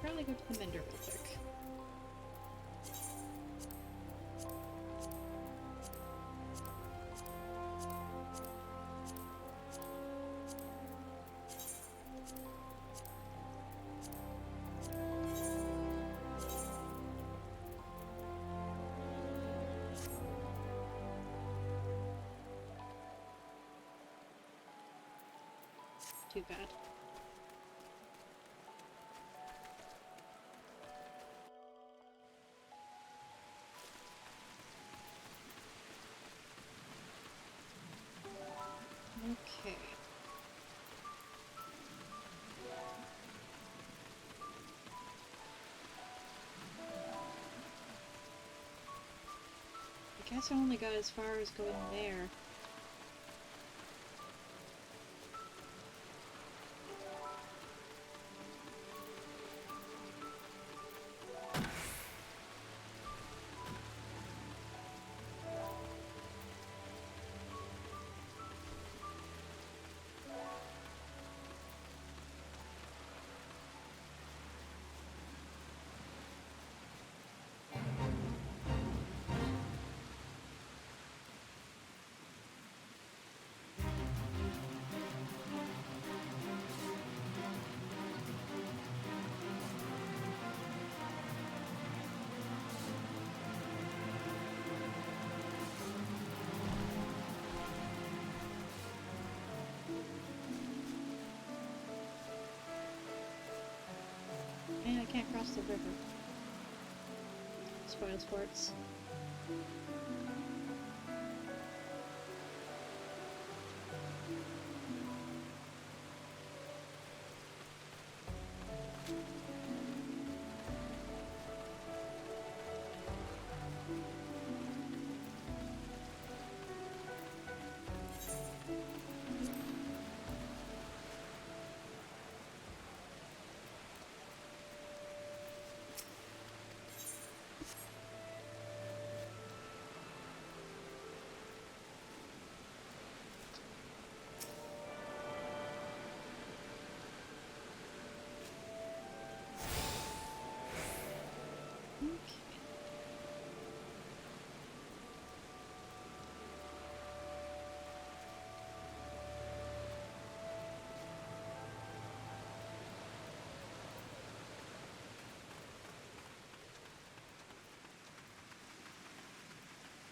Probably go to the Mender real quick. Too bad. Okay. I guess I only got as far as going there. And I can't cross the river. Spoil sports.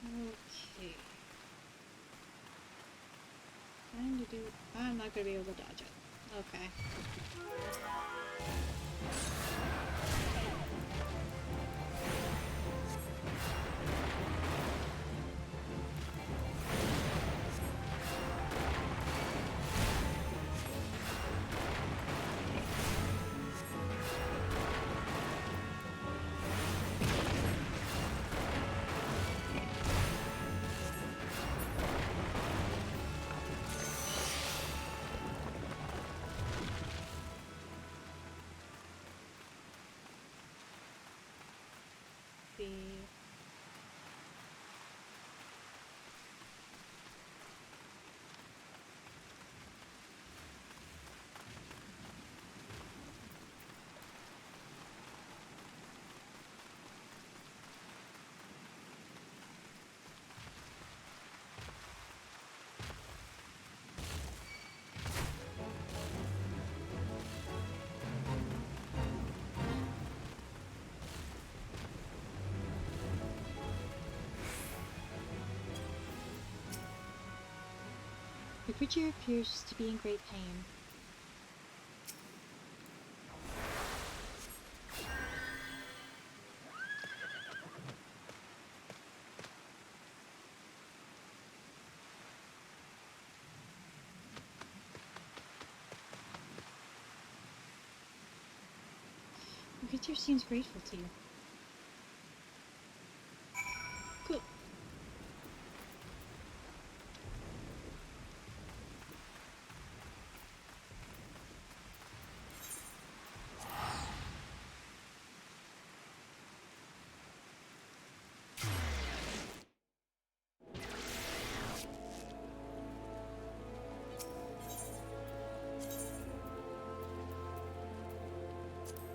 Okay. Trying to do... I'm not gonna be able to dodge it. Okay. The creature appears to be in great pain. The creature seems grateful to you. Cool.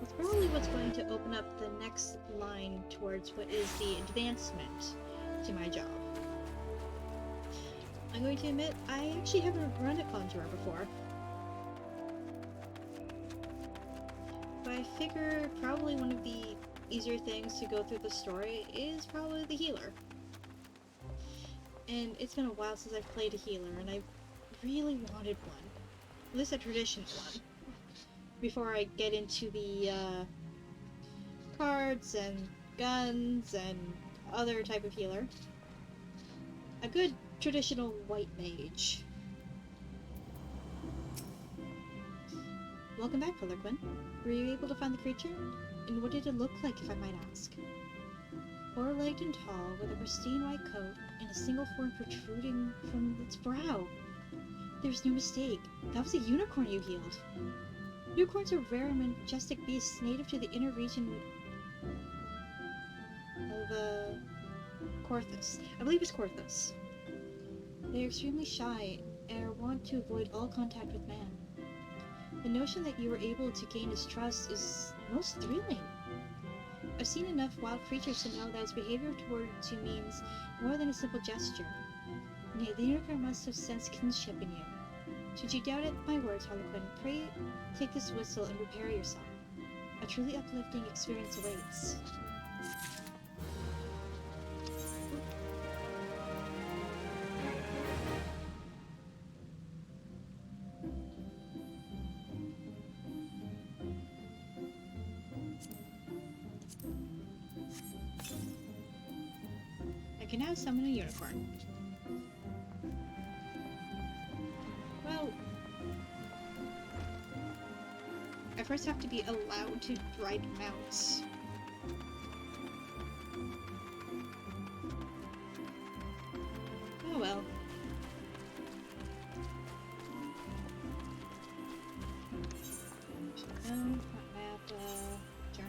That's probably what's going to open up the next line towards what is the advancement to my job. I'm going to admit, I actually haven't run a conjurer before. But I figure probably one of the easier things to go through the story is probably the healer. And it's been a while since I've played a healer, and I really wanted one. At least a traditional one. Before I get into the cards and guns and other type of healer. A good traditional white mage. Welcome back, Harlequin. Were you able to find the creature? And what did it look like, if I might ask? Four-legged and tall, with a pristine white coat and a single horn protruding from its brow. There's no mistake. That was a unicorn you healed. Unicorns are rare and majestic beasts native to the inner region of Corthus. I believe it's Corthus. They are extremely shy and are wont to avoid all contact with man. The notion that you were able to gain his trust is most thrilling. I've seen enough wild creatures to know that his behavior towards you means more than a simple gesture. Nay, the unicorn must have sensed kinship in you. Should you doubt it, my words, Harlequin, pray take this whistle and prepare yourself. A truly uplifting experience awaits. I can now summon a unicorn. Well, I first have to be allowed to ride mounts. Oh well. No, map, journal.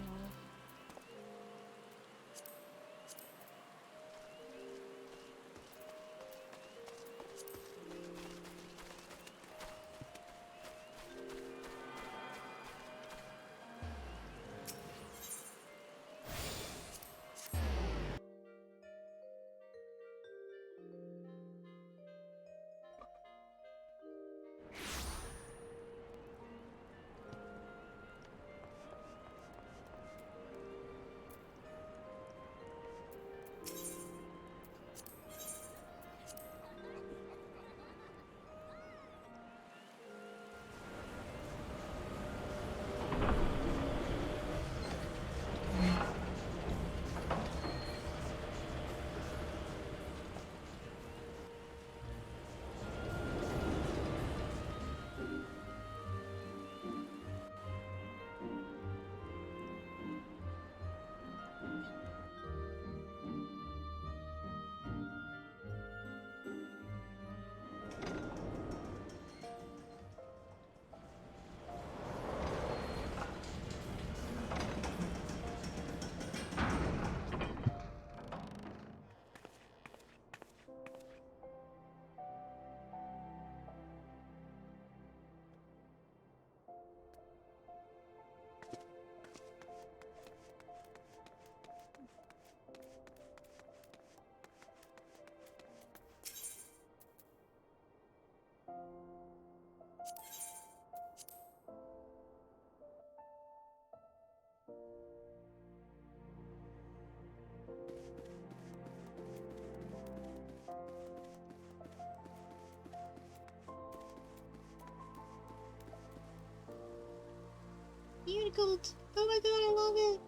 Unicorns! Oh my god, I love it!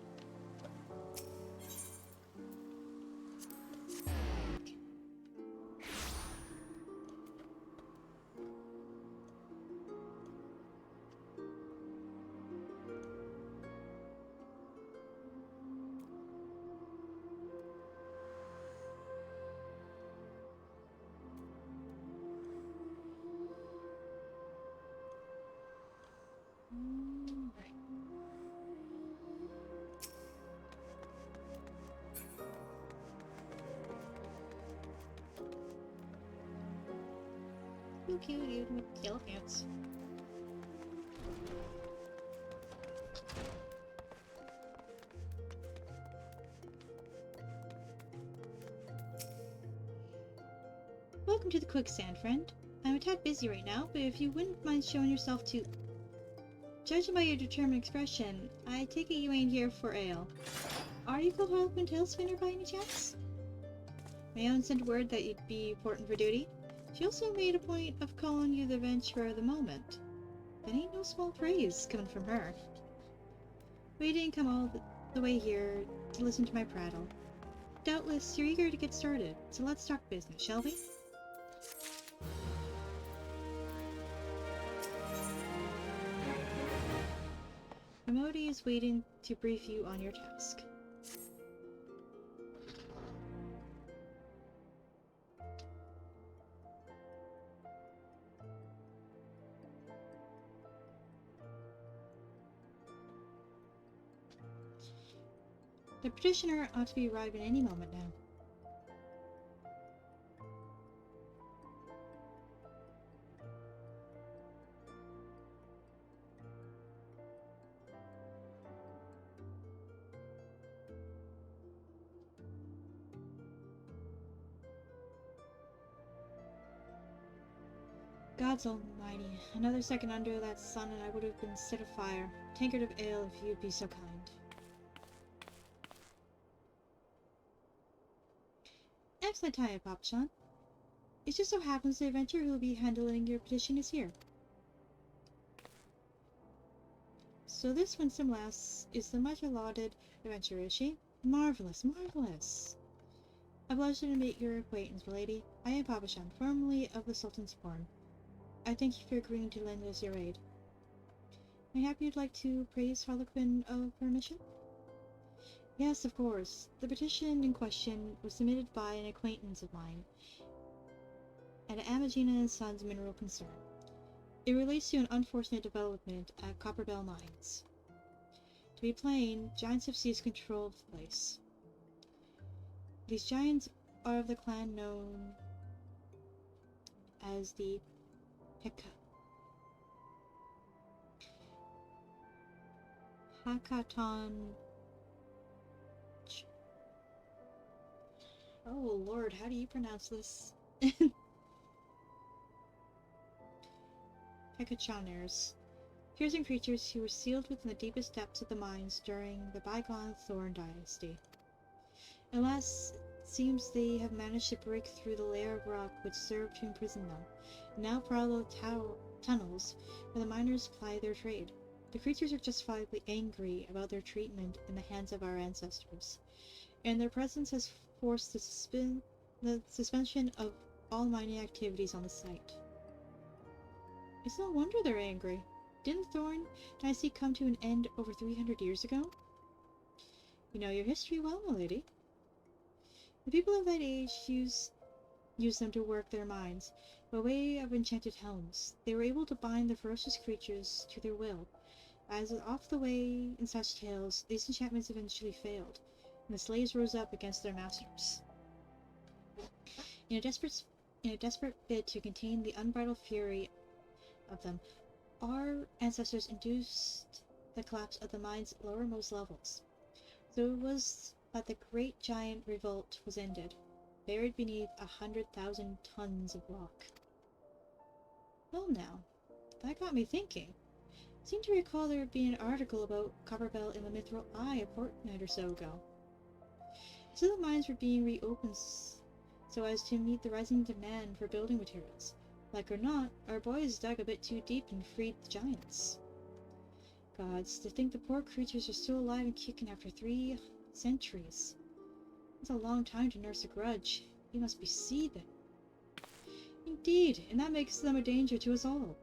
so cute, you with yellow pants. Welcome to the quicksand, friend. I'm a tad busy right now, but if you wouldn't mind showing yourself to... Judging by your determined expression, I take it you ain't here for ale. Are you called Harlequin Talespinner by any chance? My aunt sent word that you'd be important for duty. She also made a point of calling you the adventurer of the moment. That ain't no small praise coming from her. We didn't come all the way here to listen to my prattle. Doubtless you're eager to get started, so let's talk business, shall we? Ramodi is waiting to brief you on your task. The petitioner ought to be arriving any moment now. God's almighty, another second under that sun and I would have been set afire. Tankard of ale if you'd be so kind. Excellent time, Papa-chan. It just so happens the adventurer who will be handling your petition is here. So this winsome lass is the much-lauded adventurer, is she? Marvelous, marvelous. A pleasure to meet your acquaintance, milady. I am Papa-chan, formerly of the Sultan's Form. I thank you for agreeing to lend us your aid. May I happy you'd like to praise Harlequin of her mission? Yes, of course. The petition in question was submitted by an acquaintance of mine at Amagina & Sons Mineral Concern. It relates to an unfortunate development at Copperbell Mines. To be plain, giants have seized control of the place. These giants are of the clan known as the Hakaton. Oh lord, how do you pronounce this? Hekachoners. Fearsome creatures who were sealed within the deepest depths of the mines during the bygone Thorn Dynasty. Alas, it seems they have managed to break through the layer of rock which served to imprison them, and now prowl the tunnels where the miners ply their trade. The creatures are justifiably angry about their treatment in the hands of our ancestors, and their presence has forced the suspension of all mining activities on the site. It's no wonder they're angry. Didn't Thorn Dynasty come to an end over 300 years ago? You know your history well, milady. The people of that age used them to work their mines, by way of enchanted helms. They were able to bind the ferocious creatures to their will. As is off the way in such tales, these enchantments eventually failed, and the slaves rose up against their masters. In a desperate bid to contain the unbridled fury of them, our ancestors induced the collapse of the mine's lowermost levels. So it was that the great giant revolt was ended, buried beneath 100,000 tons of rock. Well now, that got me thinking. I seem to recall there being an article about Copperbell in the Mithril Eye a fortnight or so ago. So the mines were being reopened so as to meet the rising demand for building materials. Like or not, our boys dug a bit too deep and freed the giants. Gods, to think the poor creatures are still alive and kicking after 3 centuries. That's a long time to nurse a grudge. You must be seething. Indeed, and that makes them a danger to us all.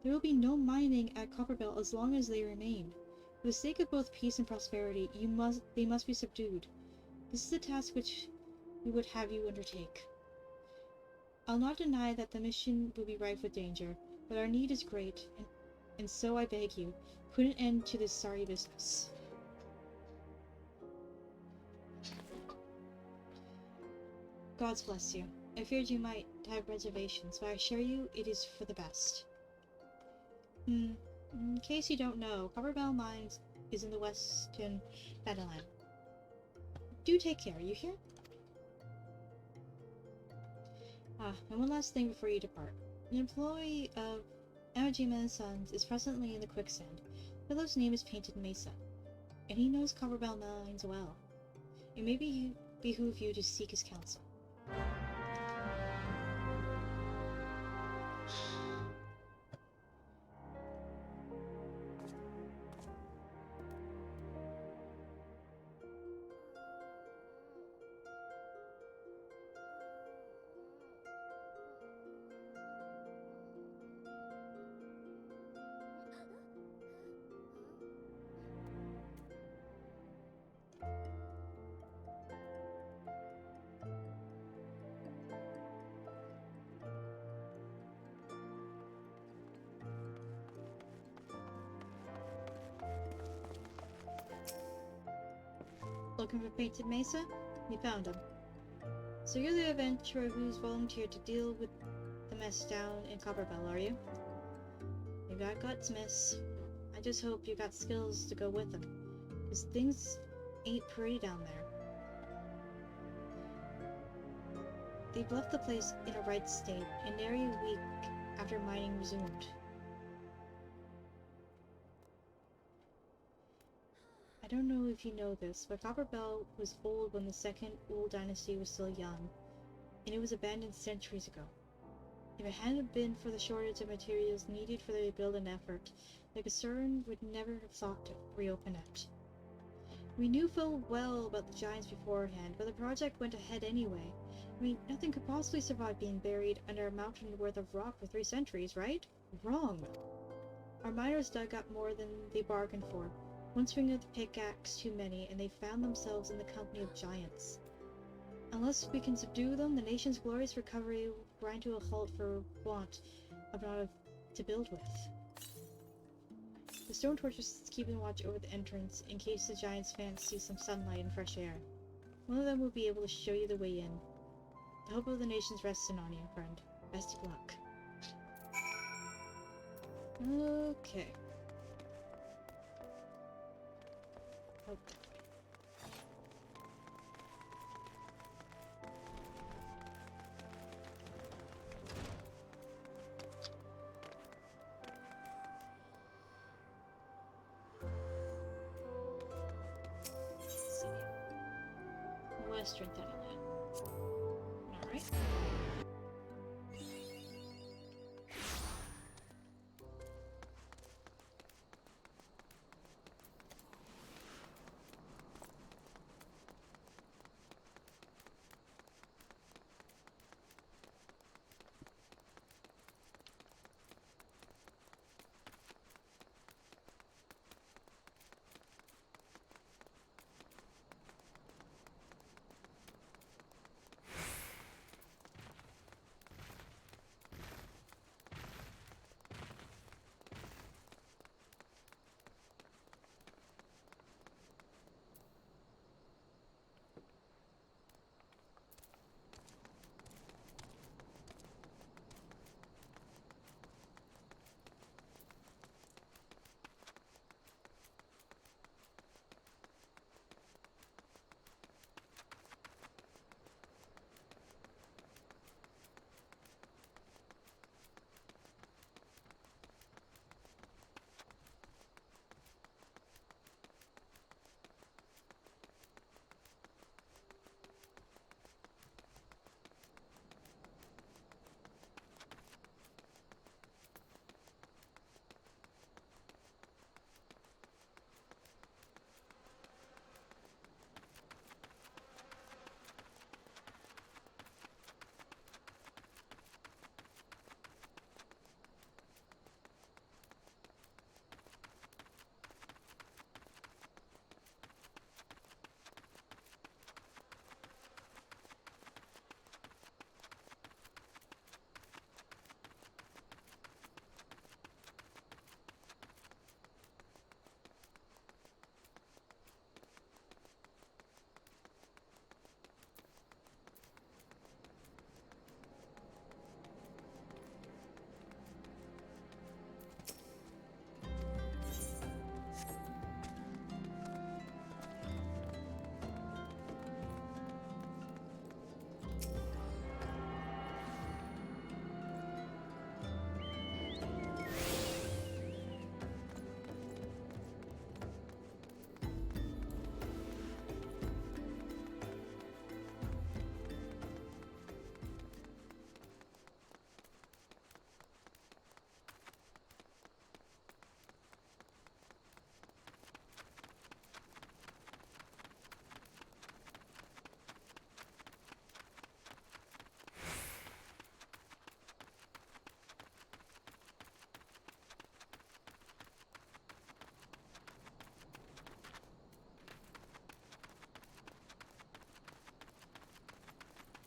There will be no mining at Copperbell as long as they remain. For the sake of both peace and prosperity, they must be subdued. This is a task which we would have you undertake. I'll not deny that the mission will be rife with danger, but our need is great, and so I beg you, put an end to this sorry business. Gods bless you. I feared you might have reservations, but I assure you it is for the best. In case you don't know, Copperbell Mines is in the western Battleland. Do take care, you hear? And one last thing before you depart. An employee of Amajima & Sons is presently in the quicksand. The fellow's name is Painted Mesa, and he knows Copperbell Mines well. It may behoove you to seek his counsel. Looking for Painted Mesa? You found him. So you're the adventurer who's volunteered to deal with the mess down in Copperbell, are you? You got guts, miss. I just hope you got skills to go with them, because things ain't pretty down there. They've left the place in a right state, and nary a week after mining resumed. I don't know if you know this, but Copperbell was old when the second Old Dynasty was still young, and it was abandoned centuries ago. If it hadn't been for the shortage of materials needed for the rebuilding effort, the concern would never have thought to reopen it. We knew full well about the giants beforehand, but the project went ahead anyway. I mean, nothing could possibly survive being buried under a mountain worth of rock for 3 centuries, right? Wrong! Our miners dug up more than they bargained for. One swing of the pickaxe too many, and they found themselves in the company of giants. Unless we can subdue them, the nation's glorious recovery will grind to a halt for want of not to build with. The stone torches keeping watch over the entrance in case the giants fancy some sunlight and fresh air. One of them will be able to show you the way in. The hope of the nation's resting on you, friend. Best of luck. Okay. Oh. Let's see. Western Thunderland. Alright.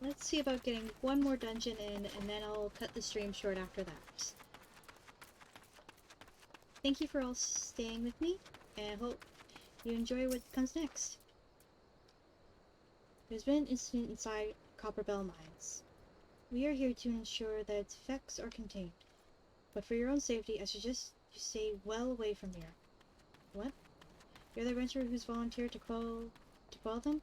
let's see about getting one more dungeon in, and then I'll cut the stream short after that. Thank you for all staying with me, and I hope you enjoy what comes next. There's been an incident inside Copperbell Mines. We are here to ensure that its effects are contained, but for your own safety, I suggest you stay well away from here. What? You're the adventurer who's volunteered to quell them?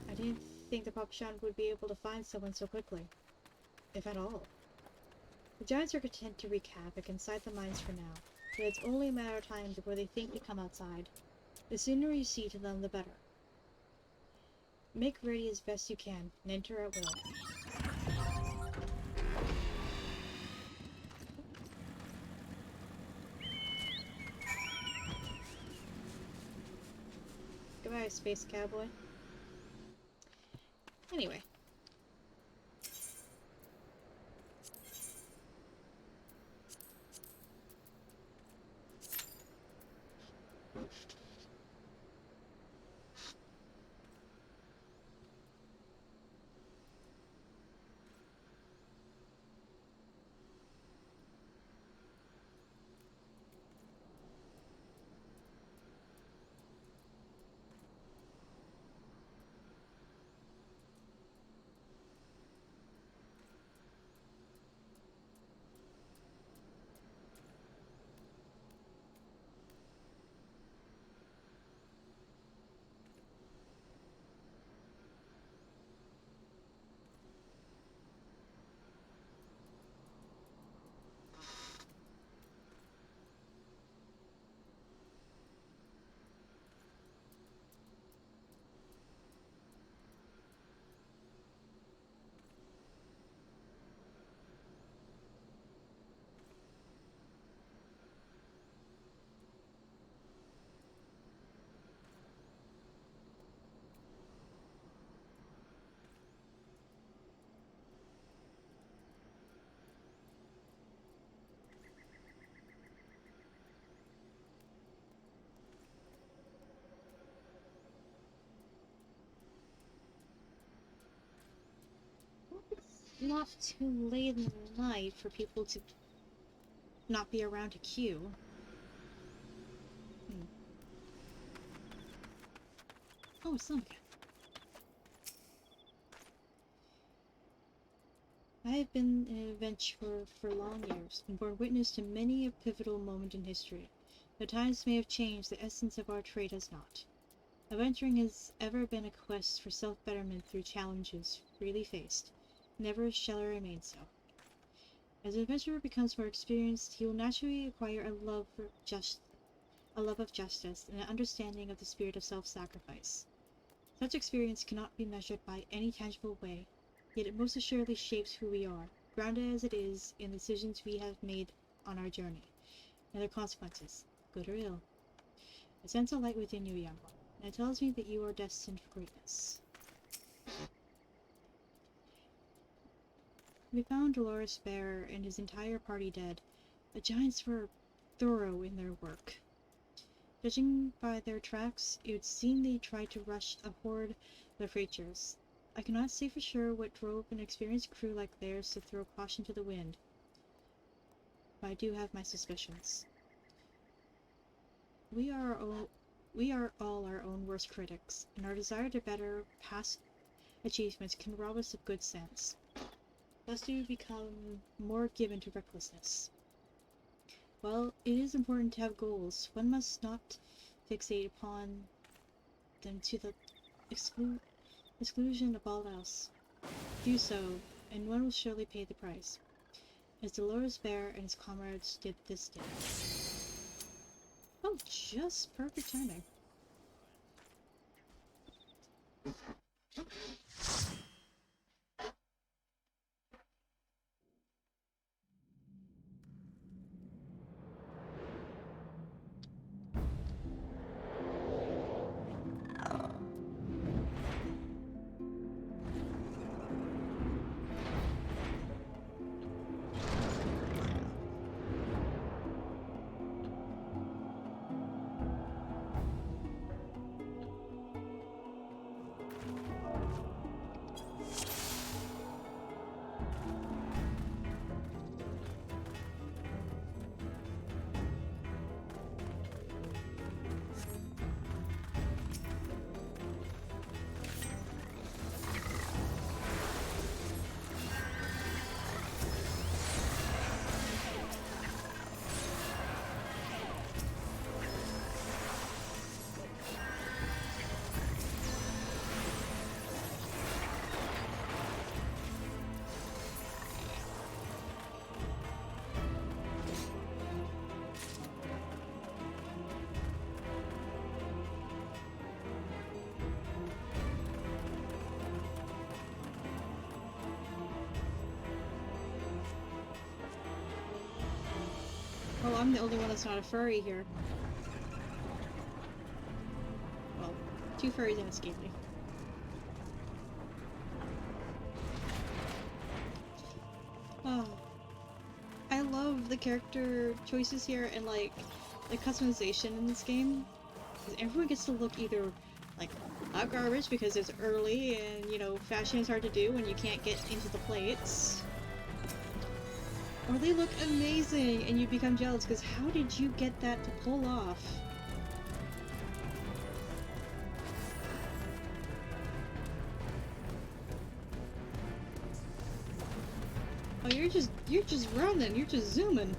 I didn't think the Papashan would be able to find someone so quickly, if at all. The giants are content to wreak havoc inside the mines for now, but it's only a matter of time before they think to come outside. The sooner you see to them, the better. Make ready as best you can, and enter at will. Goodbye, space cowboy. Anyway. Not too late in the night for people to not be around to queue. Oh, it's not again. I have been an adventurer for long years, and borne witness to many a pivotal moment in history. The times may have changed, the essence of our trade has not. Adventuring has ever been a quest for self-betterment through challenges freely faced. Never shall it remain so. As an adventurer becomes more experienced, he will naturally acquire a love of justice, and an understanding of the spirit of self-sacrifice. Such experience cannot be measured by any tangible way, yet it most assuredly shapes who we are, grounded as it is in the decisions we have made on our journey, and their consequences, good or ill. I sense a light within you, young one, and it tells me that you are destined for greatness. We found Dolores Bear and his entire party dead. The giants were thorough in their work. Judging by their tracks, it would seem they tried to rush a horde of creatures. I cannot say for sure what drove an experienced crew like theirs to throw caution to the wind, but I do have my suspicions. We are all our own worst critics, and our desire to better past achievements can rob us of good sense. Thus do we become more given to recklessness. While it is important to have goals, one must not fixate upon them to the exclusion of all else. Do so, and one will surely pay the price, as Dolores Bear and his comrades did this day. Oh, just perfect timing. Oh, I'm the only one that's not a furry here. Well, 2 furries and a scaly. Oh. I love the character choices here and, like, the customization in this game. Because everyone gets to look either, like, hot garbage because it's early and, you know, fashion is hard to do when you can't get into the plates. Or they look amazing and you become jealous because how did you get that to pull off? Oh, you're just running, you're just zooming.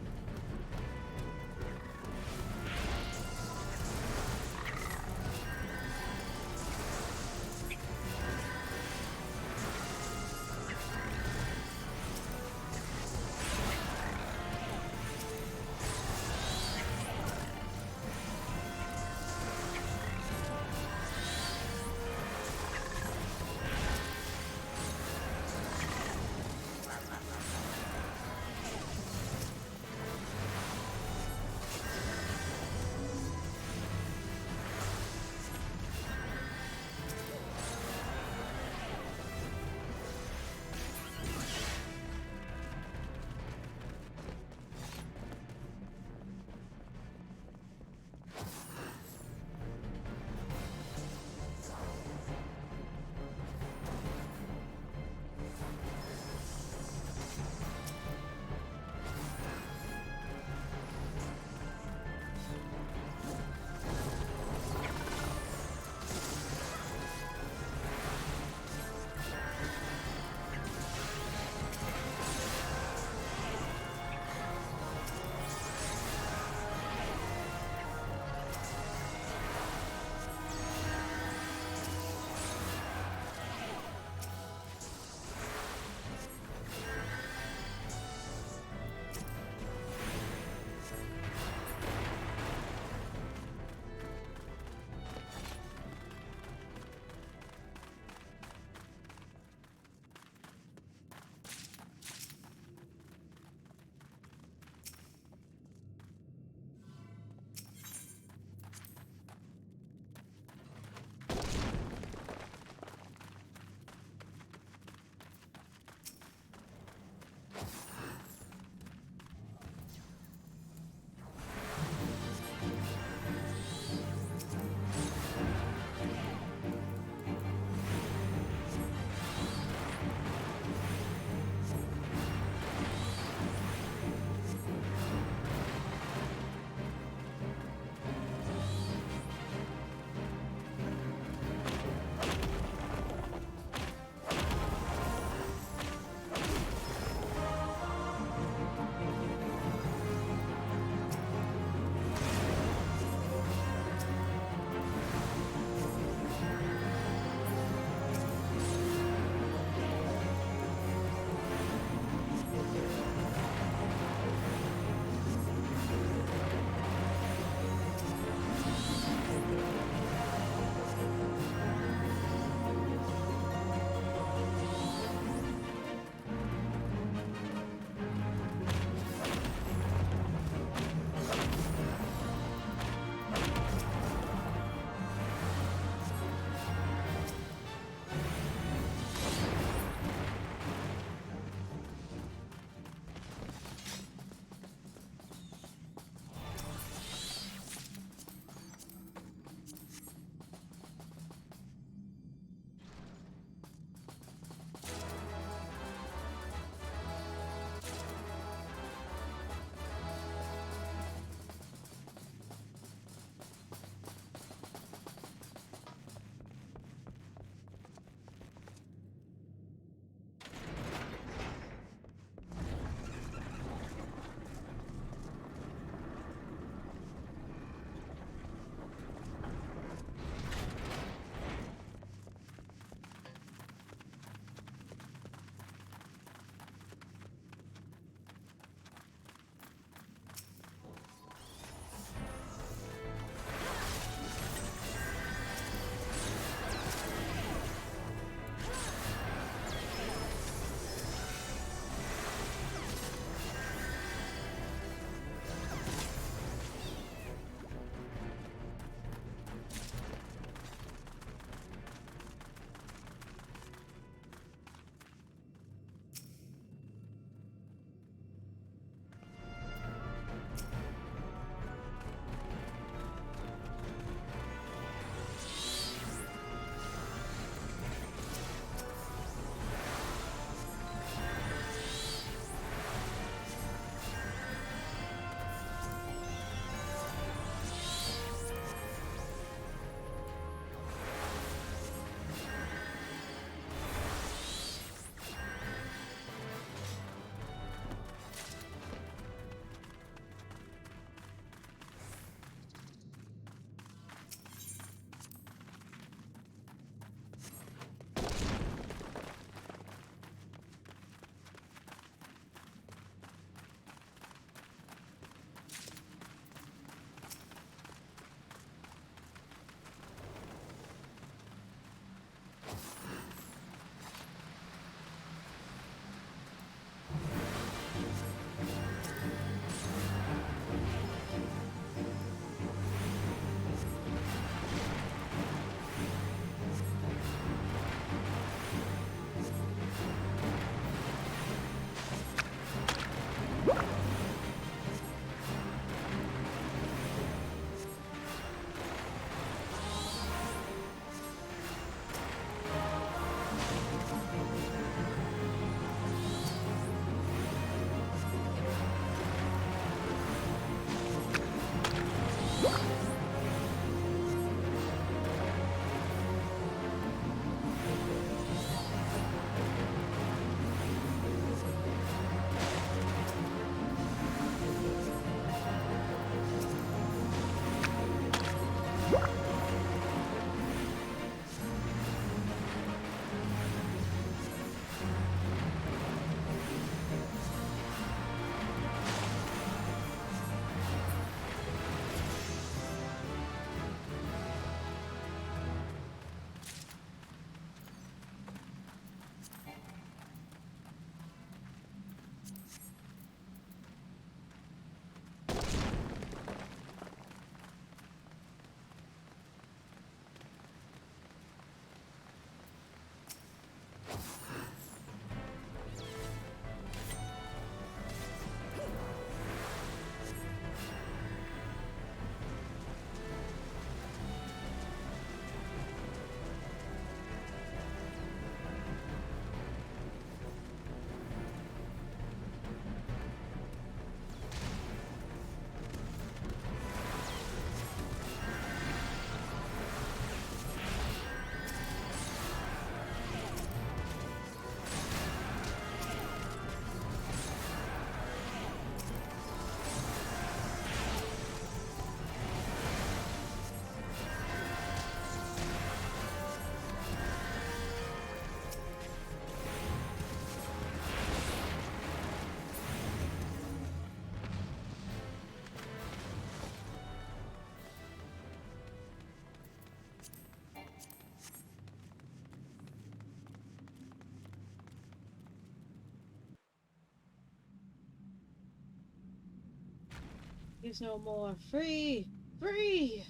There's no more. Free! Free!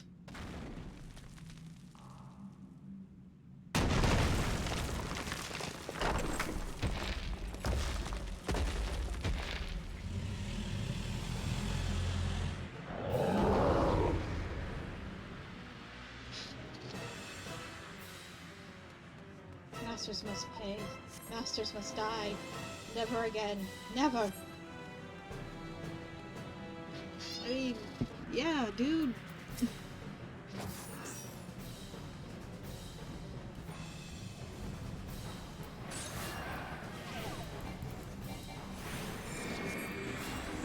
Masters must pay. Masters must die. Never again. Never! I mean, yeah, dude.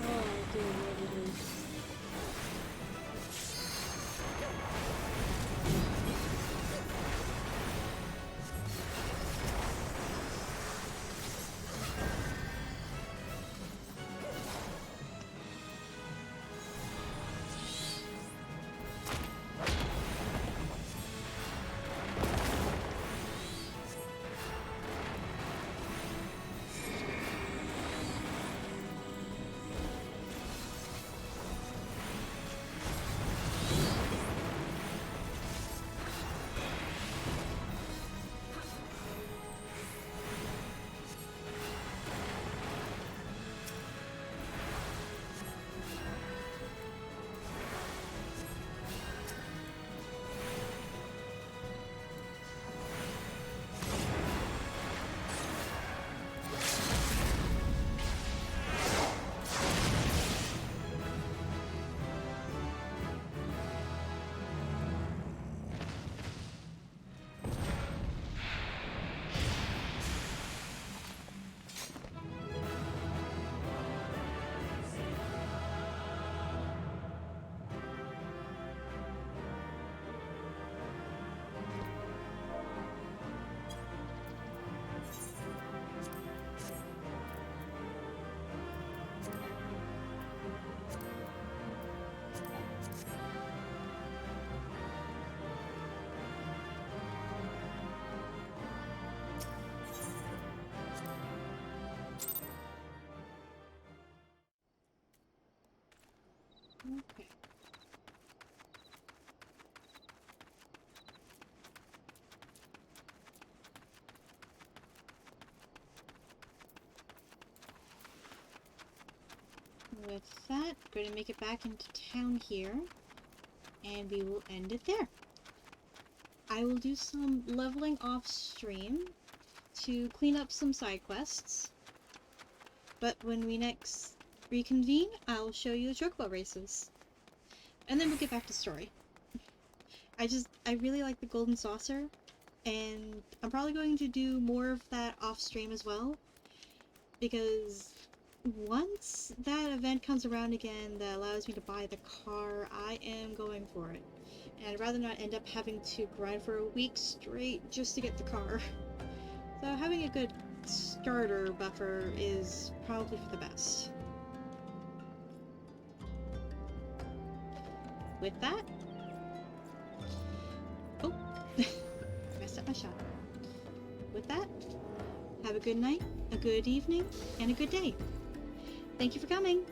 Oh, dude, what it is. Okay. With that, going to make it back into town here, and we will end it there. I will do some leveling off stream to clean up some side quests, but when we next reconvene, I'll show you the chocobo races, and then we'll get back to story. I really like the golden saucer, and I'm probably going to do more of that off stream as well, because once that event comes around again that allows me to buy the car, I am going for it. And I'd rather not end up having to grind for a week straight just to get the car. So having a good starter buffer is probably for the best. With that... Oh! Messed up my shot. With that, have a good night, a good evening, and a good day. Thank you for coming!